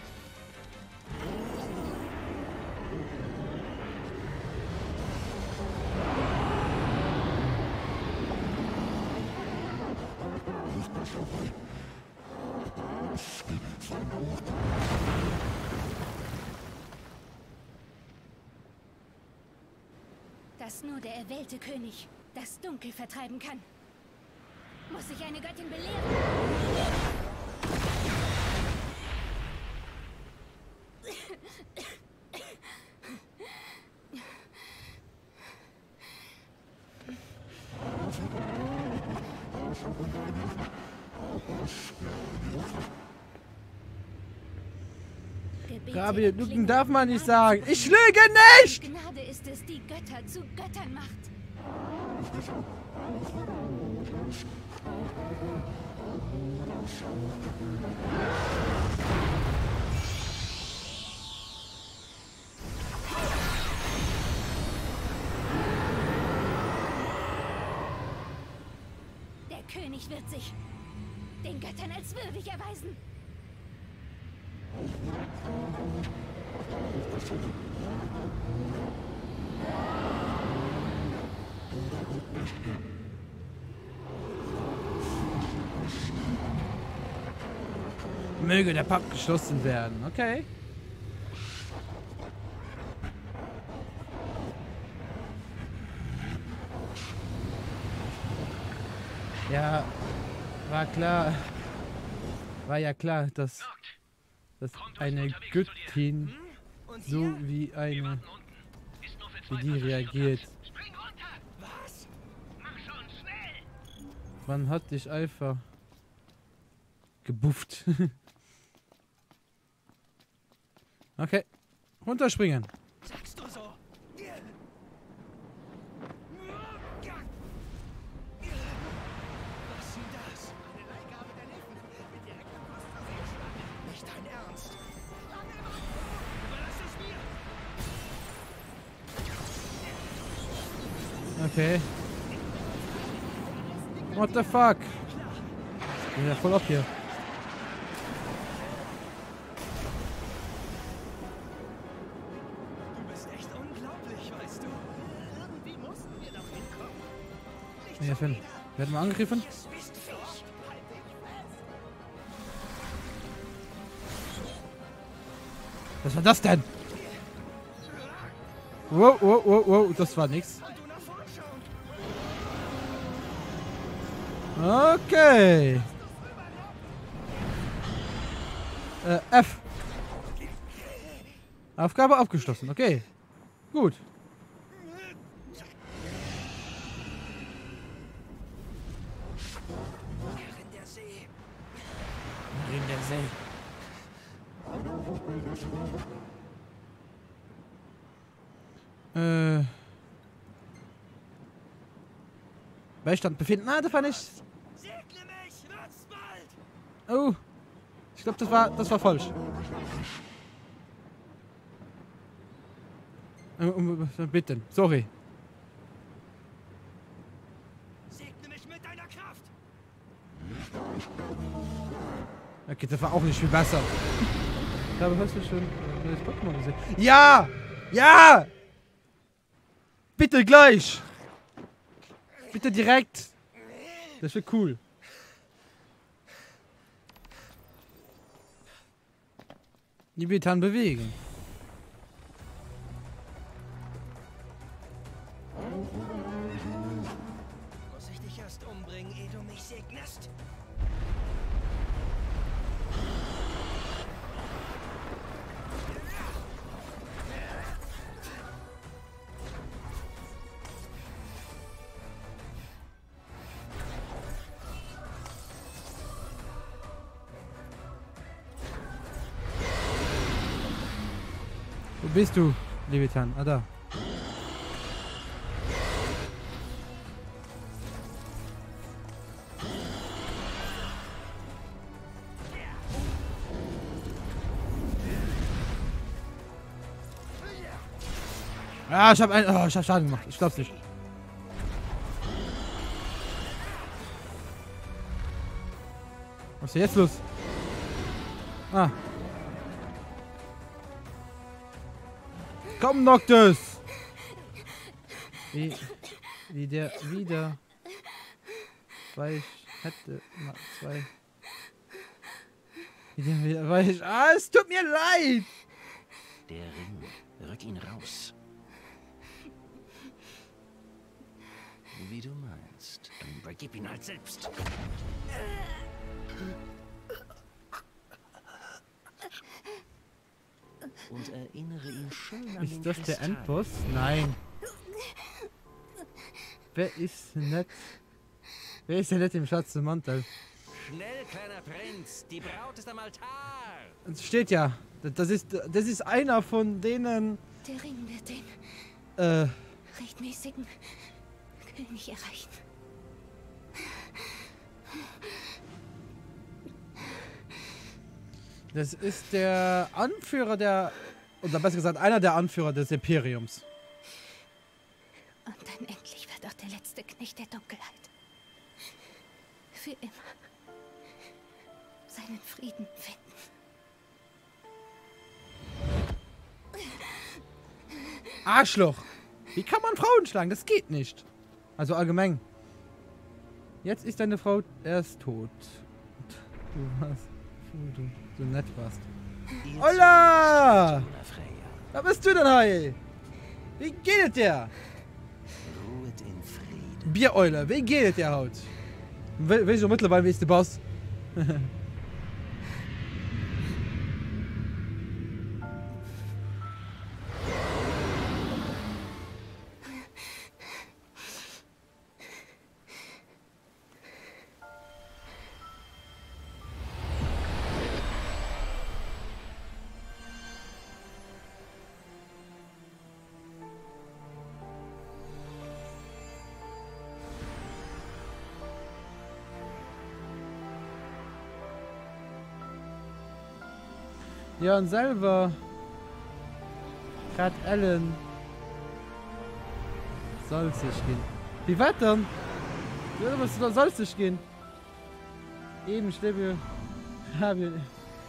Dass nur der erwählte König das Dunkel vertreiben kann. Muss sich eine Göttin belehren? Gabi, Lügen darf man nicht sagen. Ich lüge nicht! Gnade ist es, die Götter zu Göttern macht. Der König wird sich den Göttern als würdig erweisen. Möge der Pub geschlossen werden, okay. Ja, war klar. War ja klar, dass eine Göttin so wie eine, wie die reagiert. Man hat dich einfach gebufft. Okay, runterspringen. Sagst du so? Was ist das? Eine Leihgabe der Neffen mit direktem Post zur Seeschlacht. Nicht dein Ernst? Überlass es mir! Okay. What the fuck? bin ja voll ab hier. Du bist echt unglaublich, weißt du. Irgendwie mussten wir doch hinkommen. Ja, Finn. Werden wir angegriffen? Was war das denn? Wow, wow, wow, wow, das war nix. Okay. F. Aufgabe abgeschlossen, okay. Gut. In der See. Beistand befinden. Ah, das war nicht. Oh. Ich glaube, das war falsch. Bitte. Sorry. Segne mich mit deiner Kraft. Okay, das war auch nicht viel besser. Ich glaube, hast du schon das Pokémon gesehen? Ja! Ja! Bitte gleich! Bitte direkt! Das wird cool. Leviathan bewegen. Muss ich dich erst umbringen, ehe du mich segnest? Wo bist du, Leviathan? Ah, da. Ah, ich hab Schaden gemacht. Ich glaub's nicht. Was ist denn jetzt los? Ah. Komm, Noctis! Wie der wieder. Weil ich hätte mal zwei. Wie der wieder. Weil ich. Ah, es tut mir leid! Der Ring. Rück ihn raus. Wie du meinst. Dann übergib ihn halt selbst. Und erinnere ihn schön an den Ist das der Kristall. Endboss? Nein. Wer ist nett? Wer ist denn nett im schwarzen Mantel? Schnell, kleiner Prinz. Die Braut ist am Altar. Es steht ja. Das ist einer von denen. Der Ring wird den rechtmäßigen König erreichen. Das ist der Anführer der. Oder besser gesagt, einer der Anführer des Imperiums. Und dann endlich wird auch der letzte Knecht der Dunkelheit für immer seinen Frieden finden. Arschloch! Wie kann man Frauen schlagen? Das geht nicht. Also allgemein. Jetzt ist deine Frau erst tot. Und du warst. Du so nett warst. Hola! Da bist du denn, Hai? Wie geht es dir? Ruhet in Frieden. Biereule, wie geht es dir, Haut? Weißt du mittlerweile, wie ist der Boss? Ja, und selber Rat Allen soll sich gehen. Wie weit dann? Ja, was soll sich gehen?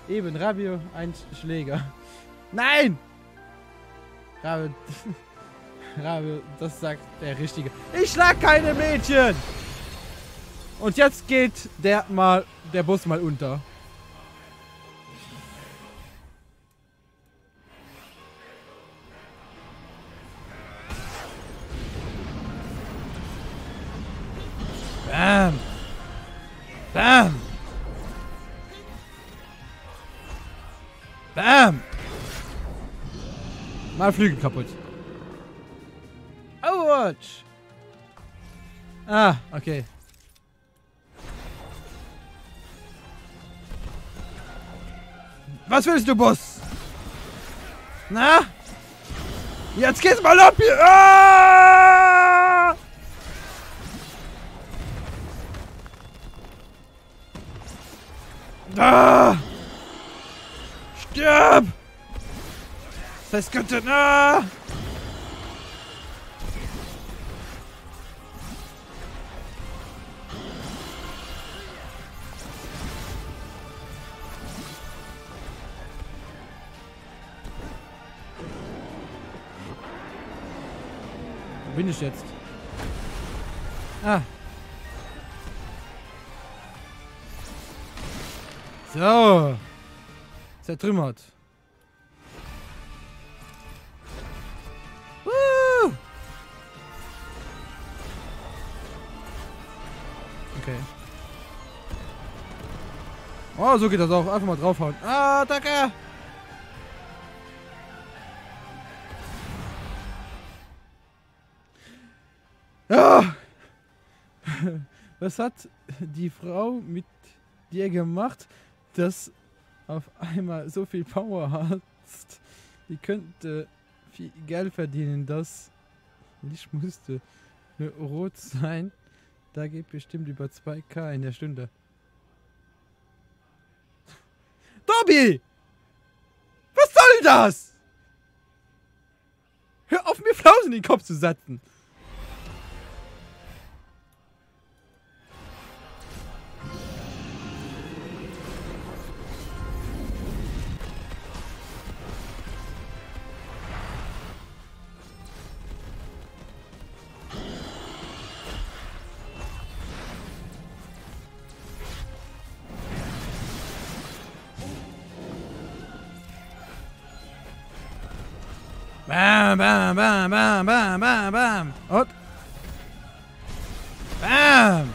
Eben Rabio, ein Schläger. Nein! Rabio, das sagt der Richtige. Ich schlag keine Mädchen! Und jetzt geht der Bus mal unter. Bam! Bam! Bam! Mal Flügel kaputt. Overwatch! Ah, okay. Was willst du, Boss? Na? Jetzt geht's mal ab hier! Ah! Ah! Stirb! Das könnte... Ah! Wo bin ich jetzt? Ah. So. Zertrümmert. Okay. Oh, so geht das auch. Einfach mal draufhauen. Ah, danke. Ja. Was hat die Frau mit dir gemacht, dass auf einmal so viel Power hast? Die könnte viel Geld verdienen, das nicht musste nur rot sein. Da geht bestimmt über 2K in der Stunde. Dobby! Was soll das? Hör auf, mir Flausen in den Kopf zu setzen. Bam, bam, bam, bam, bam, bam, bam. Und? Bam!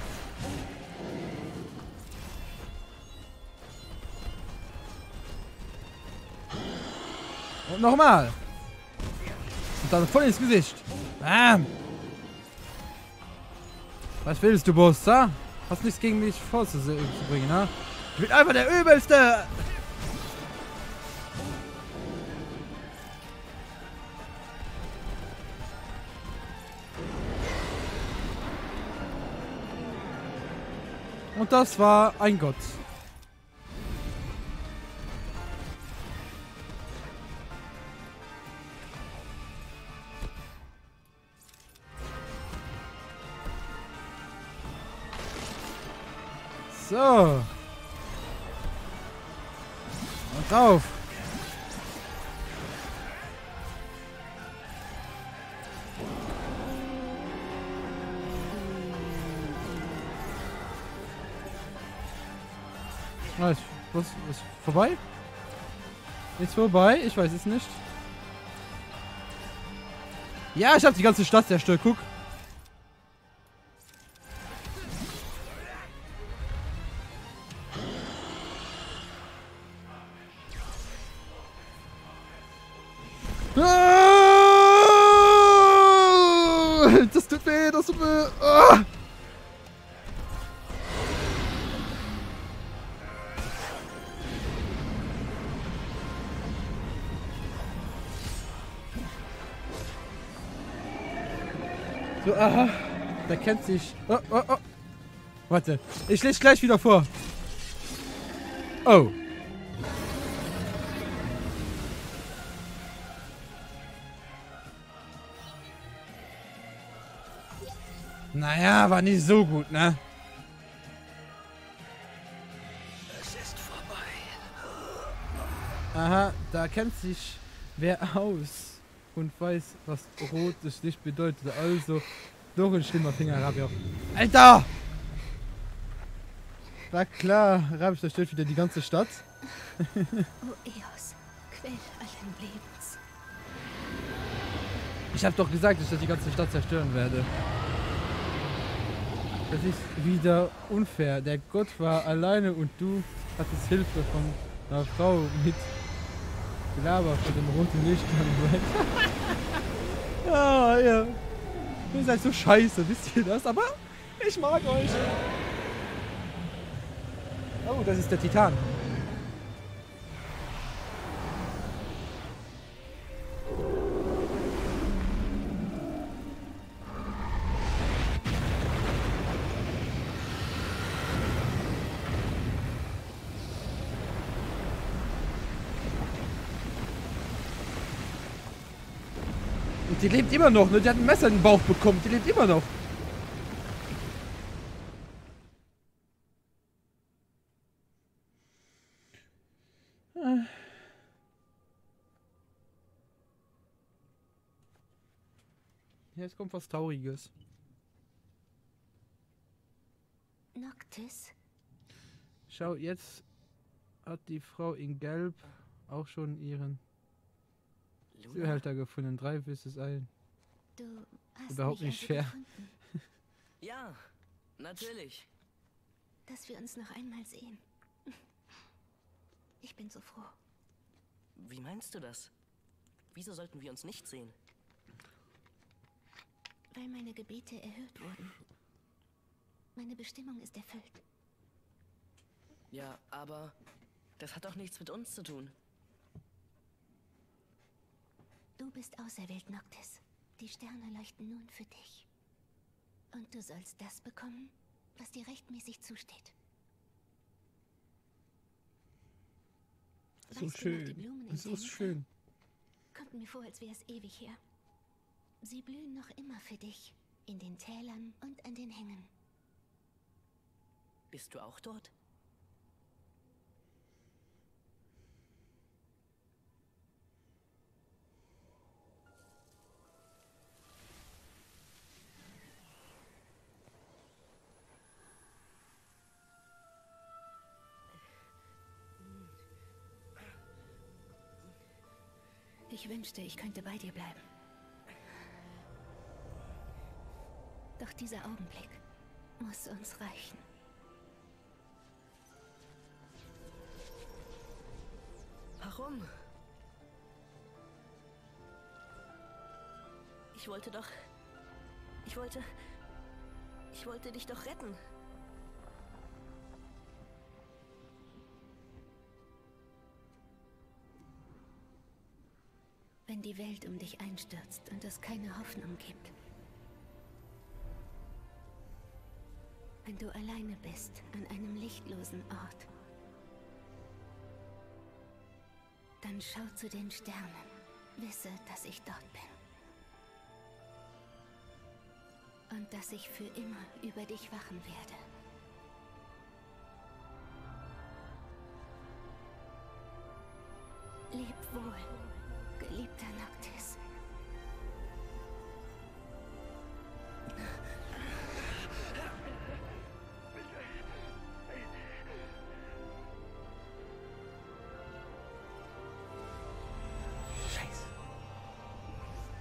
Und nochmal. Und dann voll ins Gesicht. Bam! Was willst du, Boss, ha? Hast nichts gegen mich vorzubringen, ha? Ich bin einfach der Übelste! Und das war ein Gott. So. Und drauf. Was ist vorbei? Ist vorbei? Ich weiß es nicht. Ja, ich habe die ganze Stadt zerstört. Guck. Das tut weh, das tut weh. Ah! So, aha. Der kennt sich. Oh, oh, oh. Warte. Ich lese gleich wieder vor. Oh. Naja, war nicht so gut, ne? Aha, da kennt sich wer aus und weiß, was rotes Licht bedeutet. Also, doch ein schlimmer Finger, Rabia. Alter! Na klar, Rabia zerstört wieder die ganze Stadt. O Eos, Quell allen Lebens. Ich hab doch gesagt, dass ich die ganze Stadt zerstören werde. Das ist wieder unfair. Der Gott war alleine und du hattest Hilfe von einer Frau mit Gelaber von dem roten Licht. Ah, ja. Ihr seid so scheiße, wisst ihr das? Aber ich mag euch. Oh, das ist der Titan. Die lebt immer noch, ne? Die hat ein Messer in den Bauch bekommen. Die lebt immer noch. Jetzt kommt was Trauriges. Noctis? Schau, jetzt hat die Frau in Gelb auch schon ihren Zuhälter gefunden. 3 vs 1. Du hast Überhaupt mich nicht also fair. gefunden, Ja, natürlich. dass wir uns noch einmal sehen. Ich bin so froh. Wie meinst du das? Wieso sollten wir uns nicht sehen? Weil meine Gebete erhört wurden. Meine Bestimmung ist erfüllt. Ja, aber das hat doch nichts mit uns zu tun. Du bist auserwählt, Noctis. Die Sterne leuchten nun für dich. Und du sollst das bekommen, was dir rechtmäßig zusteht. So Weißt du noch die schön. Blumen in So Tennefer? schön. Kommt mir vor, als wäre es ewig her. Sie blühen noch immer für dich. In den Tälern und an den Hängen. Bist du auch dort? Ich wünschte, ich könnte bei dir bleiben. Doch dieser Augenblick muss uns reichen. Warum? Ich wollte dich doch retten. Wenn die Welt um dich einstürzt und es keine Hoffnung gibt. Wenn du alleine bist an einem lichtlosen Ort. Dann schau zu den Sternen. Wisse, dass ich dort bin. Und dass ich für immer über dich wachen werde. Leb wohl, geliebter Noctis. Scheiße.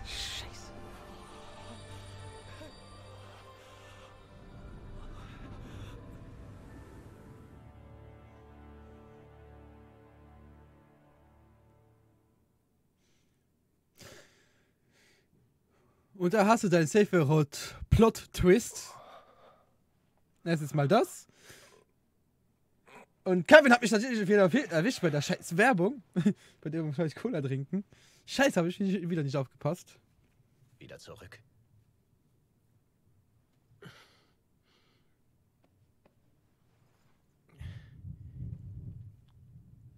Scheiße. Und da hast du deinen Safe-Road Plot-Twist. Erstens mal das. Und Kevin hat mich natürlich wieder erwischt bei der scheiß Werbung. Bei der muss ich Cola trinken. Scheiße, habe ich wieder nicht aufgepasst. Wieder zurück.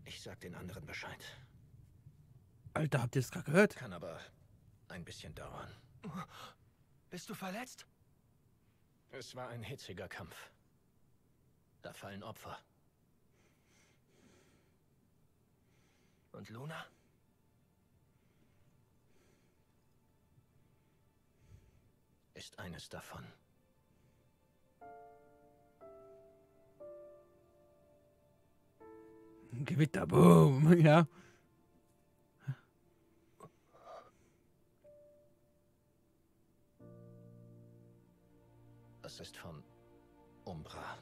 Ich sag den anderen Bescheid. Alter, habt ihr das gerade gehört? Kann aber ein bisschen dauern. Bist du verletzt? Es war ein hitziger Kampf. Da fallen Opfer. Und Luna? Ist eines davon. Gewitter, boom, ja. Das ist von Umbra.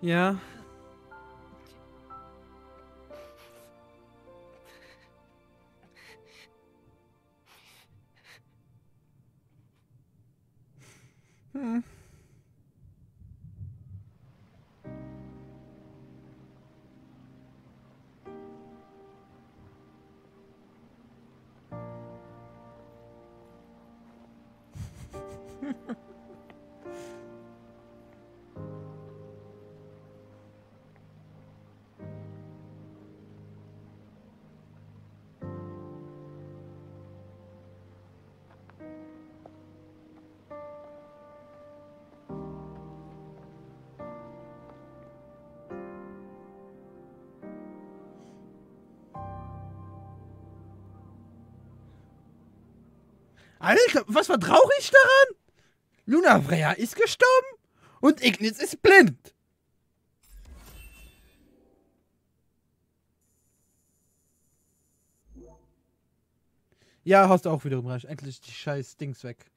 Ja. Alter, was war traurig daran? Lunafreya ist gestorben und Ignis ist blind. Ja, hast du auch wiederum recht. Endlich die scheiß Dings weg.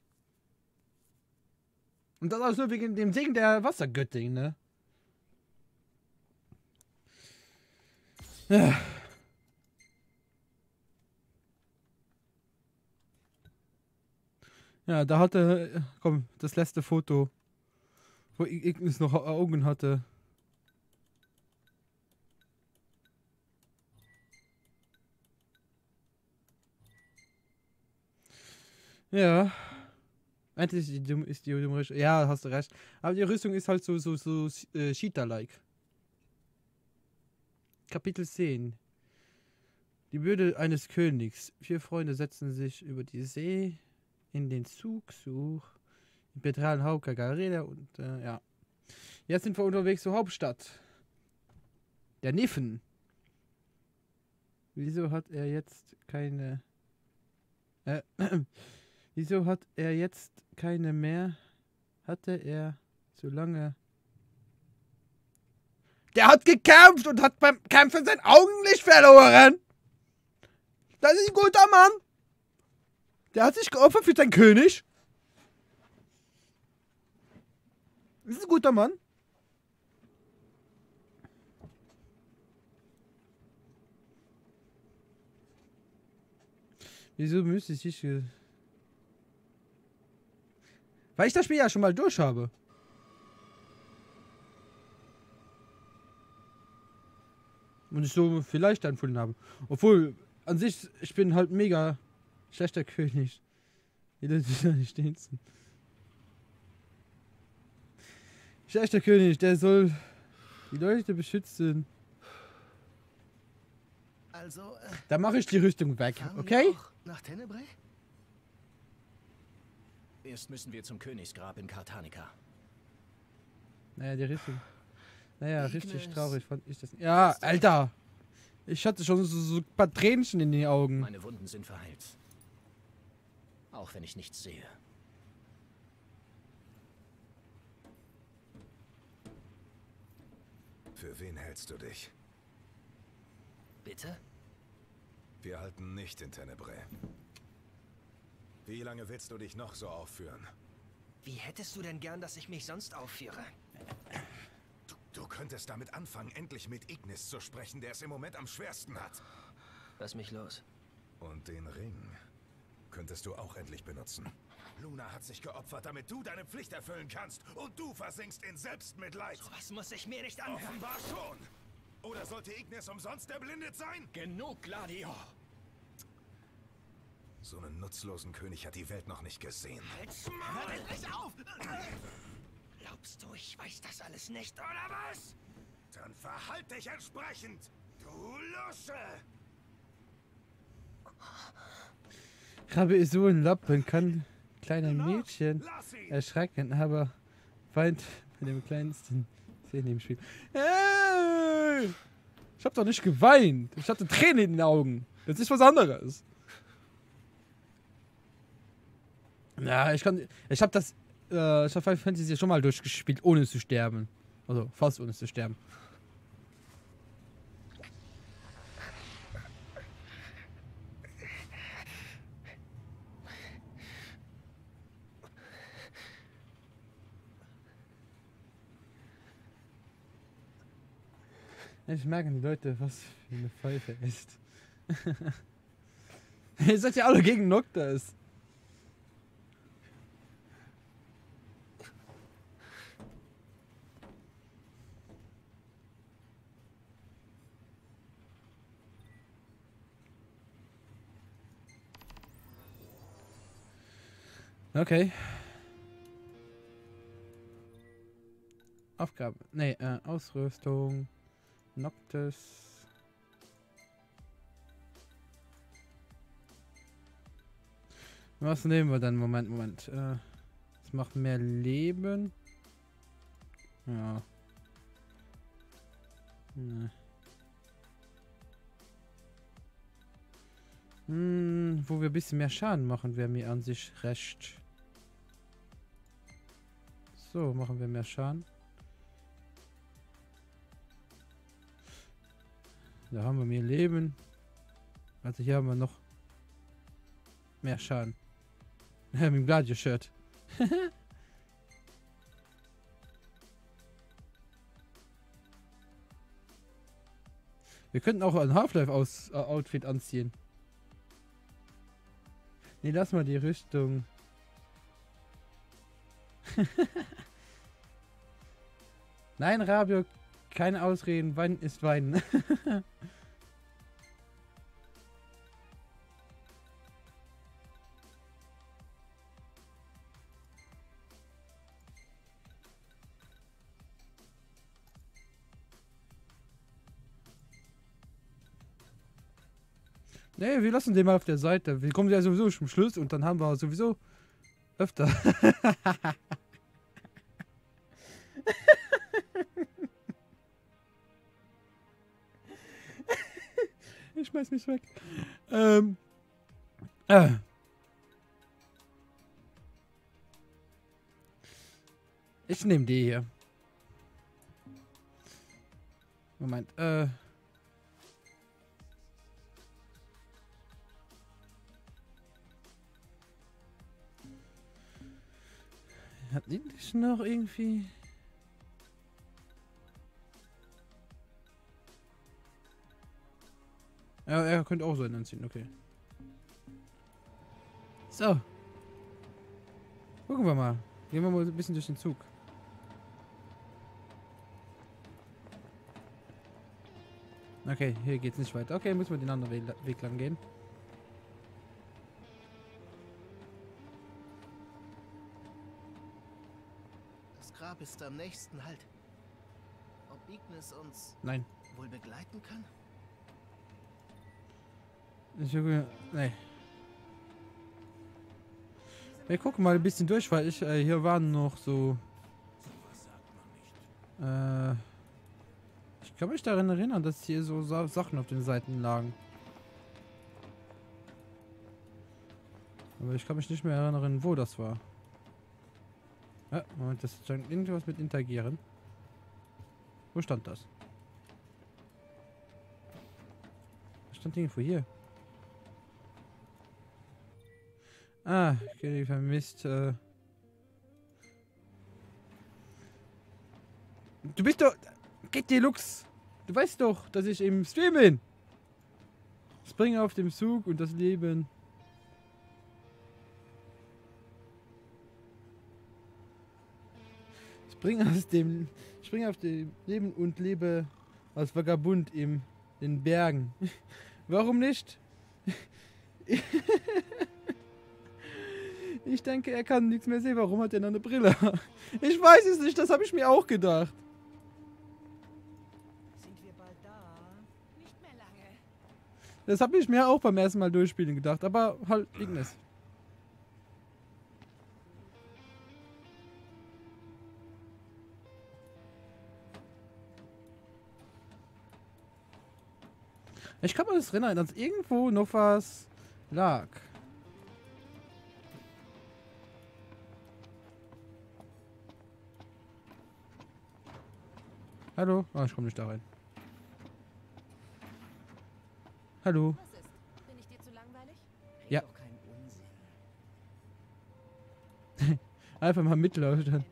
Und das auch nur wegen dem Segen der Wassergöttin, ne? Ja. Ja, da hatte, komm, das letzte Foto, wo Ignis noch Augen hatte. Ja. Endlich ist die dumme Rüstung. Ja, hast du recht. Aber die Rüstung ist halt so Cheetah-like. Kapitel 10. Die Würde eines Königs. 4 Freunde setzen sich über die See in den Zug in Petralen Hauka Gareda und ja. Jetzt sind wir unterwegs zur Hauptstadt. Der Niffen. Wieso hat er jetzt keine wieso hat er jetzt keine mehr? Hatte er so lange... Der hat gekämpft und hat beim Kämpfen sein Augenlicht verloren. Das ist ein guter Mann. Der hat sich geopfert für seinen König. Das ist ein guter Mann. Wieso müsste ich... Weil ich das Spiel ja schon mal durch habe. Und ich so vielleicht empfunden habe. Obwohl, an sich, ich bin halt mega schlechter König. Die Leute da nicht stehen. Schlechter König, der soll die Leute beschützen. Also, da mache ich die Rüstung weg, okay? Nach Tenebrae? Erst müssen wir zum Königsgrab in Kartanika. Naja, die Rüstung. Naja, richtig traurig fand ich das. Ja, Alter! Ich hatte schon so ein paar Tränchen in den Augen. Meine Wunden sind verheilt. Auch wenn ich nichts sehe. Für wen hältst du dich? Bitte? Wir halten nicht in Tenebrae. Wie lange willst du dich noch so aufführen? Wie hättest du denn gern, dass ich mich sonst aufführe? Du könntest damit anfangen, endlich mit Ignis zu sprechen, der es im Moment am schwersten hat. Lass mich los. Und den Ring könntest du auch endlich benutzen. Luna hat sich geopfert, damit du deine Pflicht erfüllen kannst. Und du versinkst in Selbstmitleid. Was muss ich mir nicht anhören? Offenbar schon. Oder sollte Ignis umsonst erblindet sein? Genug, Gladio. So einen nutzlosen König hat die Welt noch nicht gesehen. Halt's Maul! Hör endlich auf! Glaubst du, ich weiß das alles nicht, oder was? Dann verhalt dich entsprechend, du Lusche! Rabe ist so ein Lappen, kann kleine Mädchen erschrecken, aber weint mit dem kleinsten Zähne im Spiel. Hey! Ich hab doch nicht geweint. Ich hatte Tränen in den Augen. Das ist was anderes. Ja, ich hab das, ich hab Final Fantasy schon mal durchgespielt, ohne zu sterben. Also fast ohne zu sterben. Ich merke die Leute, was für eine Pfeife ist. Ihr seid ja alle gegen Noctis. Okay. Aufgabe. Nee, Ausrüstung. Noctis. Was nehmen wir dann? Moment. Es macht mehr Leben. Ja. Nee. Wo wir ein bisschen mehr Schaden machen, wäre mir an sich recht. So, machen wir mehr Schaden. Da haben wir mehr Leben. Also hier haben wir noch mehr Schaden. Mit dem Gladio-Shirt. Wir könnten auch ein Half-Life-Outfit anziehen. Nee, lass mal die Rüstung. Nein, Rabio, keine Ausreden. Weinen ist Weinen. Nee, wir lassen den mal auf der Seite. Wir kommen ja sowieso zum Schluss und dann haben wir sowieso öfter. Ich schmeiß mich weg. Ich nehme die hier. Moment, Hat die nicht noch irgendwie... Ja, er könnte auch so einen anziehen, okay. So. Gucken wir mal. Gehen wir mal ein bisschen durch den Zug. Okay, hier geht's nicht weiter. Okay, müssen wir den anderen Weg lang gehen. Das Grab ist am nächsten Halt. Ob Ignis uns Nein. wohl begleiten kann? Nee. Wir gucken mal ein bisschen durch, weil hier waren noch so... Ich kann mich daran erinnern, dass hier so Sachen auf den Seiten lagen. Aber ich kann mich nicht mehr erinnern, wo das war. Ja, Moment, das ist irgendwas mit interagieren. Wo stand das? Das stand irgendwo hier. Ah, okay, vermisst. Du bist doch... Geht dir, Lux! Du weißt doch, dass ich im Stream bin! Spring auf dem Zug und das Leben... Spring auf dem Leben und lebe als Vagabund in den Bergen. Warum nicht? Ich denke, er kann nichts mehr sehen. Warum hat er noch eine Brille? Ich weiß es nicht, das habe ich mir auch gedacht. Das habe ich mir auch beim ersten Mal durchspielen gedacht, aber halt irgendwas. Ich kann mir das erinnern, dass irgendwo noch was lag. Hallo? Ah, ich komme nicht da rein. Hallo? Was ist? Bin ich dir zu langweilig? Ja. Einfach mal mitlaufen.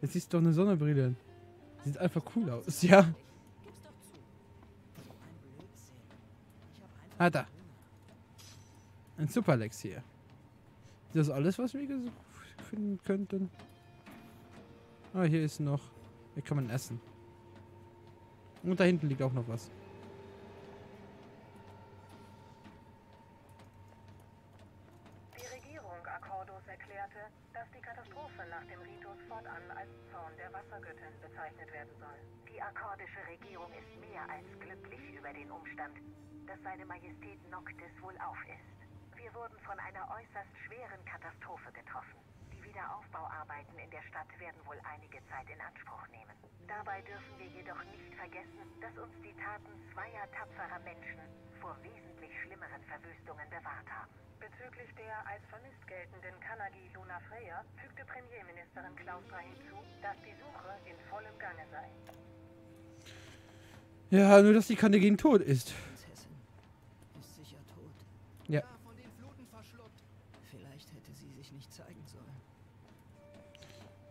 Jetzt siehst du doch eine Sonnenbrille. Sieht einfach cool aus, ja. Ah, da. Ein Superlex hier. Ist das alles, was wir finden könnten? Ah, hier ist noch... Hier kann man essen. Und da hinten liegt auch noch was. Die Regierung Accordos erklärte, dass die Katastrophe nach dem Ritus fortan als Zorn der Wassergöttin bezeichnet werden soll. Die akkordische Regierung ist mehr als glücklich über den Umstand, dass seine Majestät Noctis wohlauf ist. Wir wurden von einer äußerst schweren Katastrophe getroffen. Die Wiederaufbauarbeiten in der Stadt werden wohl einige Zeit in Anspruch nehmen. Dabei dürfen wir jedoch nicht vergessen, dass uns die Taten zweier tapferer Menschen vor wesentlich schlimmeren Verwüstungen bewahrt haben. Bezüglich der als vermisst geltenden Kanagi Luna Freya fügte Premierministerin Klaustra hinzu, dass die Suche in vollem Gange sei. Ja, nur dass die Kanagin tot ist. Prinzessin ist sicher tot. Ja. Von den Fluten verschluckt. Vielleicht hätte sie sich nicht zeigen sollen.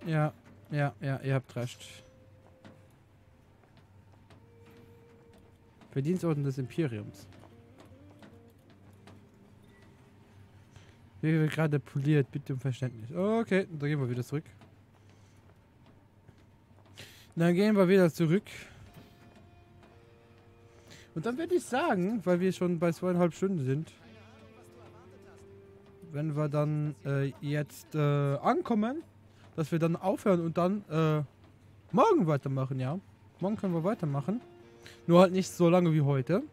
Ja, ihr habt recht. Verdienstorden des Imperiums. Wie wir gerade poliert, bitte um Verständnis. Okay, dann gehen wir wieder zurück. Dann gehen wir wieder zurück. Und dann würde ich sagen, weil wir schon bei 2,5 Stunden sind, wenn wir dann jetzt ankommen, dass wir dann aufhören und dann morgen weitermachen, ja. Morgen können wir weitermachen. Nur halt nicht so lange wie heute.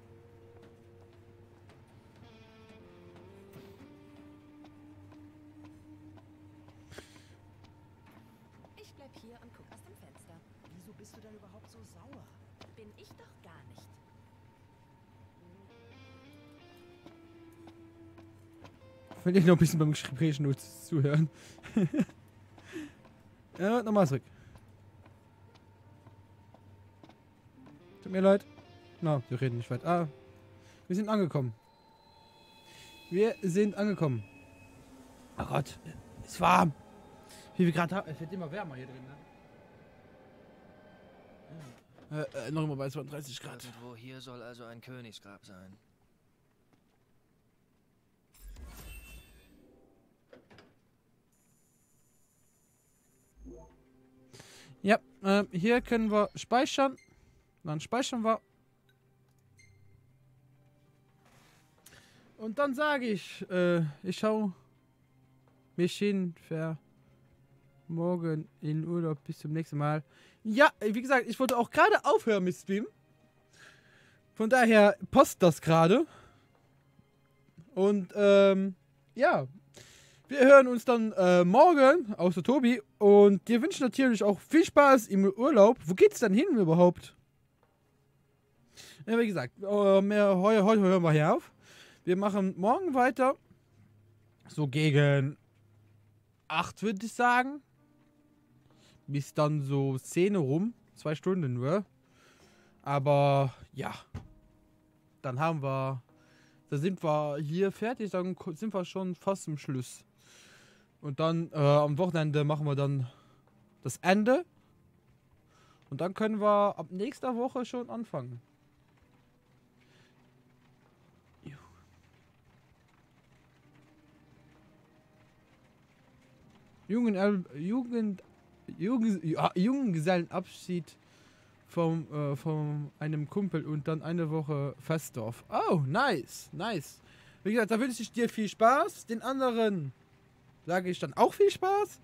Ich bleib hier und guck aus dem Fenster. Wieso bist du denn überhaupt so sauer? Bin ich doch gar nicht. Will ich noch ein bisschen beim Gespräch nur zuhören. Ja, nochmal zurück. Tut mir leid. Na, wir reden nicht weiter. Ah, wir sind angekommen. Wir sind angekommen. Oh Gott, ist warm. Wie wir gerade haben. Es wird immer wärmer hier drin, ne? Noch immer bei 32 Grad. Irgendwo hier soll also ein Königsgrab sein. Ja, hier können wir speichern. Dann speichern wir. Und dann sage ich, ich schau mich hin für morgen in Urlaub. Bis zum nächsten Mal. Ja, wie gesagt, ich wollte auch gerade aufhören mit Stream. Von daher passt das gerade. Und ja, wir hören uns dann morgen, außer Tobi. Und dir wünsche natürlich auch viel Spaß im Urlaub. Wo geht's denn hin überhaupt? Ja, wie gesagt, heute hören wir hier auf. Wir machen morgen weiter. So gegen 8 würde ich sagen. Bis dann so 10 rum. 2 Stunden nur. Aber ja. Dann haben wir. Da sind wir hier fertig. Dann sind wir schon fast zum Schluss. Und dann am Wochenende machen wir dann das Ende. Und dann können wir ab nächster Woche schon anfangen. Junggesellenabschied von einem Kumpel und dann eine Woche Festdorf. Oh, nice, nice. Wie gesagt, da wünsche ich dir viel Spaß. Den anderen sage ich dann auch viel Spaß.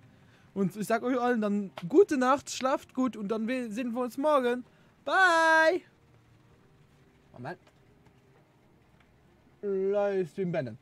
Und ich sage euch allen dann gute Nacht, schlaft gut und dann sehen wir uns morgen. Bye! Moment. Livestream beenden.